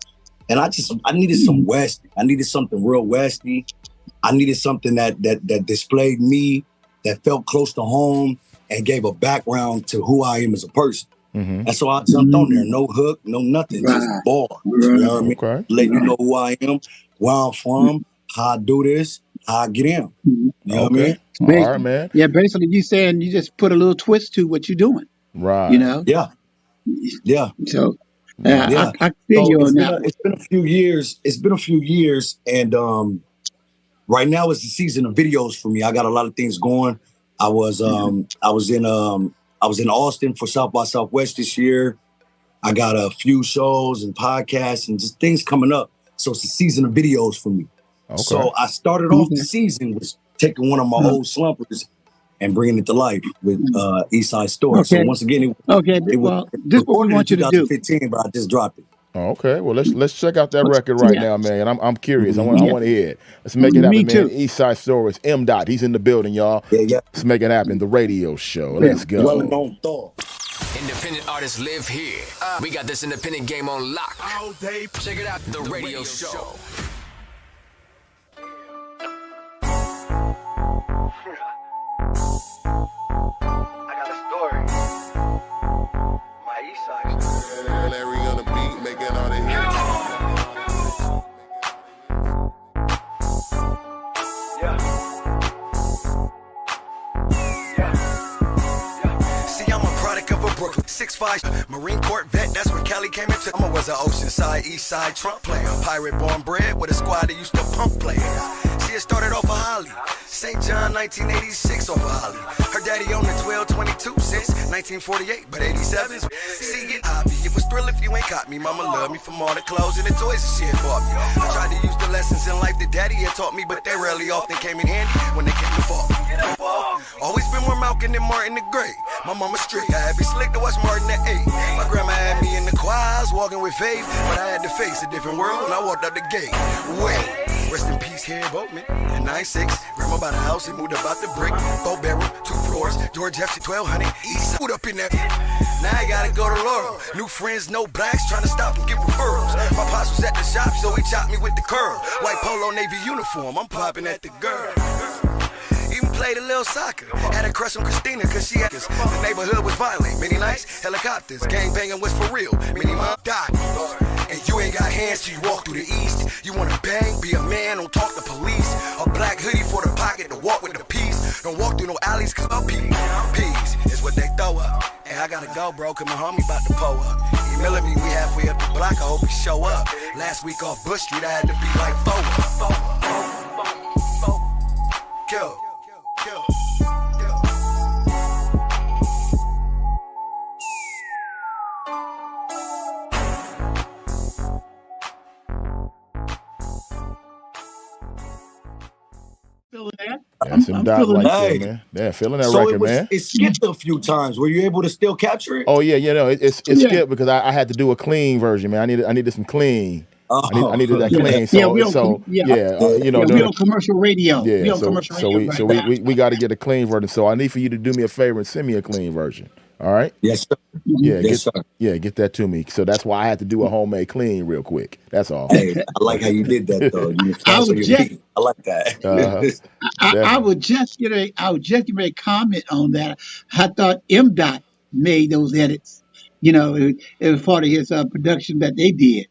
And I needed some Westy. I needed something real Westy. I needed something that displayed me, that felt close to home, and gave a background to who I am as a person. And so I jumped on there, no hook, no nothing, just bars. You know what I mean? Okay. Let you know who I am, where I'm from, how I do this, how I get in. You know what I mean? All right, man. Yeah, basically you saying you just put a little twist to what you're doing. Right. You know? Yeah. So I feel you on that. It's been a few years. And right now is the season of videos for me. I got a lot of things going. I was in Austin for South by Southwest this year. I got a few shows and podcasts and just things coming up. So it's a season of videos for me. Okay. So I started off the season with taking one of my old slumpers and bringing it to life with East Side Story. Okay. So once again, this is what we want you to do. 2015, but I just dropped it. Oh, okay. Well, let's check out that record right now, man. And I'm curious. I want to hear it. Let's make it happen, man. East Side Stories. M. Dot. He's in the building, y'all. Yeah. Let's make it happen. The radio show. Let's go. Well-known thought. Independent artists live here. We got this independent game on lock. All day. Check it out. The radio show. I got a story. My East Side story. Larry on the beat, making all the hits. See, I'm a product of a Brooklyn 6'5" Marine Corps vet. That's when Cali came into. I was an Oceanside, East Side Trump player, pirate born bred with a squad that used to pump player. See, it started off a Holly. St. John, 1986 off of Holly. Her daddy owned the 1222 since 1948, but 87's. See, it obvious. It was thrill if you ain't caught me. Mama loved me from all the clothes and the toys that she had bought me. I tried to use the lessons in life that daddy had taught me, but they rarely often came in handy when they came to fall. Always been more Malcolm than Martin the Great. My mama strict, I had to be slick to watch Martin at 8. My grandma had me in the choir, I was walking with faith, but I had to face a different world when I walked up the gate. Wait, rest in peace, Harry Boatman. In 96, grandma bought a house and moved about the brick. 4-bedroom, 2 floors, George Jefferson 1200. East food up in that. Now I gotta go to Laurel. New friends, no blacks, trying to stop and get referrals. My pops was at the shop, so he chopped me with the curl. White polo, navy uniform, I'm popping at the girl. Even played a little soccer. Had a crush on Christina cause she had us. The neighborhood was violent. Many nights, helicopters. Gang banging was for real. Many mom died. And you ain't got hands till you walk through the east. You wanna bang, be a man, don't talk to police. A black hoodie for the pocket to walk with the peace. Don't walk through no alleys cause I'm peace is what they throw up. Hey, I gotta go, bro, cause my homie about to pull up. Emailing me, we halfway up the block, I hope he show up. Last week off Bush Street, I had to be like Kill. That's some Dot feeling right it. there, Hey. man. Yeah, feeling that So record, man. it skipped a few times. Were you able to still capture it? Oh yeah, it's Yeah. skipped because I had to do a clean version, man. I needed some clean. I needed that Yeah, clean. yeah, we Doing on commercial radio. We yeah. on commercial So radio right now. we got to get a clean version. So I need for you to do me a favor and send me a clean version. All right? Yes, sir. Yeah, Yes, sir. Get that to me. So that's why I had to do a homemade clean real quick. That's all. Hey, I like how you did that though. You fast on your feet. I like that. I would just get a comment on that. I thought MDOT made those edits. You know, it was part of his production that they did.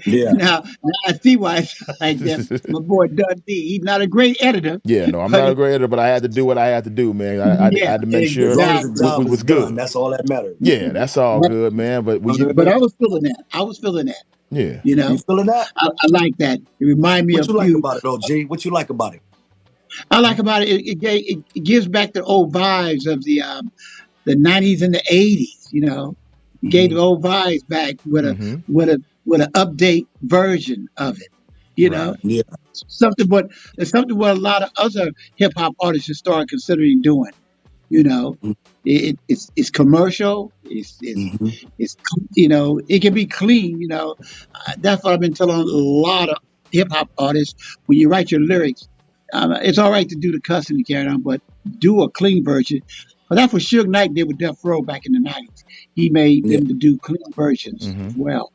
Yeah. Now I see why it's like that. My boy Dundee, he's not a great editor. Yeah, no, I'm not a great editor, but I had to do what I had to do, man. I had to make sure as long as the job we was is good. done, that's all that matters. Yeah, that's all good, man. But I was feeling that. Yeah, you know, you feeling that? I like that. It reminds me what of you like about it, OG? What you like about it? I like about it. It gives back the old vibes of the 90s and the 80s. You know, gave the old vibes back with a with an update version of it. You know, yeah, something what a lot of other hip hop artists should start considering doing. You know, it's commercial. It's you know, it can be clean. You know, that's what I've been telling a lot of hip hop artists. When you write your lyrics, it's all right to do the cussing and carry on, but do a clean version. But that's what Suge Knight did with Death Row back in the 90s. He made them to do clean versions as well.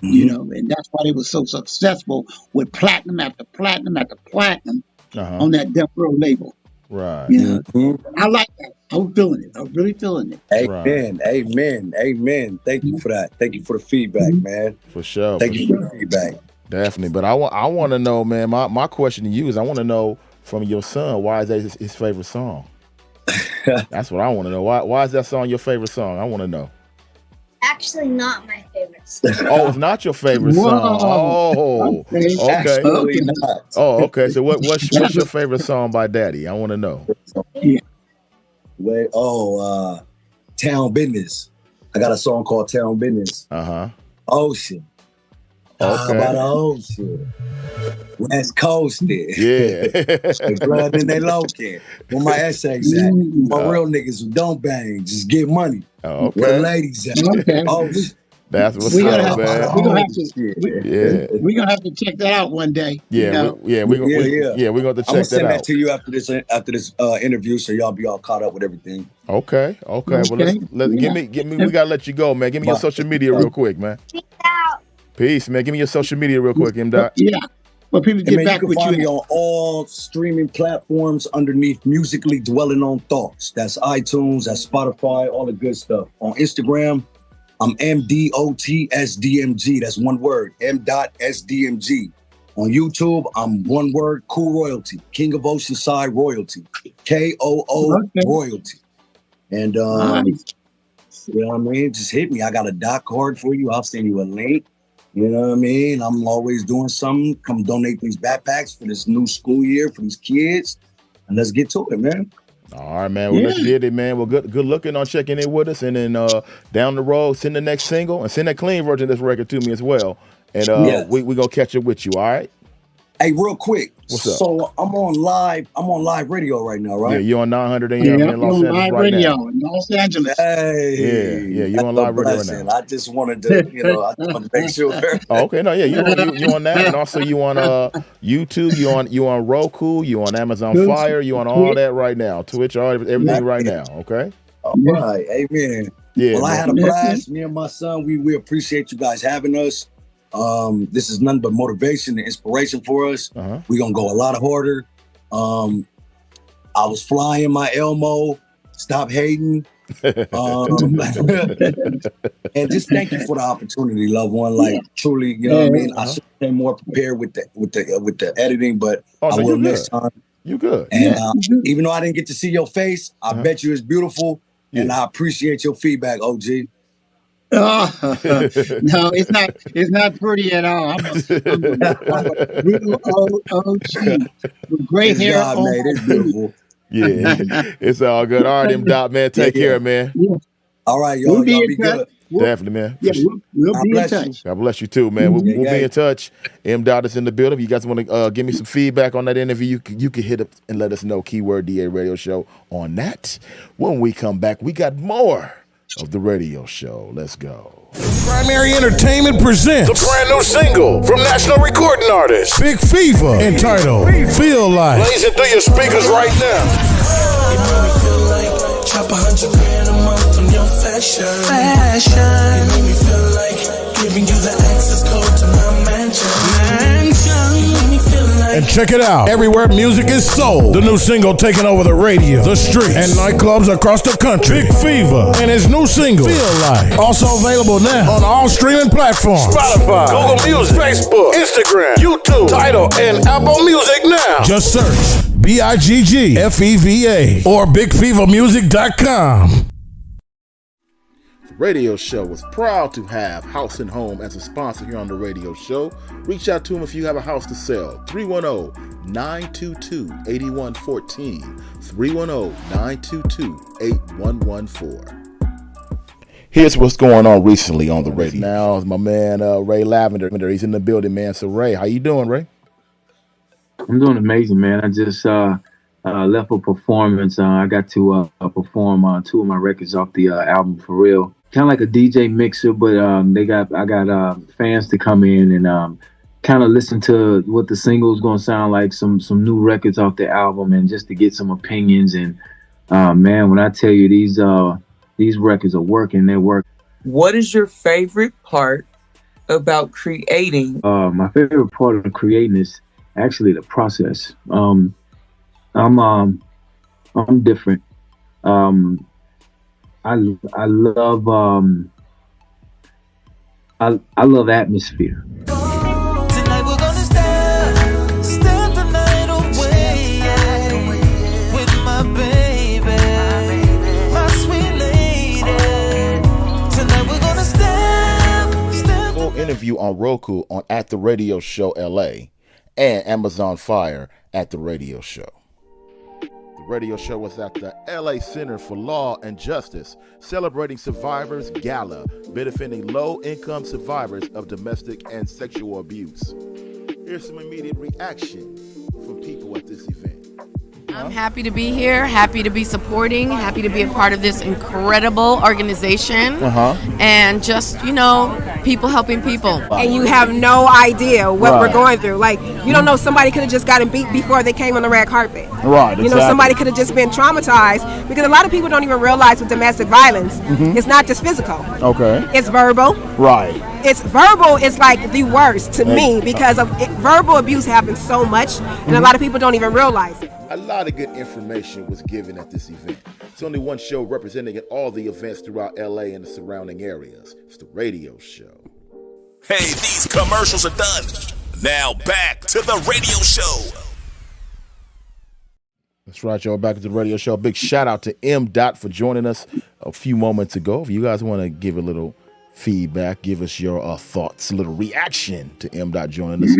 You know, and that's why they were so successful with platinum after platinum after platinum on that Death Row label. Right. You know, I like that. I was feeling it. I was really feeling it. Amen. Amen. Thank you for that. Thank you for the feedback, man. For sure. Thank you for the feedback. Definitely. But I want to know, man, my question to you is I want to know from your son, why is that his favorite song? That's what I want to know. Why is that song your favorite song? I want to know. Actually, not my favorite song. Oh, it's not your favorite song. Oh, okay. Oh, okay. So what's your favorite song by Daddy? I want to know. Town Business. I got a song called Town Business. Ocean. Okay. About the ocean. West Coasted. Yeah. They blood in they low-key. Where my essays at? My real niggas who don't bang, just get money. Oh, okay. Where the ladies at? Okay. Ocean. That's what's up, man. We're gonna have to check that out one day. Yeah, you know? we're gonna have to check that out. I'm gonna send that to you after this interview, so y'all be all caught up with everything. Okay. Well, give me. We gotta let you go, man. Give me your social media real quick, man. Peace out. Peace, man. Give me your social media real quick, M-Dot. Yeah. Well, people get back you with can find you. me on all streaming platforms underneath Musically Dwelling on Thoughts. That's iTunes, that's Spotify, all the good stuff. On Instagram, I'm MDOTSDMG. That's one word, M.SDMG. On YouTube, I'm one word, Cool Royalty, King of Oceanside Royalty, KOO Royalty. And you know what I mean? Just hit me. I got a doc card for you. I'll send you a link. You know what I mean? I'm always doing something. Come donate these backpacks for this new school year for these kids. And let's get to it, man. All right, man. Well, let's get it, man. Well, good looking on checking in with us. And then down the road, send the next single and send that clean version of this record to me as well. And we going to catch up with you, all right? Hey, real quick. What's up? So I'm on live radio right now, right? Yeah, you're on 900 AM in Los Angeles live right radio now. in Los Angeles. Hey. Yeah, you're on live radio right now. I just wanted to, I just wanted to make sure. Oh, okay, no, yeah, you on that, and also you on YouTube, you on Roku, you on Amazon Fire, you on all that right now, Twitch, everything right now. Okay. All right, amen. Yeah. Well, I had a blast. Me and my son, we appreciate you guys having us. This is nothing but motivation and inspiration for us. We're gonna go a lot harder. I was flying my Elmo. Stop hating. And just thank you for the opportunity, loved one. Like truly, you know what I mean. I should have been more prepared with the editing, but I will next time. You good? And even though I didn't get to see your face, I bet you it's beautiful, and I appreciate your feedback, OG. Oh, no, it's not pretty at all. I'm a real old OG with gray hair on mate, it's beautiful. Yeah, it's all good. All right, M-Dot, man. Take care, man. All right, y'all. Y'all be good. Definitely, man. Yeah, we'll God be in bless touch. you. God bless you too, man. We'll Yeah, be in touch. M. Dot is in the building. If you guys want to give me some feedback on that interview, you can hit up and let us know. Keyword DA Radio Show on that. When we come back, we got more of the radio show. Let's go. Primary Entertainment presents the brand new single from national recording artist Big Fever entitled Feel Like. Blazing through your speakers right now. You make me feel like chop 100 grand a month on your fashion. You make me feel like giving you the access code to my mansion. You make me feel like. And check it out. Everywhere music is sold. The new single taking over the radio, the streets, and nightclubs across the country. Big Fever and his new single, Feel Like. Also available now on all streaming platforms. Spotify, Google Music, Facebook, Instagram, YouTube, Tidal, and Apple Music now. Just search BIGGFEVA or BigFeverMusic.com. The radio show is proud to have House and Home as a sponsor here on the radio show. Reach out to them if you have a house to sell. 310-922-8114. 310-922-8114. Here's what's going on recently on the radio. Now is my man Ray Lavender. He's in the building, man. So Ray, how you doing, Ray? I'm doing amazing, man. I just left a performance. I got to perform 2 of my records off the album For Real. Kind of like a DJ mixer, but I got fans to come in and kind of listen to what the single is going to sound like, some new records off the album, and just to get some opinions. And man, when I tell you these records are working, they're working. What is your favorite part about creating? My favorite part of creating is actually the process. I'm different. I love I love atmosphere. Tonight we're gonna step the night away with my baby, my sweet lady. Tonight we're gonna step. Full interview on Roku on at the Radio Show LA and Amazon Fire at the Radio Show. The radio show was at the LA Center for Law and Justice, celebrating Survivors Gala, benefiting low-income survivors of domestic and sexual abuse. Here's some immediate reaction from people at this event. I'm happy to be here, happy to be supporting, happy to be a part of this incredible organization, and just, people helping people. And you have no idea what we're going through. Like, you don't know, somebody could have just gotten beat before they came on the red carpet. Right, exactly. Somebody could have just been traumatized, because a lot of people don't even realize with domestic violence, it's not just physical. Okay. It's verbal. Right. It's verbal is like the worst to me, because verbal abuse happens so much, and a lot of people don't even realize it. A lot of good information was given at this event. It's only one show representing at all the events throughout LA and the surrounding areas. It's the Radio Show. Hey, these commercials are done. Now back to the radio show. That's right, y'all. Back to the radio show. Big shout out to M. Dot for joining us a few moments ago. If you guys want to give a little feedback, give us your thoughts, a little reaction to M. Dot joining us.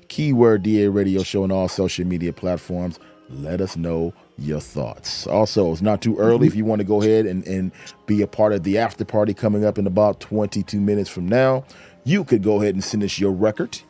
Keyword DA Radio Show on all social media platforms. Let us know your thoughts. Also, it's not too early if you want to go ahead and be a part of the after party coming up in about 22 minutes from now. You could go ahead and send us your record.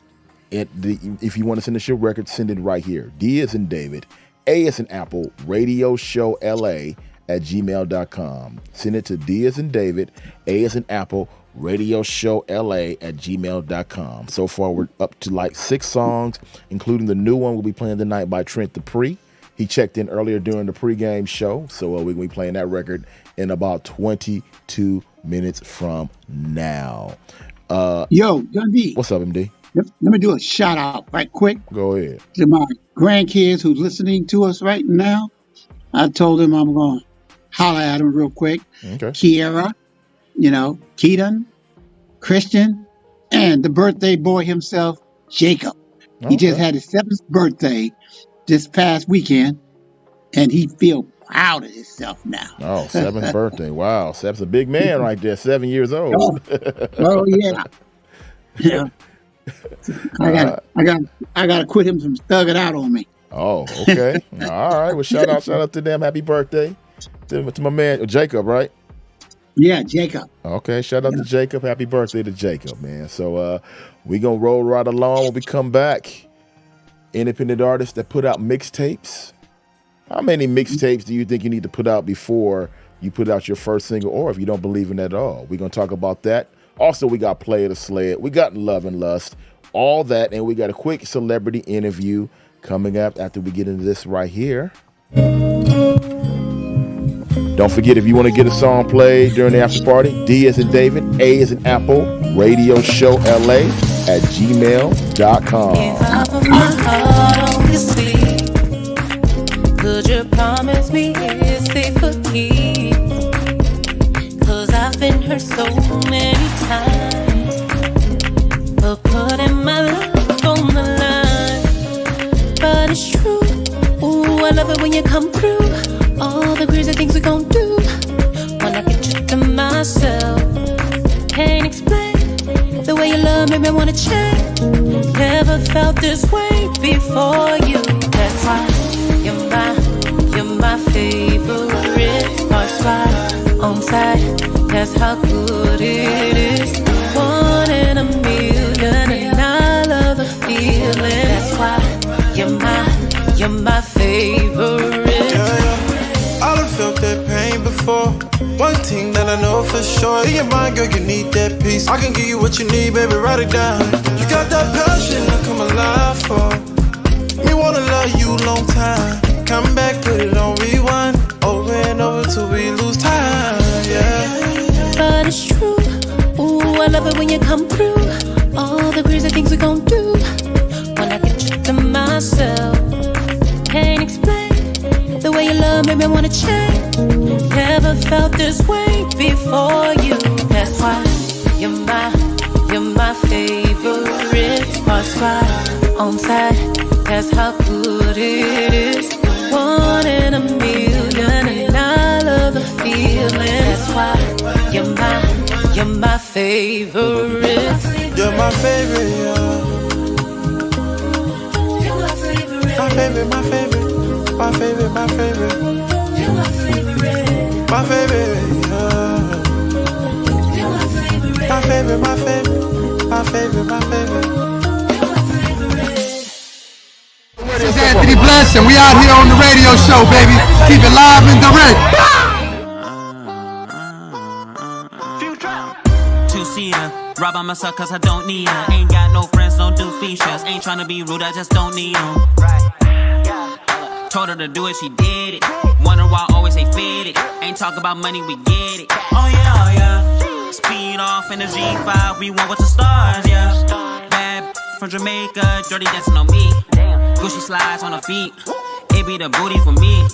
If you want to send us your record, send it right here. D as in David, A as in Apple, Radio Show LA at gmail.com. Send it to D as in David, A as in Apple, Radio Show LA at gmail.com. So far, we're up to like 6 songs, including the new one we'll be playing tonight by Trent Dupree. He checked in earlier during the pregame show, so we'll be playing that record in about 22 minutes from now. Yo, Dundee. What's up, MD? Let me do a shout out right quick. Go ahead. To my grandkids who's listening to us right now. I told them I'm going to holler at them real quick. Okay. Kiera, Keaton, Christian, and the birthday boy himself, Jacob. Okay. He just had his 7th birthday this past weekend, and he feel proud of himself now. Oh, 7th birthday. Wow. Seb's a big man right there, 7 years old. Oh yeah. Yeah. I gotta quit him from thugging out on me. Oh, okay. All right. Well, shout out to them. Happy birthday to my man Jacob, right? Yeah, Jacob. Okay, shout out to Jacob. Happy birthday to Jacob, man. So we going to roll right along when we come back. Independent artists that put out mixtapes. How many mixtapes do you think you need to put out before you put out your first single, or if you don't believe in that at all? We're going to talk about that. Also, we got Play It or Slay It. We got Love and Lust. All that, and we got a quick celebrity interview coming up after we get into this right here. Don't forget, if you want to get a song played during the after party, D as in David, A as in Apple, Radio Show LA at gmail.com. If I put my heart on your sleeve, could you promise me it's safe for keeps? 'Cause I've been hurt so many times, but putting my life on the line. But it's true, ooh, I love it when you come through. All the crazy things we gon' do when I get you to myself. Can't explain the way you love made me wanna change. Never felt this way before you. That's why you're my favorite. Sparks fly on side. That's how good it is. 1 in a million, and I love the feeling. That's why you're my favorite. I done felt that pain before. One thing that I know for sure, in your mind, girl, you need that peace. I can give you what you need, baby, write it down. You got that passion to come alive for. Me wanna love you long time. Come back, put it on rewind. Over and over till we lose time, yeah. But it's true, ooh, I love it when you come through. All the crazy things we gon' do when I get you to myself. Can't explain the way you love made me wanna change. Never felt this way before you. That's why you're my favorite. Sparks fly on side. That's how good it is. 1 in a million, and I love the feeling. That's why you're my favorite. You're my favorite, yeah. You're my favorite. My favorite, my favorite. My favorite, my favorite. You're my favorite. My favorite, yeah. You're my favorite. My favorite, my favorite. My favorite, my favorite. This is Anthony Bless, and we out here on the radio show, baby. Keep it live and direct. Two-seater, ride by myself 'cause I don't need her. Ain't got no friends, don't do features. Ain't tryna be rude, I just don't need them. Told her to do it, she did it. Wonder why I always say fit it. Ain't talk about money, we get it. Oh yeah, oh yeah. Speed off in the G5, we went with the stars, yeah. Bad from Jamaica, dirty dancing on me. Gucci slides on her feet, it be the booty for me.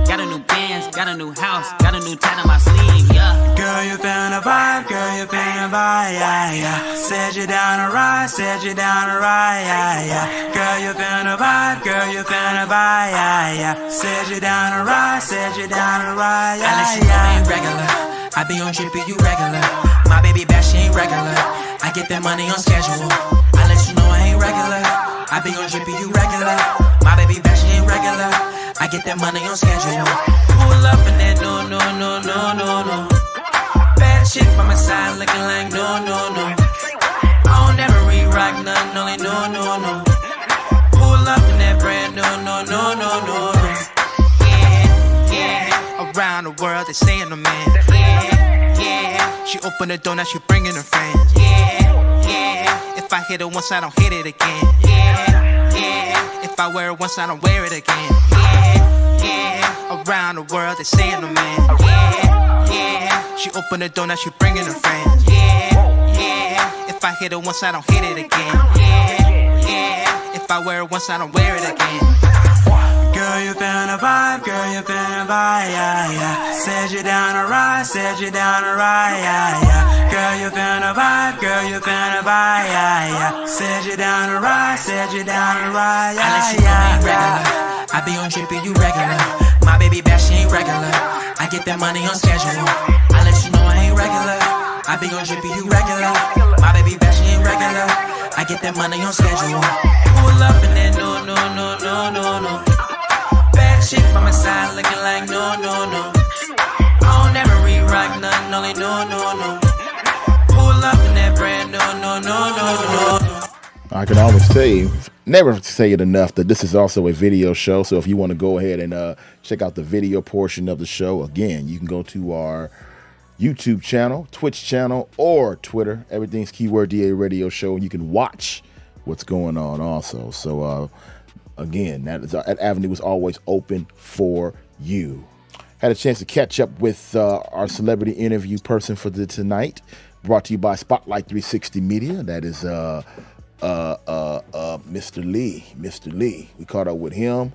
Got a new Benz, got a new house, got a new tat on my sleeve, yeah. Girl, you finna vibe, girl, you finna vibe, yeah, yeah. Said you down to ride, said you down to ride, yeah, yeah. Girl, you finna vibe, girl, you finna vibe, yeah, yeah. Said you down to ride, said you down to ride, yeah, yeah. I let you know I ain't regular, I be on drippy, you regular. My baby back, she ain't regular, I get that money on schedule. I let you know I ain't regular, I be on drippy, you regular. My baby back, she ain't regular, I get that money on schedule. Pull up in that no, no, no, no, no, no. Bad shit by my side looking like no, no, no. I don't never re-rock nothing, only no, no, no. Pull up in that brand no, no, no, no, no, no. Yeah, yeah. Around the world they saying the man. Yeah, yeah. She open the door, now she bringing her friends. Yeah, yeah. If I hit it once, I don't hit it again. Yeah, yeah. If I wear it once, I don't wear it again. Yeah, yeah. Around the world they saying the man. Yeah, yeah. She open the door, now she bringing her friends. Yeah, yeah. If I hit it once, I don't hit it again. Yeah, yeah. If I wear it once, I don't wear it again. Girl, you finna vibe, girl, you finna vibe, yeah, yeah. Said you down to ride, said you down to ride, yeah, yeah. Girl, you finna vibe, girl, you finna vibe, yeah, yeah. Said you down to ride, said you down to ride, yeah, I let you know I ain't regular, I be on drippy, you regular. My baby back, she ain't regular, I get that money on schedule. I let you know I ain't regular, I be on drippy, you regular. My baby back, she ain't regular, I get that money on schedule. Pull up in that no, no, no, no, no, no. Bad shit by my side looking like no, no, no. I don't never re rock nothing, only no. Pull up in that brand no. I can always say, never say it enough, that this is also a video show. So if you want to go ahead and check out the video portion of the show, again, you can go to our YouTube channel, Twitch channel, or Twitter. Everything's Keyword DA Radio Show. You can watch what's going on also. So again, that avenue is always open for you. Had a chance to catch up with our celebrity interview person for tonight, brought to you by Spotlight 360 Media. That is Mr. Lee. We caught up with him,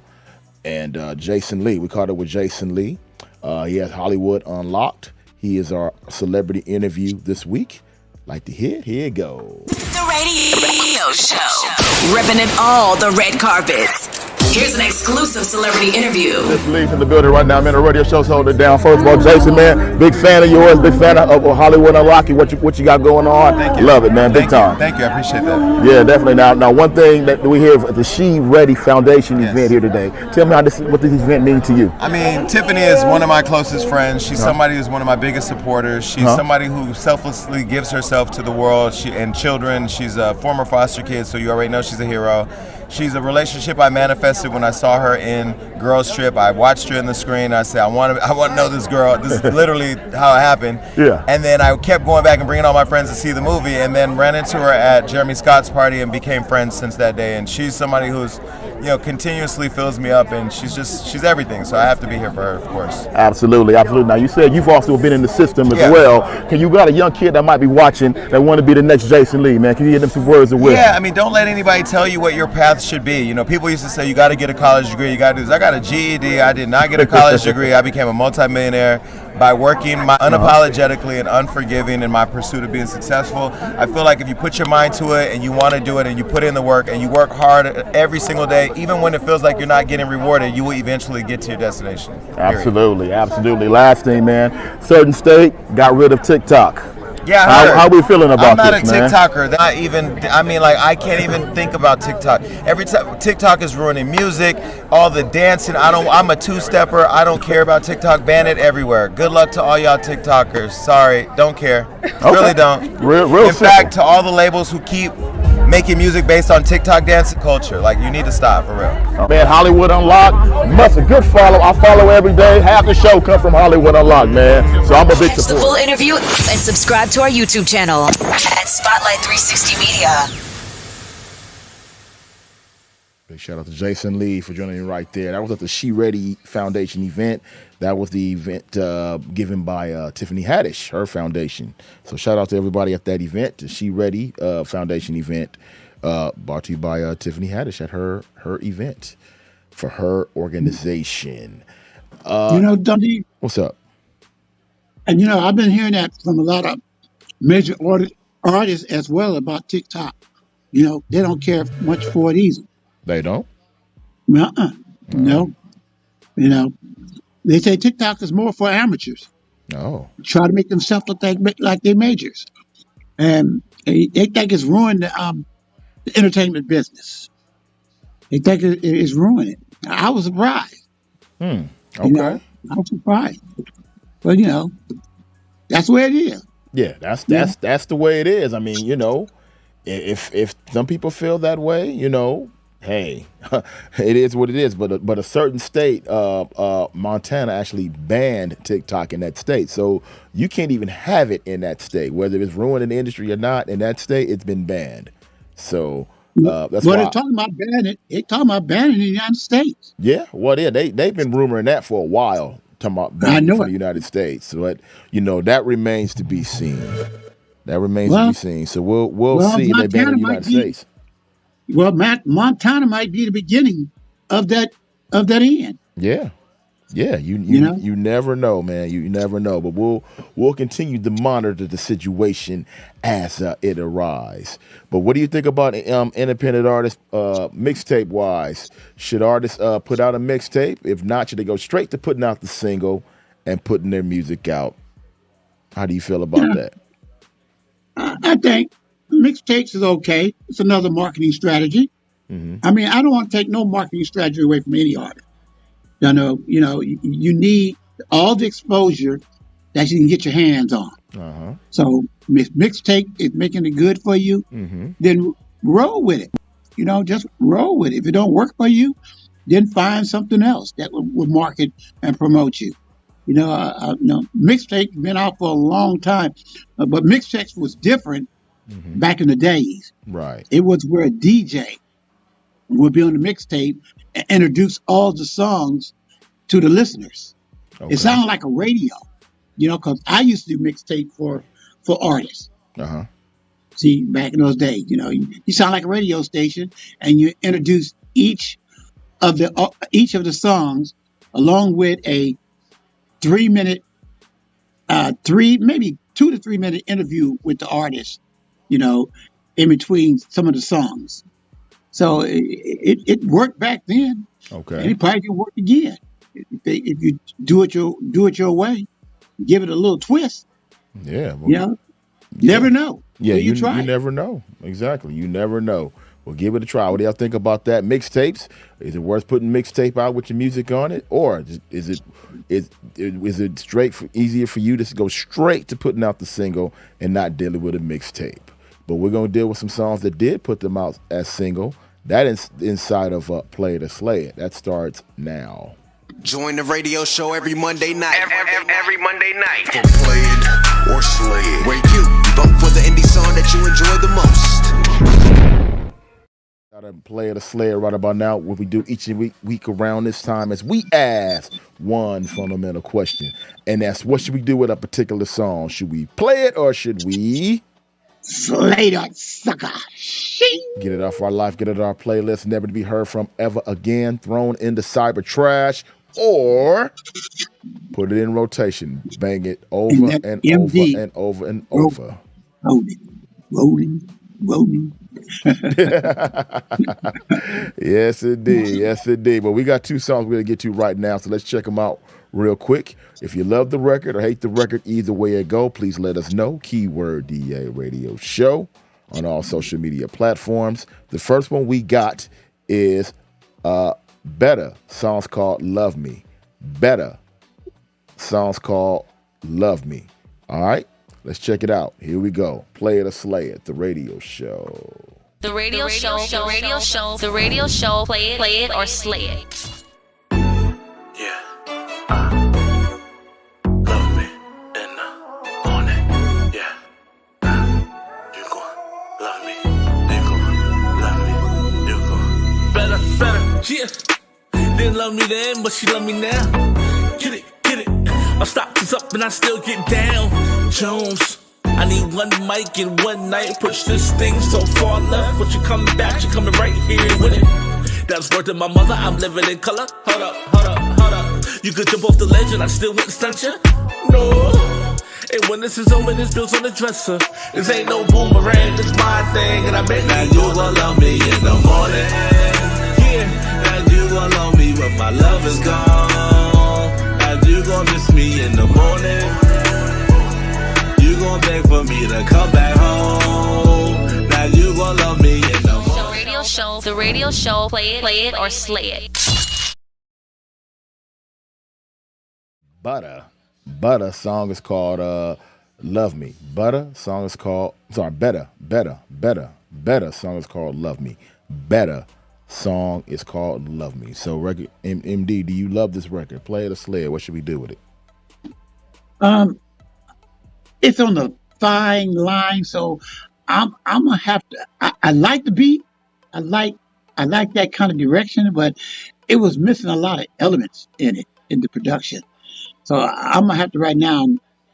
and Jason Lee. We caught up with Jason Lee. He has Hollywood Unlocked. He is our celebrity interview this week. Like to hear? Here it goes. The radio show. Ripping it all the red carpets. Here's an exclusive celebrity interview. Mr. Lee's in the building right now. I'm in a radio show, so hold it down. First of all, Jason, man, big fan of yours, big fan of Hollywood Unlocked. What you got going on? Thank you. Love it, man. Big time. Thank you. I appreciate that. Yeah, definitely. Now, one thing that we hear at the She Ready Foundation event here today. Tell me what this event means to you. I mean, Tiffany is one of my closest friends. She's somebody who's one of my biggest supporters. She's somebody who selflessly gives herself to the world and children. She's a former foster kid, so you already know she's a hero. She's a relationship I manifested when I saw her in Girls Trip. I watched her in the screen. I said, I want to know this girl. This is literally how it happened. Yeah. And then I kept going back and bringing all my friends to see the movie, and then ran into her at Jeremy Scott's party and became friends since that day. And she's somebody who's, continuously fills me up, and she's everything. So I have to be here for her, of course. Absolutely. Now you said you've also been in the system as well. You got a young kid that might be watching that want to be the next Jason Lee, man. Can you give them some words of wisdom? Yeah, I mean, don't let anybody tell you what your path should be. People used to say you got to get a college degree. You got to do this. I got a GED. I did not get a college degree. I became a multimillionaire by working unapologetically and unforgiving in my pursuit of being successful. I feel like if you put your mind to it and you want to do it and you put in the work and you work hard every single day, even when it feels like you're not getting rewarded, you will eventually get to your destination. Absolutely. Last thing, man. Certain state got rid of TikTok. Yeah, how we feeling about this, man? I'm not a TikToker. I can't even think about TikTok. Every time TikTok is ruining music, all the dancing. I'm a two-stepper. I don't care about TikTok. Ban it everywhere. Good luck to all y'all TikTokers. Sorry, don't care. Okay. Really don't. Real In fact, to all the labels who keep making music based on TikTok dance culture, you need to stop for real. Man, Hollywood Unlocked, a good follow. I follow every day. Half the show come from Hollywood Unlocked, man. So I'm a big Catch the full interview and subscribe to our YouTube channel at Spotlight 360 Media. Big shout out to Jason Lee for joining me right there. That was at the She Ready Foundation event. That was the event given by Tiffany Haddish, her foundation. So shout out to everybody at that event, the She Ready Foundation event, brought to you by Tiffany Haddish at her event for her organization. Dundee. What's up? And I've been hearing that from a lot of major artists as well about TikTok. They don't care much for it either. They don't? No. They say TikTok is more for amateurs. No. Try to make themselves look like they're majors. And they think it's ruined the entertainment business. They think it's ruining it. I was surprised. Okay. I was surprised. But, that's where it is. Yeah, that's the way it is. I mean, if some people feel that way, hey, it is what it is. But a certain state, Montana, actually banned TikTok in that state. So you can't even have it in that state. Whether it's ruining the industry or not, in that state, it's been banned. So that's why. They're talking about banning it. They're talking about banning it in the United States. Yeah, well, yeah, they've been rumoring that for a while, talking about banning for the United States. But, that remains to be seen. That remains to be seen. So we'll see if they ban it in the United States. Well, Montana might be the beginning of that end. Yeah. You never know, man. You never know. But we'll continue to monitor the situation as it arises. But what do you think about independent artists mixtape wise? Should artists put out a mixtape? If not, should they go straight to putting out the single and putting their music out? How do you feel about that? I think mixtapes is okay. It's another marketing strategy. Mm-hmm. I mean, I don't want to take no marketing strategy away from any artist. You need all the exposure that you can get your hands on. So if mixtape is making it good for you, then roll with it. Just roll with it. If it don't work for you, then find something else that will market and promote you. Mixtape been out for a long time, but mixtapes was different back in the days. Right. It was where a DJ would be on the mixtape and introduce all the songs to the listeners. It sounded like a radio, because I used to do mixtape for artists. See, back in those days, you sound like a radio station, and you introduce each of the songs along with a 3-minute, maybe 2 to 3 minute interview with the artist, in between some of the songs. So it worked back then. Okay. And it probably can work again if you do it your way, give it a little twist. Yeah. Never know. Yeah, you try. You never know. Exactly. You never know. Well, give it a try. What do y'all think about that? Mixtapes? Is it worth putting mixtape out with your music on it, or is it easier for you to go straight to putting out the single and not dealing with a mixtape? But we're gonna deal with some songs that did put them out as single. That is inside of Play It or Slay It. That starts now. Join the radio show every Monday night. Every Monday night. For Play It or Slay It, where you vote for the indie song that you enjoy the most. Gotta Play It or Slay It right about now. What we do each week around this time is we ask one fundamental question, and that's what should we do with a particular song? Should we play it or should we slay that sucker? Get it off our life, get it on our playlist, never to be heard from ever again, thrown into cyber trash, or put it in rotation, bang it over and over and over and over. Rolling. Yes, indeed. Yes, indeed. But we got 2 songs we're going to get to right now, so let's check them out real quick. If you love the record or hate the record, either way it go, please let us know. Keyword DA Radio Show on all social media platforms. The first one we got is Better. Song's called Love Me. Better. Song's called Love Me. All right, let's check it out. Here we go. Play It or Slay It, the radio show. The radio show. Play it or slay it. Love me in the morning. Yeah. You gon' love me. You gon' love me. You gon' better. Yeah. Didn't love me then, but she love me now. Get it. My stock is up and I still get down. Jones. I need one mic and one night. Push this thing so far left. But you coming back, you coming right here with it. That's word to my mother, I'm living in color. Hold up. You could jump off the ledge and I still wouldn't stunt you. No. And when this is over, this bill's on the dresser. This ain't no boomerang, it's my thing. And I bet now you gon' love me in the morning. Yeah, now you gon' love me when my love is gone. Now you gon' miss me in the morning. You gon' beg for me to come back home. Now you gon' love me in the morning. The radio show. Play it or slay it. Butter song is called Love Me. Better song is called Love Me. Better song is called Love Me. So record MD, do you love this record? Play it or slay it? What should we do with it? It's on the fine line, so I'm gonna have to. I like the beat. I like that kind of direction, but it was missing a lot of elements in the production. So I'm gonna have to right now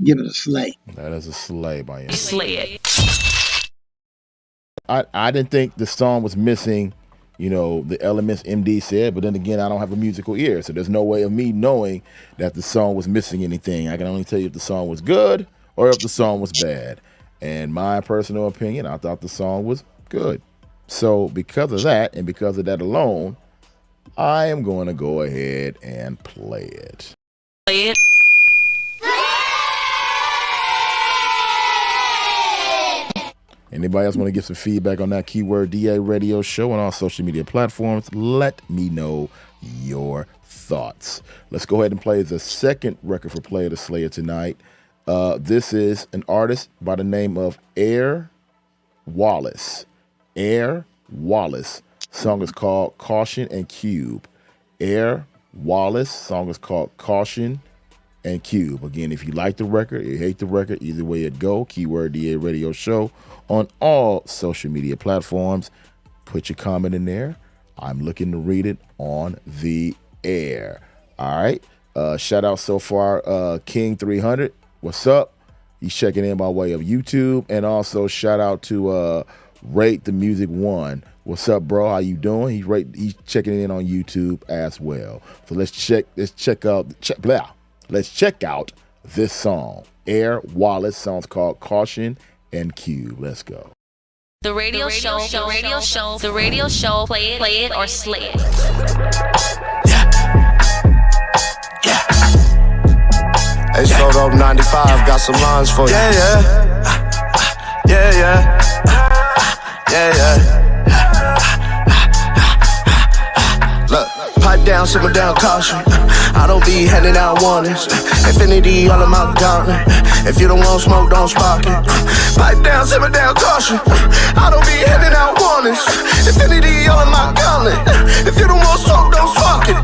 give it a slay. That is a slay by him. Slay it. I didn't think the song was missing, the elements MD said, but then again, I don't have a musical ear, so there's no way of me knowing that the song was missing anything. I can only tell you if the song was good or if the song was bad. And my personal opinion, I thought the song was good. So because of that, and because of that alone, I am going to go ahead and play it. Play it. Anybody else want to give some feedback on that Keyword DA Radio Show on all social media platforms? Let me know your thoughts. Let's go ahead and play the second record for Play It or Slay It tonight. This is an artist by the name of Air Wallace. Air Wallace. Song is called Caution and Cube. Air Wallace. Song is called Caution and Cube. Again, if you like the record, you hate the record, either way it go. Keyword DA Radio Show on all social media platforms. Put your comment in there. I'm looking to read it on the air. All right. Shout out so far, King 300. What's up? He's checking in by way of YouTube. And also shout out to Rate the Music One. What's up, bro? How you doing? He's checking in on YouTube as well. So let's check out this song. Air Wallace. Song's called Caution and Cube. Let's go. The radio show, play it or slay it. Hey, Sold Up 95, got some lines for you. Yeah. Look, pipe down, simmer down, caution. I don't be handing out warnings. Infinity all in my gauntlet. If you don't want smoke, don't spark it. Pipe down, simmer down, caution. I don't be handing out warnings. Infinity all in my gauntlet. If you don't want smoke, don't spark it.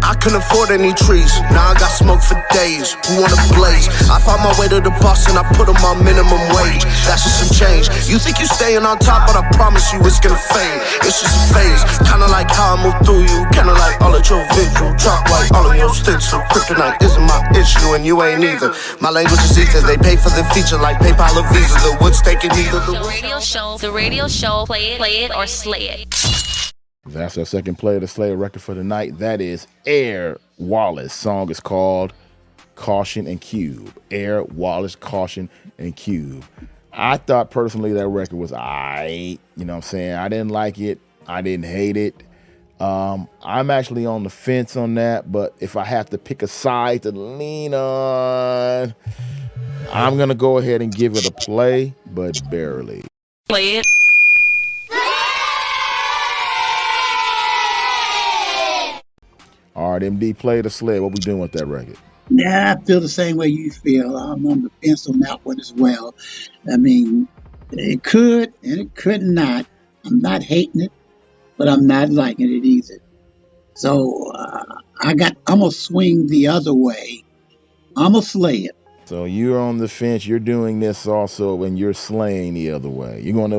I couldn't afford any trees, now I got smoke for days. Who wanna blaze? I found my way to the boss and I put him on minimum wage. That's just some change. You think you staying on top, but I promise you it's gonna fade. It's just a phase, kinda like how I move through you. Kinda like all of your visual, drop like all of your sticks. So kryptonite isn't my issue and you ain't either. My language is ether, they pay for the feature like PayPal or Visa. The wood's taking either. The radio show, play it or slay it. That's our second play of the Slayer record for the night. That is Air Wallace. Song is called Caution and Cube. Air Wallace, Caution and Cube. I thought personally that record was aight. You know what I'm saying? I didn't like it. I didn't hate it. I'm actually on the fence on that, but if I have to pick a side to lean on, I'm going to go ahead and give it a play, but barely. Play it. All right, MD, play the sled. What we doing with that record? Yeah, I feel the same way you feel. I'm on the fence on that one as well. I mean, it could and it could not. I'm not hating it, but I'm not liking it either. So I'm gonna swing the other way. I'm gonna slay it. So you're on the fence. You're doing this also when you're slaying the other way. You're going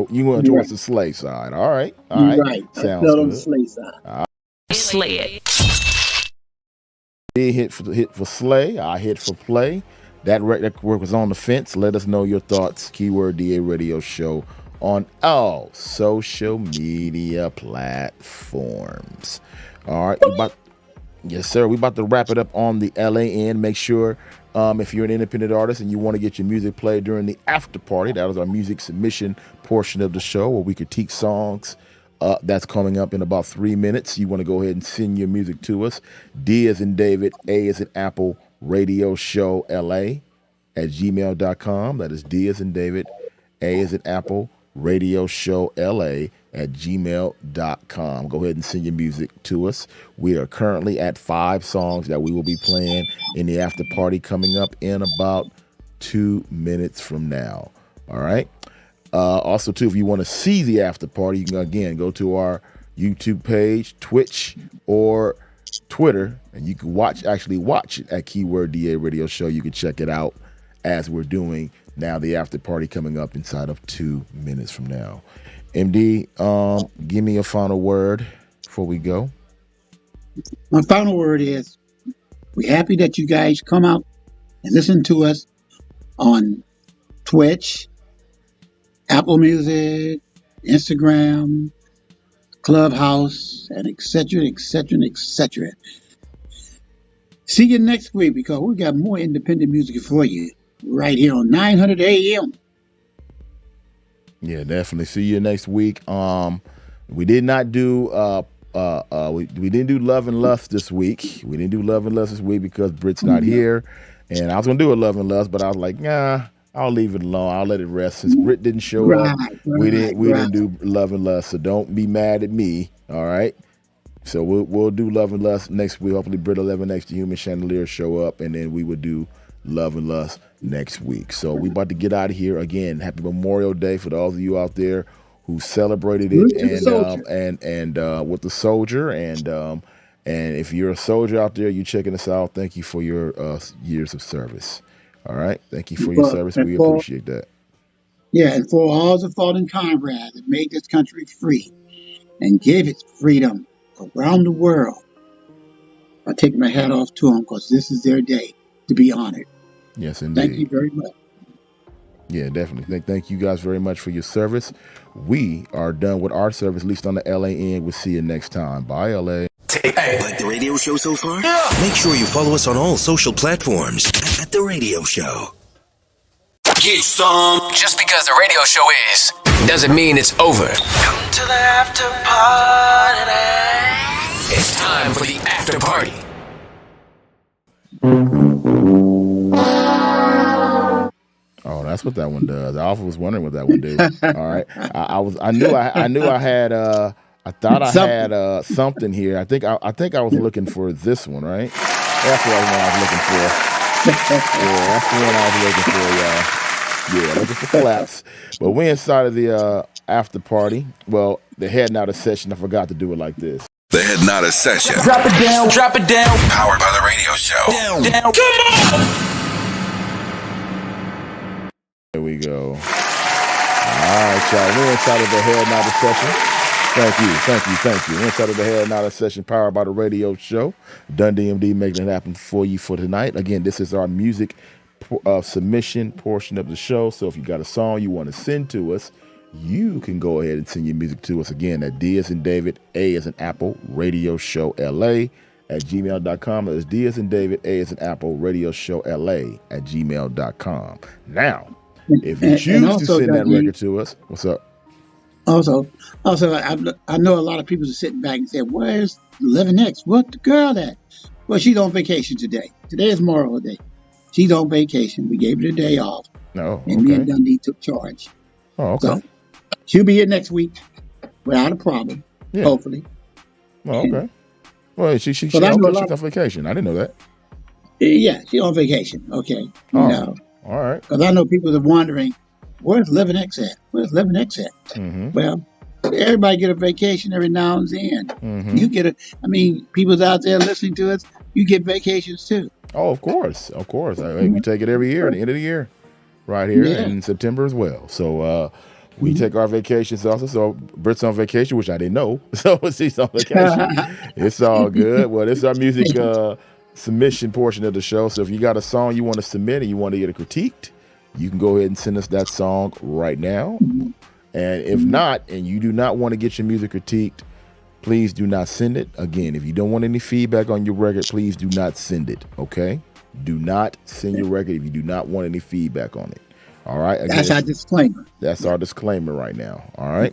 towards the slay side. All right. Right. Sounds good. good. On the slay side. Slay it. He hit for slay. I hit for play. That work was on the fence. Let us know your thoughts. Keyword DA Radio Show on all social media platforms. All right. Yes, sir. We about to wrap it up on the LA end. Make sure if you're an independent artist and you want to get your music played during the after party, that is our music submission portion of the show where we critique songs. That's coming up in about 3 minutes. You want to go ahead and send your music to us. D as in David, A as in Apple, Radio Show LA at gmail.com. That is D as in David, A as in Apple, Radio Show LA at gmail.com. Go ahead and send your music to us. We are currently at 5 songs that we will be playing in the after party coming up in about 2 minutes from now. All right. Also, too, if you want to see the after party, you can, again, go to our YouTube page, Twitch, or Twitter, and you can watch it at Keyword DA Radio Show. You can check it out as we're doing now the after party coming up inside of 2 minutes from now. MD, give me a final word before we go. My final word is we're happy that you guys come out and listen to us on Twitch, Apple Music, Instagram, Clubhouse, and et cetera. See you next week because we got more independent music for you right here on 900 AM. Yeah, definitely. See you next week. We did not do we didn't do Love and Lust this week. We didn't do Love and Lust this week because Britt's not here, and I was gonna do a Love and Lust, but I was like, nah. I'll leave it alone. I'll let it rest. Since Britt didn't show up, we didn't do Love and Lust. So don't be mad at me. All right. So we'll do Love and Lust next week. Hopefully Britt will have an extra human chandelier show up, and then we would do Love and Lust next week. So we about to get out of here. Again, happy Memorial Day for all of you out there who celebrated it and with the soldier and if you're a soldier out there, you checking us out, thank you for your years of service. All right, thank you for your service. We appreciate that. Yeah, and for all the fallen comrades that made this country free and gave it freedom around the world, I take my hat off to them because this is their day to be honored. Yes, indeed. Thank you very much. Yeah, definitely. Thank you guys very much for your service. We are done with our service, at least on the LA end. We'll see you next time. Bye, LA. Like the radio show so far? Yeah. Make sure you follow us on all social platforms at The Radio Show. Get some. Just because the radio show is, doesn't mean it's over. Come to the after party. It's time for the after party. Oh, that's what that one does. I also was wondering what that one did. All right, I knew I had I thought I had something here. I think I was looking for this one, right? That's what I was looking for. Yeah, that's the one I was looking for, y'all. Yeah, looking for claps. But we inside of the after party. Well, the heading out of session. I forgot to do it like this. The Heading Out of Session. Drop it down, drop it down. Powered by the radio show. Down. Come on. There we go. All right, y'all. We're inside of the Heading Out of Session. Thank you. We're inside of the Heading Out of Session, powered by the radio show. Done DMD making it happen for you for tonight. Again, this is our music submission portion of the show. So if you got a song you want to send to us, you can go ahead and send your music to us again at D as in David, A as in Apple, Radio Show LA at gmail.com. That's D as in David, A as in Apple, Radio Show LA at gmail.com. Now, if you choose to send that record to us, what's up? Also, I know a lot of people are sitting back and saying, "Where's 11X? What the girl at?" Well, she's on vacation today. Today is Memorial Day. She's on vacation. We gave her the day off. Oh, and me and Dundee took charge. Oh, okay. So she'll be here next week without a problem. Yeah. Hopefully. Oh, okay. Well, she's on vacation. I didn't know that. Yeah, she's on vacation. Okay. Oh, no. All right. Because I know people are wondering, where's 11X at? Where's 11X at? Mm-hmm. Well, everybody get a vacation every now and then. Mm-hmm. You get people's out there listening to us, you get vacations too. Oh, of course. We take it every year at the end of the year, right here in September as well. So we take our vacations also. So Britt's on vacation, which I didn't know. So she's on vacation. It's all good. Well, this is our music submission portion of the show. So if you got a song you want to submit and you want to get it critiqued, you can go ahead and send us that song right now. And if not, and you do not want to get your music critiqued, please do not send it. Again, if you don't want any feedback on your record, please do not send it, okay? Do not send your record if you do not want any feedback on it. All right? Again, that's our disclaimer. That's our disclaimer right now, all right?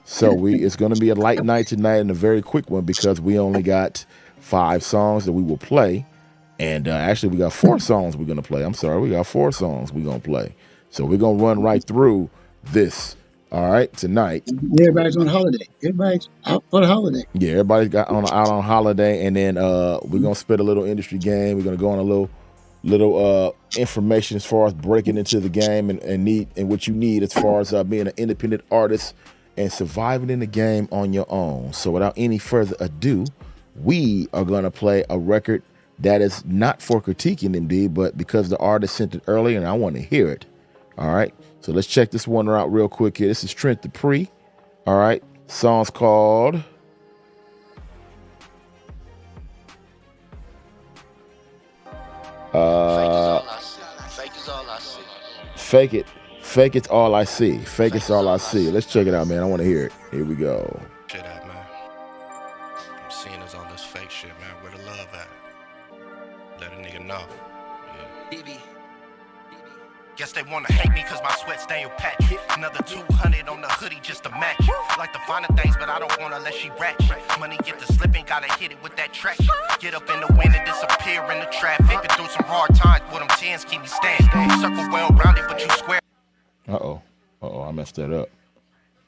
So it's going to be a light night tonight and a very quick one because we only got 5 songs that we will play. And actually, we got 4 songs we're going to play. I'm sorry, we got 4 songs we're going to play. So we're going to run right through this. All right, tonight. Everybody's on holiday. Everybody's out for the holiday. Yeah, everybody's out on holiday, and then we're gonna spit a little industry game. We're gonna go on a little information as far as breaking into the game and what you need as far as being an independent artist and surviving in the game on your own. So without any further ado, we are gonna play a record that is not for critiquing MD, but because the artist sent it early and I want to hear it. All right. So let's check this one out real quick here. This is Trent Dupree. All right. Song's called Fake It. Fake It's All I See. Fake It's All I See. Let's check it out, man. I want to hear it. Here we go. Shit out, man. I'm seeing us on this fake shit, man. Where the love at? Let a nigga know. Yeah. BB. Guess they wanna hate me cause my sweat stain patch. Another 200 on the hoodie just to match. Like the finer things, but I don't wanna let she ratchet. Money get to slipping, gotta hit it with that track. Get up in the wind and disappear in the traffic. Been through some hard times, but them tens keep me standing. Circle well rounded, but you square. I messed that up.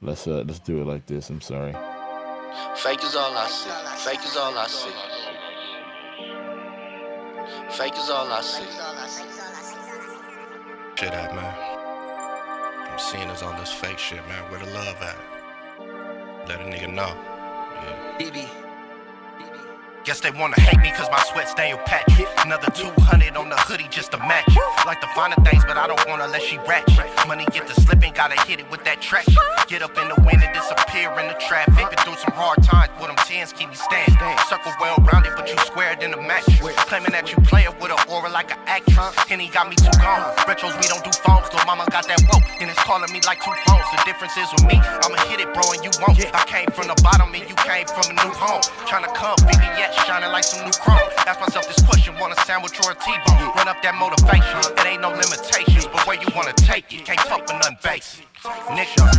Let's do it like this. I'm sorry. Fake is all I see. Fake is all I see. Fake is all I see. Shit at, man. I'm seeing us on this fake shit, man. Where the love at? Let a nigga know. Yeah. BB. Guess they wanna hate me cause my sweat stain patch. Another 200 on the hoodie just to match. Like the finer things, but I don't wanna let she ratchet. Money get to slipping, gotta hit it with that traction. Get up in the wind and disappear in the traffic. Been through some hard times, but them 10s keep me standing. Circle well rounded, but you squared in the match. Claiming that you play it with an aura like an actress. And he got me too gone. Retros, we don't do phones, though mama got that woke. And it's calling me like two phones. The difference is with me, I'ma hit it, bro, and you won't. I came from the bottom and you came from a new home. Tryna come, VVS, shining like some new chrome. Ask myself this question, want a sandwich or a T-bone? Run up that motivation, it ain't no limitations, but where you wanna take it, can't fuck with nothing basic. Nigga,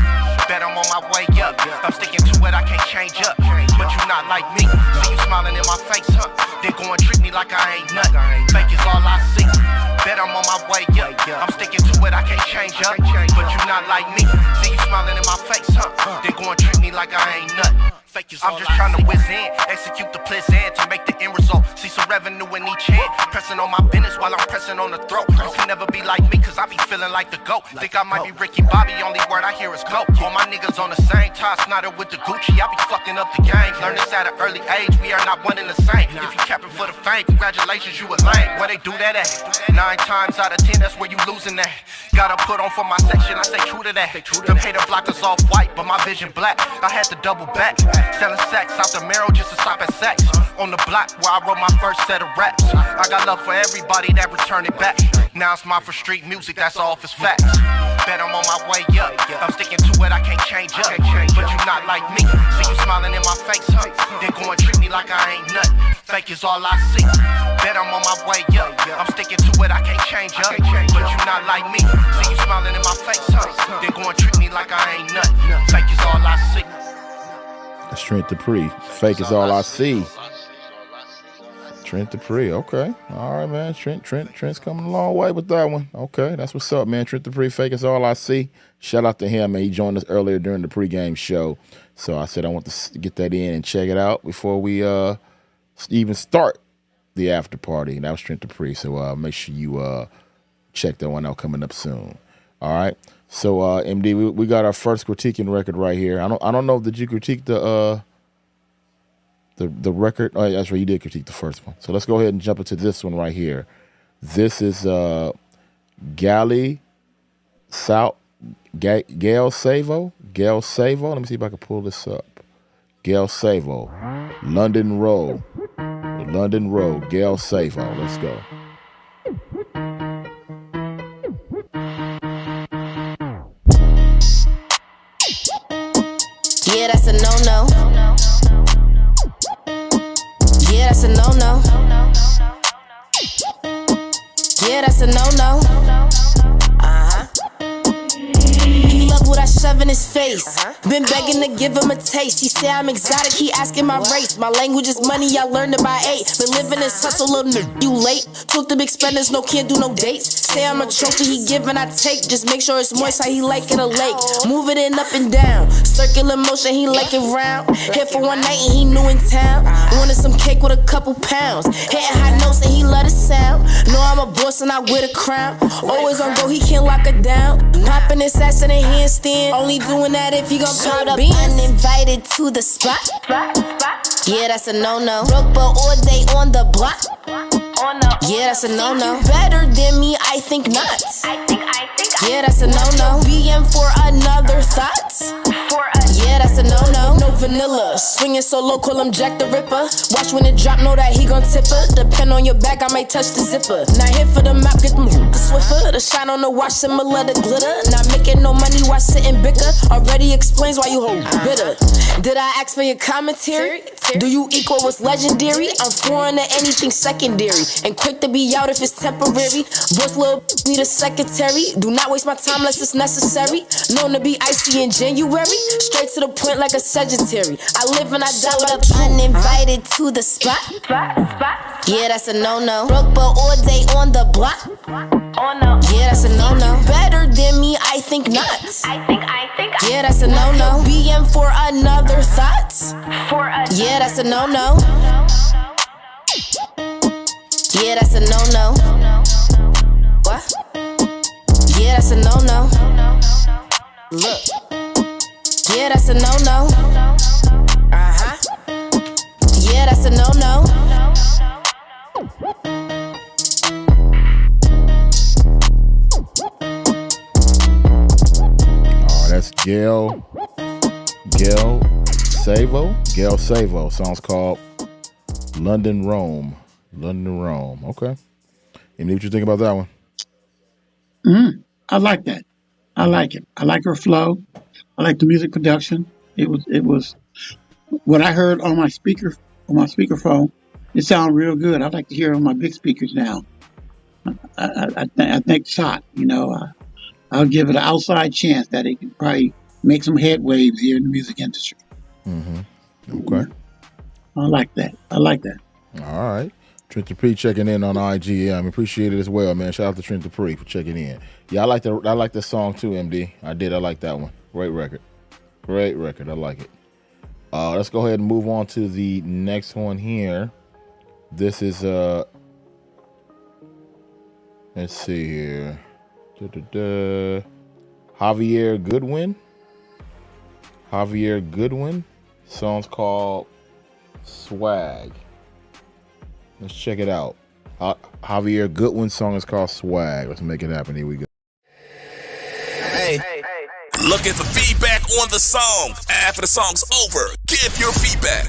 bet I'm on my way up. I'm sticking to it, I can't change up. But you not like me, see you smiling in my face, huh? Then go and treat me like I ain't nothing. Fake is all I see. Bet I'm on my way up. I'm sticking to it, I can't change up. But you not like me, see you smiling in my face, huh? Then go and treat me like I ain't nothing. I'm just trying to whiz in, execute the pleasant to make the end result. See some revenue in each hand, pressing on my business while I'm pressing on the throat. You can never be like me, cause I be feeling like the GOAT. Think I might be Ricky Bobby, only word I hear is go. All my niggas on the same tie, Snyder with the Gucci. I be fucking up the game. Learn this at an early age, we are not one and the same. If you capping for the fame, congratulations, you a lame. Where they do that at? 9 times out of 10, that's where you losing that. Gotta put on for my section, I say true to that. Them hater blockers off white, but my vision black. I had to double back. Selling sacks out the marrow just to stop at sacks. On the block where I wrote my first set of raps. I got love for everybody that returned it back. Now it's mine for street music, that's all for facts. Bet I'm on my way up. I'm sticking to it, I can't change up. But you not like me. See you smiling in my face, huh? Then go and treat me like I ain't nothing. Fake is all I see. Bet I'm on my way up. I'm sticking to it, I can't change up. But you not like me. See you smiling in my face, huh? Then go and treat me like I ain't nothing. Fake is all I see. Trent Dupree. Fake is all I see. Trent Dupree. Okay. All right, man. Trent's coming a long way with that one. Okay. That's what's up, man. Trent Dupree. Fake is all I see. Shout out to him, man. He joined us earlier during the pregame show. So I said I want to get that in and check it out before we even start the after party. And that was Trent Dupree. So make sure you check that one out coming up soon. All right. So MD, we got our first critiquing record right here. I don't know. Did you critique the record? Oh, that's right. You did critique the first one. So let's go ahead and jump into this one right here. This is Gail Savo. Gail Savo. Let me see if I can pull this up. Gail Savo, London Road. London Road. Gail Savo. Let's go. Yeah, that's a no-no. Yeah, that's a no-no. Yeah, that's a no-no. He love what I shove in his face. Been begging to give him a taste. He say I'm exotic, he asking my race. My language is money, I learned it by 8. Been living in such a little you late. Took the big spenders, no can't do no dates. Say I'm a trophy, he give and I take. Just make sure it's moist how he like it a lake. Move it in up and down. Circular motion, he like it round. Here for one night and he new in town. Wanted some cake with a couple pounds. Hitting high notes and he love the sound. Know I'm a boss and I wear the crown. Always on go, he can't lock it down. Popping his ass in a handstand. Only doing that if he gon' pop up uninvited to the spot. Yeah, that's a no-no. Broke but all day on the block. Yeah, that's a no-no. Better than me, I think not. Yeah, that's a no-no. BM for another thought. Yeah, that's a no-no. No vanilla. Swinging so low, call him Jack the Ripper. Watch when it drop, know that he gon' tip her. Depend on your back, I might touch the zipper. Not here for the map, get the swiffer. The shine on the watch, similar to glitter. Not making no money while sitting bicker. Already explains why you hold bitter. Did I ask for your commentary? Do you equal what's legendary? I'm foreign to anything secondary. And quick to be out if it's temporary. Boss little need a secretary. Do not waste my time unless it's necessary. Known to be icy in January. Straight to the point like a Sagittary. I live and I die with a uninvited to the spot. Yeah, that's a no-no. Broke but all day on the block. Yeah, that's a no-no. Better than me, I think not. Yeah, that's a no-no. BM for another thought. Yeah, that's a no-no. Yeah, that's a no-no. What? that's a no-no. Look. Yeah, that's a no-no. Uh-huh. Yeah, that's a no-no. Oh, that's Gail Savo. Song's called London Rome. Okay. And what you think about that one? I like that. I like it. I like her flow. I like the music production. It was what I heard on my speakerphone. It sounded real good. I'd like to hear it on my big speakers now. I think shot. I'll give it an outside chance that it can probably make some head waves here in the music industry. Okay. I like that. All right. Trent Dupree checking in on IG. Yeah, I appreciate it as well, man. Shout out to Trent Dupree for checking in. Yeah, I like the song too, MD. I like that one. Great record. I like it. Let's go ahead and move on to the next one here. This is let's see here. Javier Goodwin. Song's called Swag. Let's check it out. Javier Goodwin's song is called Swag. Let's make it happen. Here we go. Hey. Looking for feedback on the song. After the song's over, give your feedback.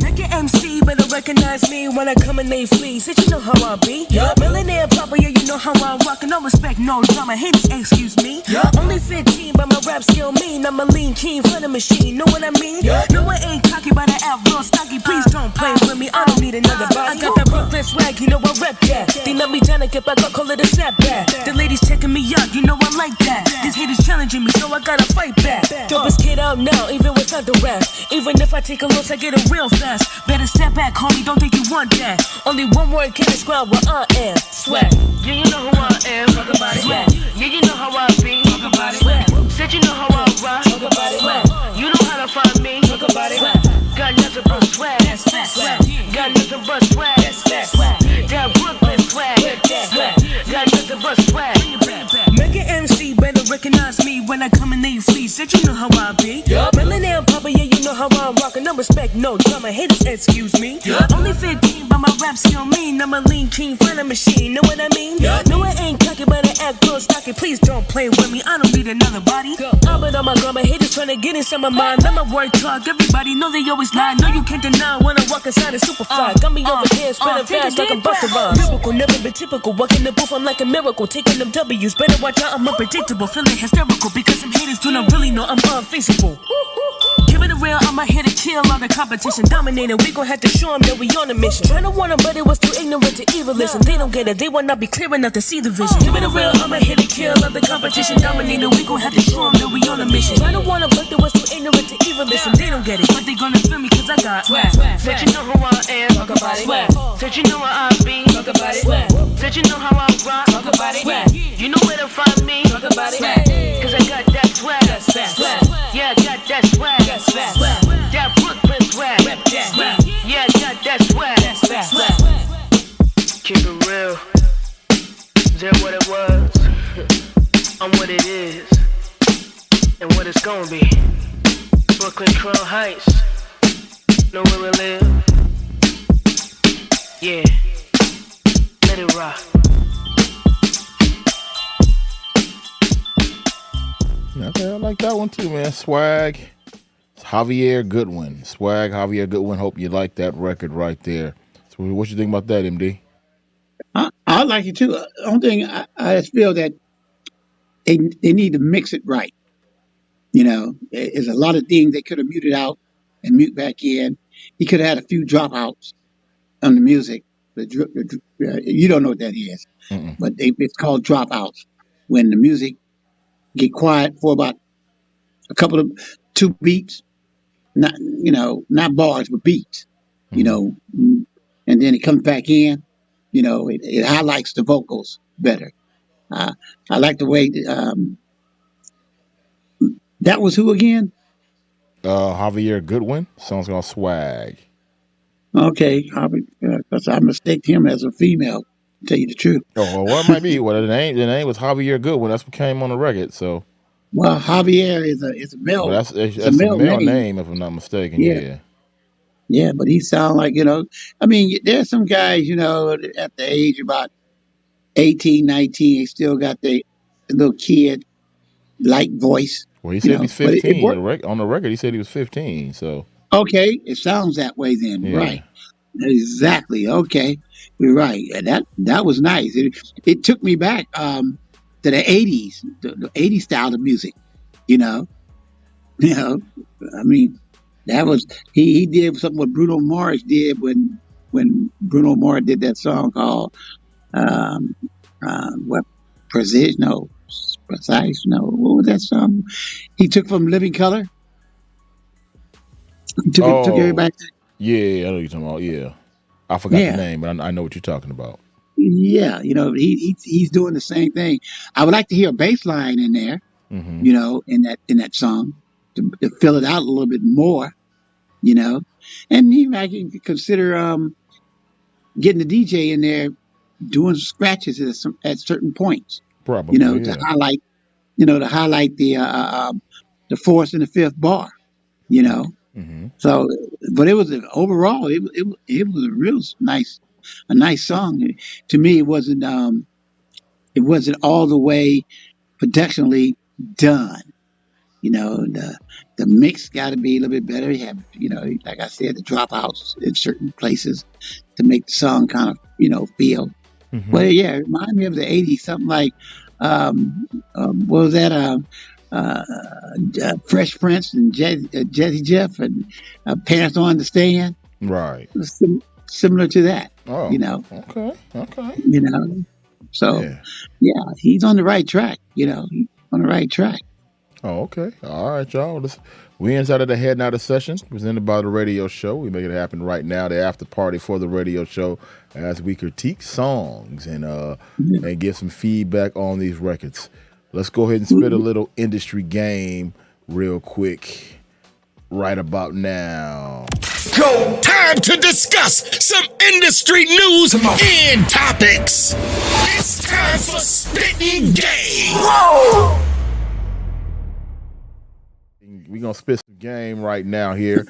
Like an MC, better recognize me when I come and they flee. Said you know how I be. Millionaire proper, yeah, you know how I rock. No respect, no drama, haters, excuse me. Only 15, but my rap skill mean. I'm a lean, keen, for the machine, know what I mean? No, I ain't cocky, but I act real stocky. Please don't play with me, I don't need another body. I got that Brooklyn swag, you know I rep that. They let me down and get back, I call it a snapback. The ladies checking me out, you know I like that. These haters challenging me, so I gotta fight back. Dopest kid out now, even without the rap. Even if I take a loss, I get it real fast. Better step back, homie, don't think you want that. Only one word can describe what I am. Swag. Yeah, you know who I am. Talk about it. Swag. Yeah, you know how I be. Talk about it. Swag. Said you know how I rock. Talk about it. Swag. You know how to find me. Talk about it. Swag. Got nothing but swag. That's fact. Swag. Got nothing but swag. That's fact. Swag. That Brooklyn swag. Swag. Got nothing but swag. Mega MC better recognize me when I come in they flee. Said you know how I be. Millionaire papa, yeah, you know how I rock. No respect, no drama, haters, excuse me. Only 15, but my rap skill mean. I'm a lean, keen, find a machine, know what I mean? No, I ain't cocky, but I act real stocky. Please don't play with me, I don't need another body. I've been on my grandma, haters trying to get in some of mine. Let my word talk, everybody know they always lie. No, you can't deny when I walk inside a super fly. Got me over here, spinning fast like I'm Busta Rhymes. Biblical, never been typical. Walking the booth, I'm like a miracle. Taking them W's, better watch out, I'm unpredictable. Feeling hysterical because some haters do not really know I'm unfeasible. Give it a real, I'ma hit to kill all the competition. Dominating, we gon' have to show them that we on a mission. Tryna warn them, but it was too ignorant to even listen. They don't get it, they will not be clear enough to see the vision. Give it a real, I'ma hit to kill all the competition. Dominating, we gon' have to show them that we on a mission. Tryna warn them, but they was too ignorant to even listen. They don't get it, but they gonna feel me cause I got swag. Said you know who I am, talk about it. Said you know where I be, talk about it. Said you know how I rock, talk about it. You know where to find me, talk about it. Cause I got that swag, yeah, I got that swag. That Brooklyn swag. Yeah, I got that swag. Keep it real. They're what it was. I'm what it is. And what it's gonna be. Brooklyn Crown Heights. Know where we live. Yeah. Let it rock. Okay, I like that one too, man. Swag. Javier Goodwin. Swag, Javier Goodwin. Hope you like that record right there. So what you think about that, MD? I like it too. The only thing I just feel that they need to mix it right. You know, there's a lot of things they could have muted out and mute back in. He could have had a few dropouts on the music. You don't know what that is, but it's called dropouts. When the music get quiet for about two beats, not bars, but beats, and then it comes back in, it highlights the vocals better. I like the way, that was who again? Javier Goodwin. Song's called Swag. Okay, because I mistaked him as a female. to tell you the truth. Oh, well, it might be. Well, the name was Javier Goodwin. That's what came on the record. So, Well, Javier is a but male. It's a that's a male male name. name, if I'm not mistaken. Yeah, Yeah. yeah, but he sound like, I mean, there's some guys, at the age of about 18, 19, they still got the little kid like voice, Well, he said he's but it 15 worked. on the record. He said he was 15. So, Okay, it sounds that way then, yeah. right? Exactly. Okay, you're right. And that was nice. It took me back to the '80s, the '80s style of music. You know, you know. I mean, that was he did something what Bruno Mars did when Bruno Mars did that song called um, what Precision? No, Precise? No, what was that song? He took from Living Color. He took Oh, everybody. yeah, I know what you're talking about. Yeah. I forgot the Yeah. name, but I know what you're talking about. Yeah, he's doing the same thing. I would like to hear a bass line in there, Mm-hmm. in that song to fill it out a little bit more, and even I can consider getting the DJ in there doing scratches at certain points, Probably, to yeah. highlight the fourth and the fifth bar, Mm-hmm. So, but it was overall it was a nice song. To me, it wasn't all the way productionally done. The mix got to be a little bit better. You have, like I said, the dropouts in certain places to make the song kind of, feel. Mm-hmm. But yeah, it reminded me of the '80s, something like, what was that? Fresh Prince and Jazzy Jeff and Parents Don't Understand. Right. Similar to that. Oh, okay. So, yeah, he's on the right track. He's on the right track. Oh, okay. All right, y'all. We inside of the Head Out session presented by the radio show. We make it happen right now. The after party for the radio show as we critique songs and give some feedback on these records. Let's go ahead and spit a little industry game real quick right about now. Go! Time to discuss some industry news and topics. It's time for Spitting Game. Whoa! We're going to spit some game right now here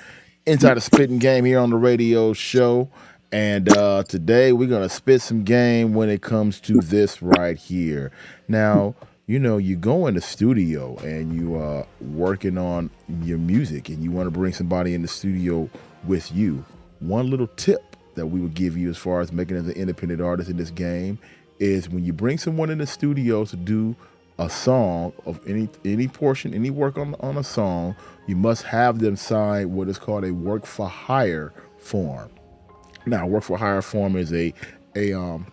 inside the Spitting Game here on the radio show. And today we're going to spit some game when it comes to this right here. Now, you go in the studio and you are working on your music and you want to bring somebody in the studio with you. One little tip that we would give you as far as making it as an independent artist in this game is when you bring someone in the studio to do a song of any portion, any work on a song, you must have them sign what is called a work for hire form. Now, work for hire form is an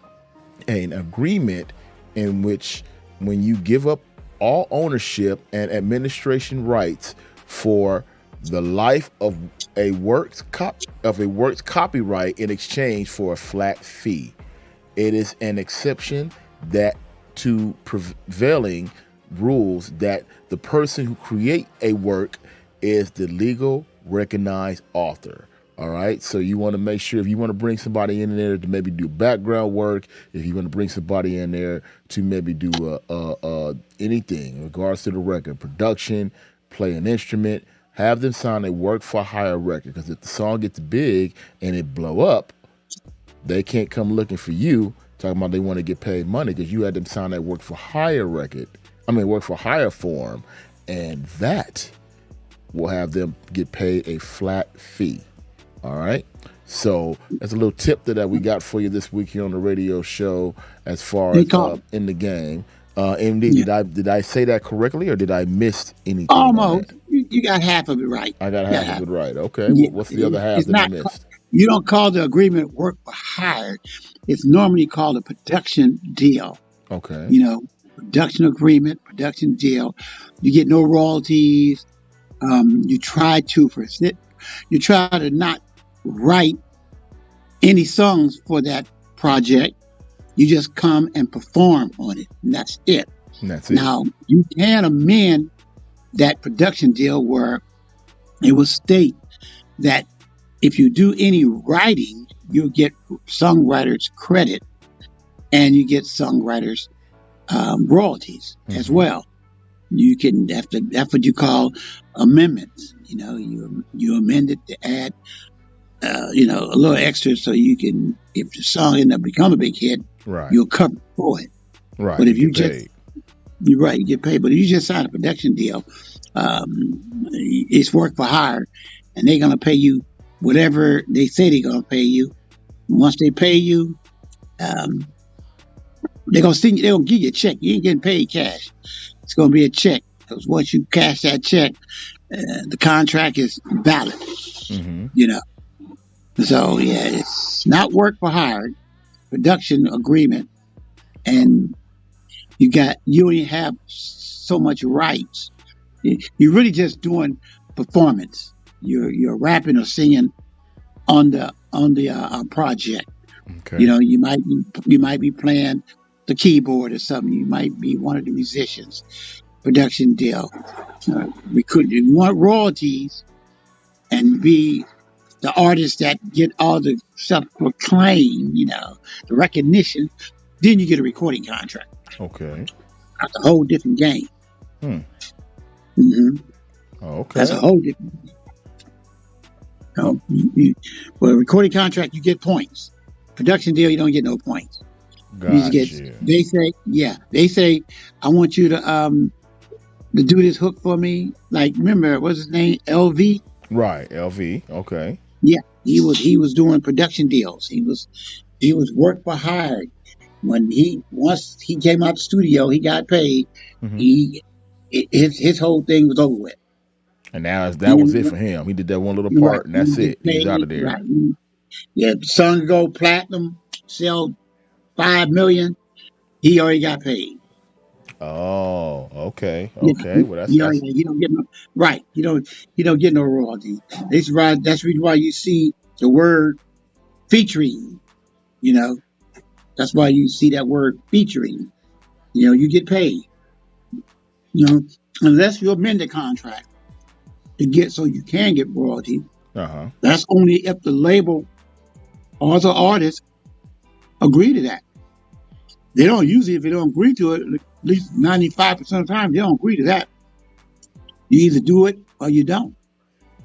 agreement in which when you give up all ownership and administration rights for the life of a work's copyright in exchange for a flat fee. It is an exception that to prevailing rules that the person who create a work is the legal recognized author. All right. So you want to make sure if you want to bring somebody in there to maybe do background work, if you want to bring somebody in there to maybe do anything in regards to the record, production, play an instrument, have them sign a work for hire record. Because if the song gets big and it blow up, they can't come looking for you talking about they want to get paid money because you had them sign that work for hire work for hire form, and that will have them get paid a flat fee. All right. So that's a little tip that we got for you this week here on the radio show as far as in the game. MD, did I say that correctly or did I miss anything? Almost. You got half of it right. I got half of it right. Okay. Yeah. What's the other half that I missed? You don't call the agreement work for hire. It's normally called a production deal. Okay. Production agreement, production deal. You get no royalties. You try to not write any songs for that project. You just come and perform on it, and that's it. Now, you can amend that production deal where it will state that if you do any writing, you'll get songwriters credit and you get songwriters royalties as well. You can that's what you call amendments. You know, you amend it to add a little extra so you can, if the song end up become a big hit, Right. you'll cover for it. Right. But if you get just paid. you're right, you get paid. But if you just sign a production deal, it's work for hire, and they're gonna pay you whatever they say they're gonna pay you. Once they pay you, they're gonna send you. They're gonna give you a check. You ain't getting paid cash. It's gonna be a check, because once you cash that check, the contract is valid. You know. So yeah, it's not work for hire, production agreement, and you only have so much rights. You're really just doing performance. You're rapping or singing on the project. Okay. You know, you might be playing the keyboard or something. You might be one of the musicians. Production deal. You want royalties and be the artist that get all the self-proclaim, the recognition. Then you get a recording contract. Okay. That's a whole different game. Okay. That's a whole different. Well, a recording contract, you get points. Production deal, you don't get no points. Gotcha. They say, I want you to do this hook for me. Like, remember, what's his name? LV? Right, LV. Okay. Yeah, he was doing production deals. He was work for hire. Once he came out the studio, he got paid. His whole thing was over with. And now that was it for him. He did that one little part, and that's it. He's out of there. Right. Yeah, the song go platinum, sell 5 million. He already got paid. Oh, okay. Well, you don't get no right. You don't get no royalties. That's the reason why you see the word featuring. That's why you see that word featuring. You get paid. Unless you amend the contract to get so you can get royalties. That's only if the label or the artist agree to that. They don't usually, if they don't agree to it, at least 95% of the time, they don't agree to that. You either do it or you don't.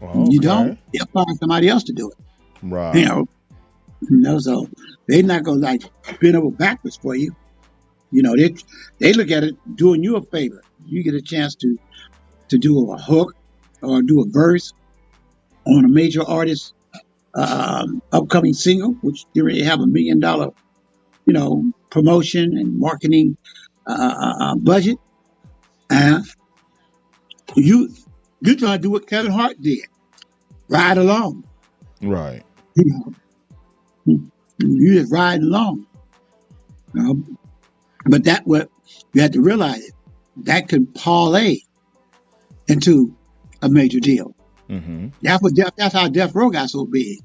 You don't, they'll find somebody else to do it. Right. So they're not going to bend over backwards for you. They look at it doing you a favor. You get a chance to do a hook or do a verse on a major artist upcoming single, which they already have $1 million, promotion and marketing budget. You try to do what Kevin Hart did, ride along. Right. You just ride along. But that what you have to realize, that could parlay into a major deal. That's how Death Row got so big.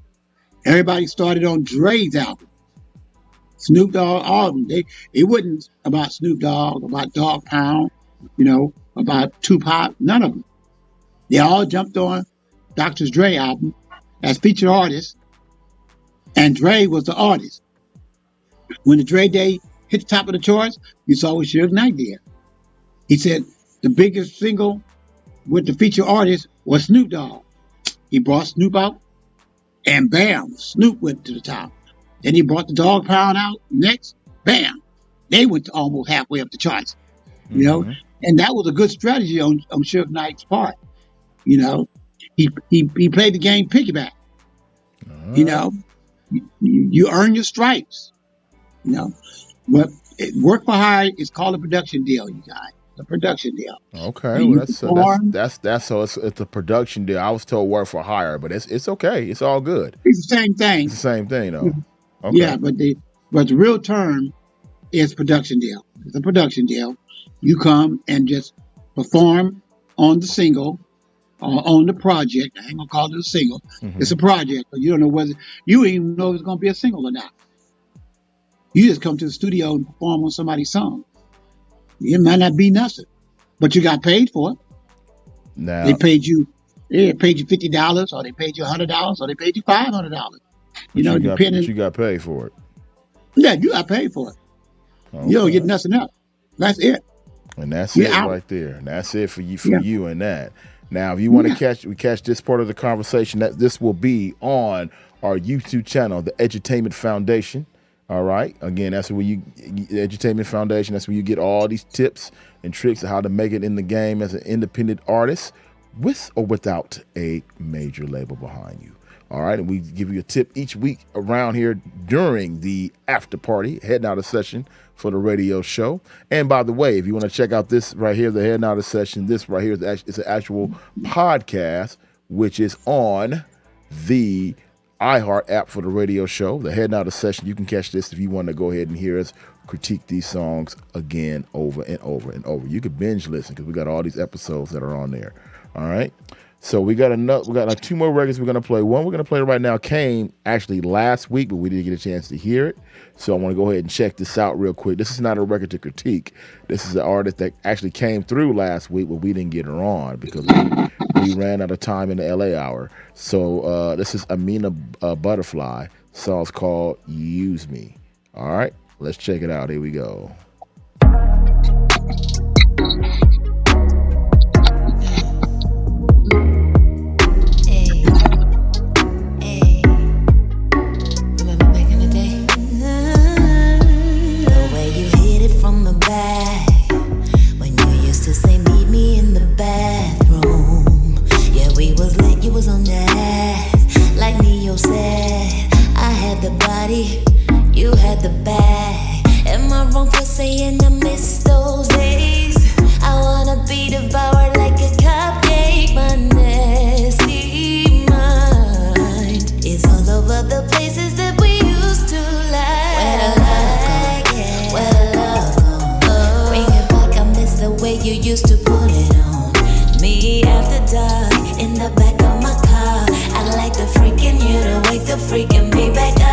Everybody started on Dre's album. Snoop Dogg, all of them. It wasn't about Snoop Dogg, about Dogg Pound, about Tupac, none of them. They all jumped on Dr. Dre album as featured artists, and Dre was the artist. When the Dre Day hit the top of the charts, you saw what Suge Knight did. He said the biggest single with the featured artist was Snoop Dogg. He brought Snoop out, and bam, Snoop went to the top. Then he brought the Dog Pound out. Next, bam, they went to almost halfway up the charts. And that was a good strategy on Suge Knight's part. He played the game piggyback. You earn your stripes. But work for hire is called a production deal, you guys. The production deal. Okay, well that's so it's a production deal. I was told work for hire, but it's okay. It's all good. It's the same thing. It's the same thing, though. Okay. Yeah, but the real term is production deal. It's a production deal. You come and just perform on the single or on the project. I ain't gonna call it a single. It's a project, but you don't know whether you even know if it's gonna be a single or not. You just come to the studio and perform on somebody's song. It might not be nothing, but you got paid for it. Now they paid you $50, or they paid you $100, or they paid you $500. Depending. You got paid for it. Yeah, you got paid for it. You don't get nothing else. That's it. And that's You're it out. right there. And that's it for you Yeah. you and that. Now, if you want to catch this part of the conversation, that this will be on our YouTube channel, the Edutainment Foundation. All right. Again, that's where the Edutainment Foundation. That's where you get all these tips and tricks of how to make it in the game as an independent artist, with or without a major label behind you. All right. And we give you a tip each week around here during the after party, heading out of session for the radio show. And by the way, if you want to check out this right here, the heading out of session, this right here is an actual podcast, which is on the iHeart app for the radio show. The heading out of session, you can catch this if you want to go ahead and hear us critique these songs again over and over and over. You could binge listen because we got all these episodes that are on there. All right. So we got like 2 more records we're gonna play. One we're gonna play right now came actually last week, but we didn't get a chance to hear it. So I want to go ahead and check this out real quick. This is not a record to critique. This is an artist that actually came through last week, but we didn't get her on because we ran out of time in the LA hour. So this is Amina Butterfly. Song's called "Use Me." All right, let's check it out. Here we go. You had the bag. Am I wrong for saying I miss those days? I wanna be devoured like a cupcake. My nasty mind is all over the places that we used to like. Where the love gone? Bring it back, I miss the way you used to put it on me after dark in the back of my car. I like the freaking you to wake the freaking me back up.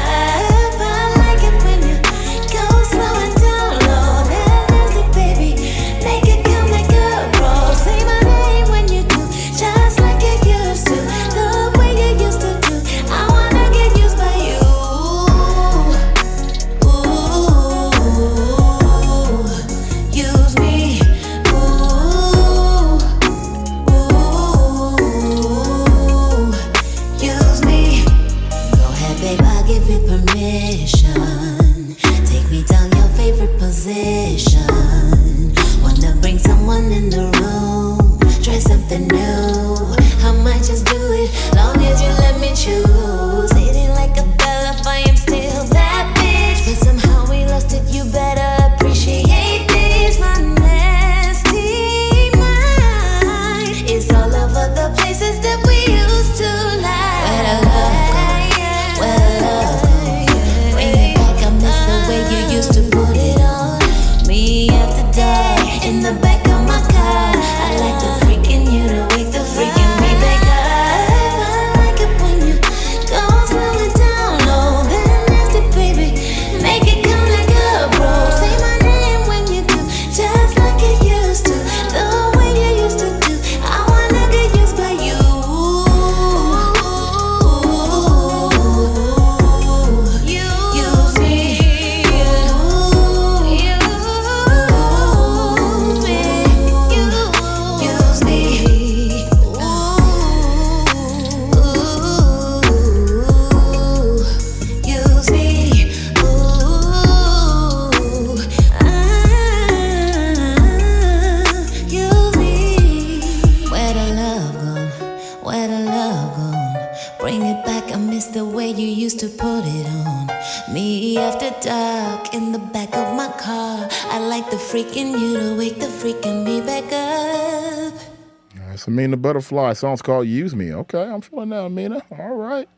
Amina Butterfly. Song's called "Use Me." Okay, I'm feeling that, Amina. All right.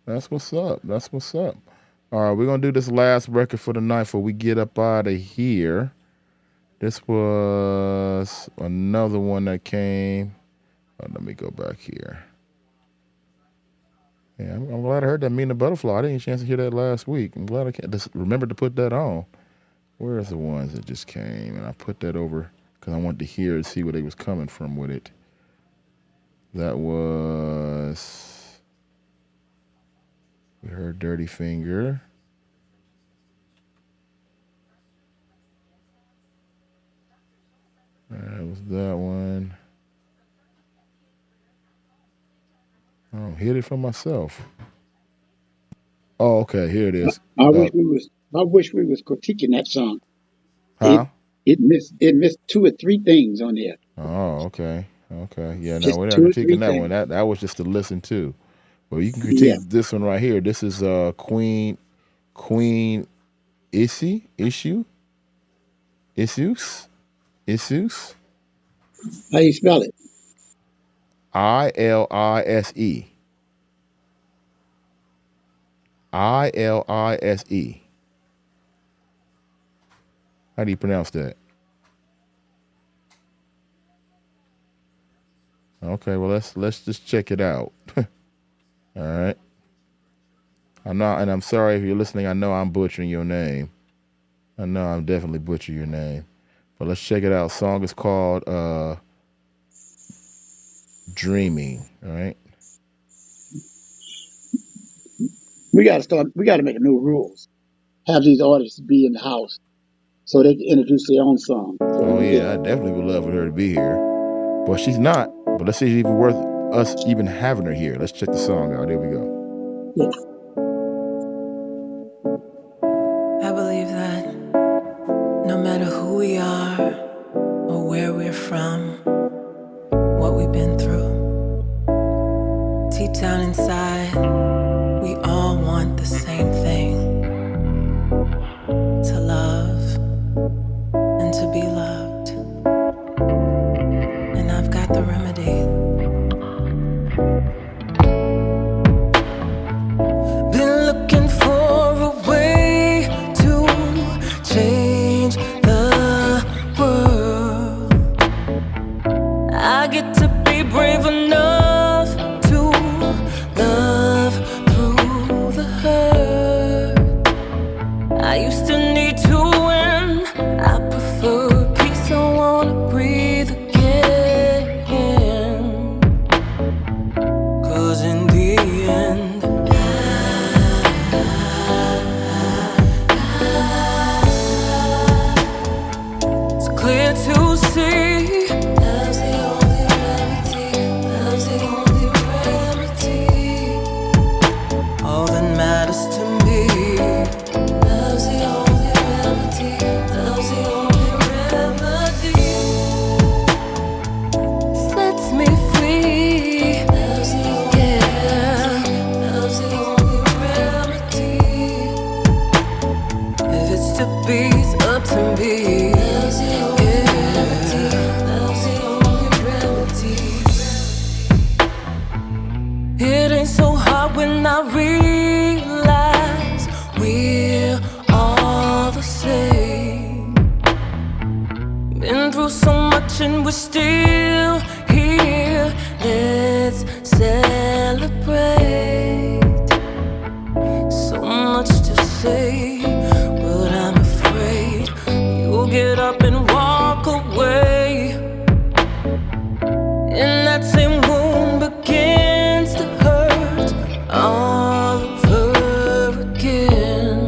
That's what's up. That's what's up. All right, we're going to do this last record for the night before we get up out of here. This was another one that came. Oh, let me go back here. Yeah, I'm glad I heard that Amina Butterfly. I didn't get a chance to hear that last week. I'm glad I just remembered to put that on. Where's the ones that just came? And I put that over because I wanted to hear and see where they was coming from with it. That was, we heard Dirty Finger. That was that one. Oh, hit it for myself. Oh, okay. Here it is. I wish we was critiquing that song. Huh? It missed 2 or 3 things on there. Oh, okay. Okay. Yeah, no, Just we're not 2 or 3 critiquing that one. things. That was just to listen to. Well, you can critique Yeah. this one right here. This is Queen Issues. How you spell it? ILISE. ILISE. How do you pronounce that? Okay, well let's just check it out. All right. I'm sorry if you're listening. I know I'm butchering your name. I know I'm definitely butchering your name. But let's check it out. Song is called Dreaming. All right. We got to make new rules. Have these artists be in the house so they can introduce their own song. Oh yeah, I definitely would love for her to be here. But she's not. But let's see if it's even worth us even having her here. Let's check the song out. There we go. Yeah. I believe that no matter who we are or where we're from, what we've been through, deep down inside, we all want the same thing: to love and to be loved. And I've got the remedy. Been looking for a way to change the world. I get to be brave enough to love through the hurt. I used to need to win. I prefer peace. I wanna breathe again. 'Cause in the end, it's clear to see love's the only remedy. Love's the only remedy. All that matters to me. Love's the only remedy. Love's the only remedy. Sets me free. Love's the only remedy. Love's the only remedy. If it's to be, it's up to me. Love's the only remedy. Love's the only remedy. It ain't so hard when I realize we're all the same. Been through so much and we're still here. Let's celebrate. So much to say, but I'm afraid you'll get up and walk away. And that same wound begins to hurt all over again.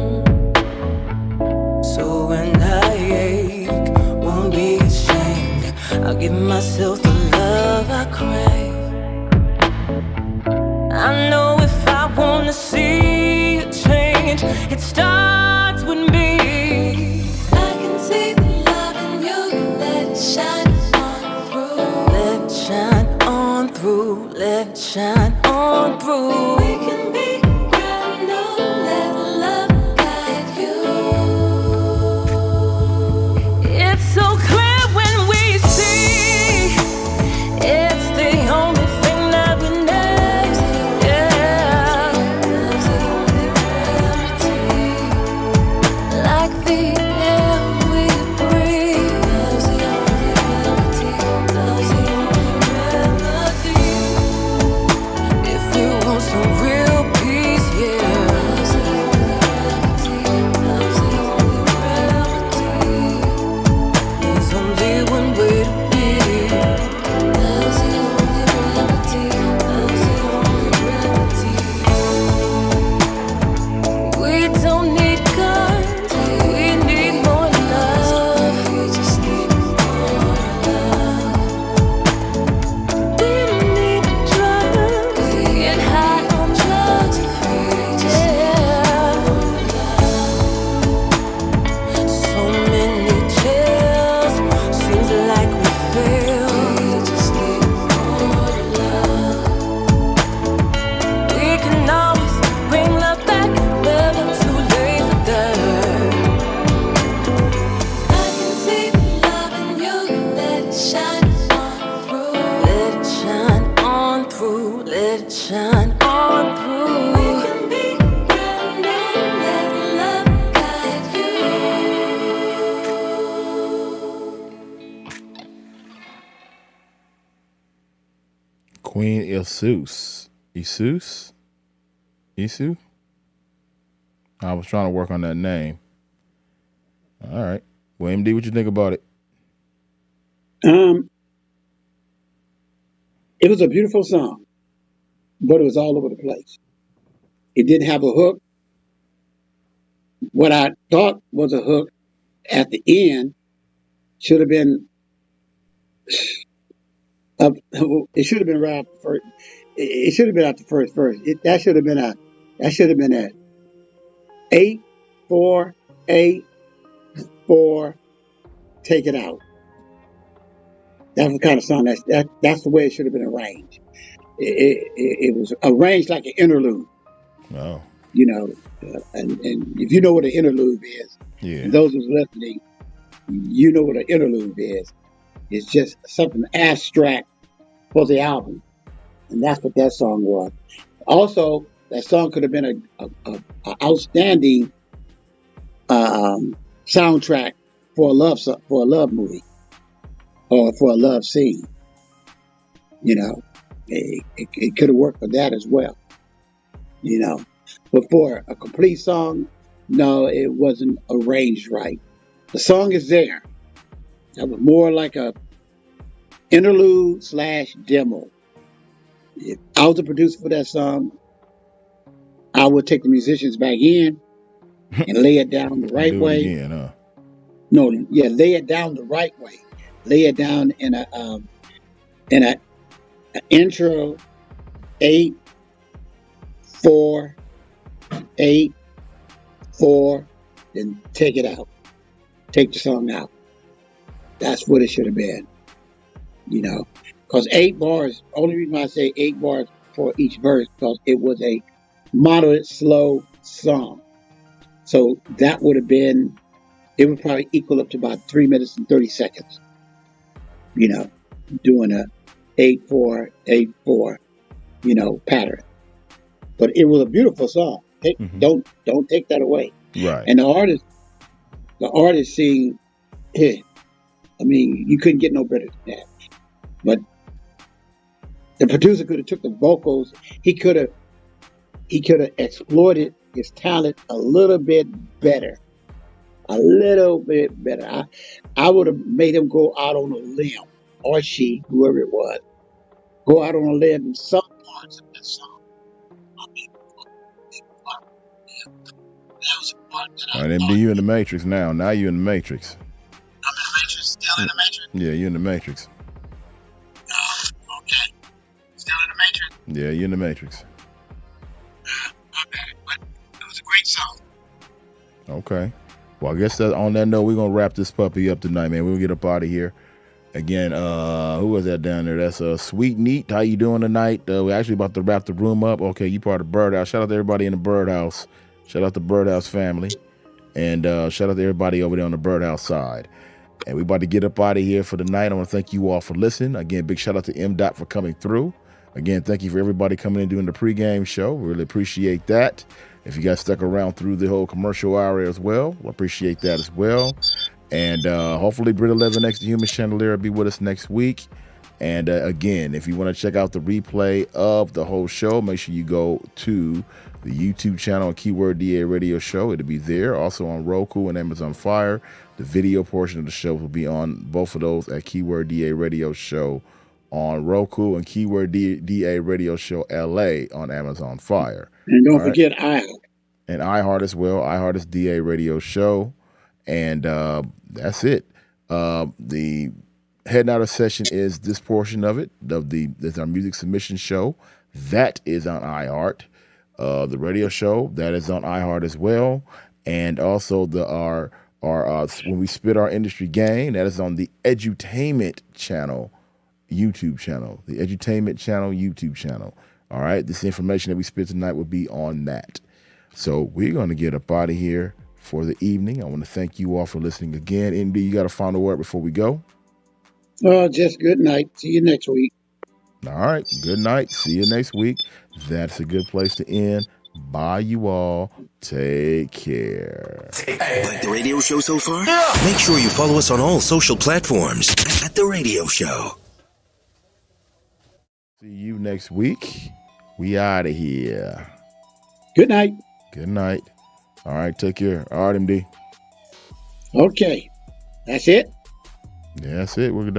So when I ache, won't be ashamed. I'll give myself the love I crave. I know if I wanna see a change, it starts with me. I can see the love in you. Let it shine on through. Let it shine on through. Let it shine on through. We can be brand new. Let love guide you. It's so clear when we see. It's the only thing that we need. Yeah. Love's the only remedy. Like the air we breathe. Love's the only remedy. Love's the only remedy. If you want some real shine on through. We can be young and let love guide you. Queen Isus. Isu? I was trying to work on that name. All right. William D., what you think about it? It was a beautiful song, but it was all over the place. It didn't have a hook. What I thought was a hook at the end should have been it should have been right after first. It should have been after first verse. That should have been a 8-4-8-4, take it out. That's the kind of song that's the way it should have been arranged. It was arranged like an interlude. Oh. You know, and if you know what an interlude is, and those who's listening, you know what an interlude is. It's just something abstract for the album, and that's what that song was. Also, that song could have been a outstanding soundtrack for a love movie or for a love scene. You know, it could have worked for that as well. You know, but for a complete song, no, it wasn't arranged right. The song is there. That was more like a interlude / demo. If I was the producer for that song, I would take the musicians back in and lay it down the right way. Again, huh? No, yeah, lay it down the right way. Lay it down in a intro 8-4-8-4, then take it out. Take the song out. That's what it should have been. You know, because 8 bars, only reason why I say 8 bars for each verse, because it was a moderate, slow song. So that would have been, it would probably equal up to about 3 minutes and 30 seconds. You know, doing a 8-4-8-4, you know, pattern. But it was a beautiful song. Don't take that away. Right. And the artist sing, I mean, you couldn't get no better than that. But the producer could have took the vocals. He could have exploited his talent a little bit better. A little bit better. I would have made him go out on a limb, or she, whoever it was, go out on a limb in some parts of that song. All right, MD, you in the Matrix now. Now you in the Matrix. I'm in the Matrix. Still in the Matrix. Yeah, you in the Matrix. Okay. Still in the Matrix. Yeah, you in the Matrix. Okay, but it was a great song. Okay. Well, I guess that on that note, we're gonna wrap this puppy up tonight, man. We'll get up out of here. Again, who was that down there? That's Sweet Neat. How you doing tonight? We're actually about to wrap the room up. Okay, you part of Birdhouse. Shout out to everybody in the Birdhouse. Shout out to Birdhouse family. And shout out to everybody over there on the Birdhouse side. And we about to get up out of here for the night. I want to thank you all for listening. Again, big shout out to M. Dot for coming through. Again, thank you for everybody coming in doing the pregame show. Really appreciate that. If you guys stuck around through the whole commercial hour as well, we'll appreciate that as well. And hopefully Brit 11X, the Human Chandelier, will be with us next week. And again, if you want to check out the replay of the whole show, make sure you go to the YouTube channel, Keyword DA Radio Show. It'll be there. Also on Roku and Amazon Fire. The video portion of the show will be on both of those at Keyword DA Radio Show on Roku and Keyword DA Radio Show LA on Amazon Fire. And don't forget iHeart. And iHeart as well. iHeart is DA Radio Show. And that's it. The Head Notter session is this portion of it. That's our music submission show. That is on iHeart. The radio show, that is on iHeart as well. And also our when we spit our industry game, that is on the Edutainment channel, YouTube channel. The Edutainment channel, YouTube channel. All right. This information that we spit tonight will be on that. So we're going to get up out of here for the evening. I want to thank you all for listening again. NB, you got a final word before we go? Just good night. See you next week. All right. Good night. See you next week. That's a good place to end. Bye, you all. Take care. Like the radio show so far? Make sure you follow us on all social platforms at The Radio Show. See you next week. We out of here. Good night. Good night. All right. Take care. All right, MD. Okay. That's it? Yeah, that's it. We're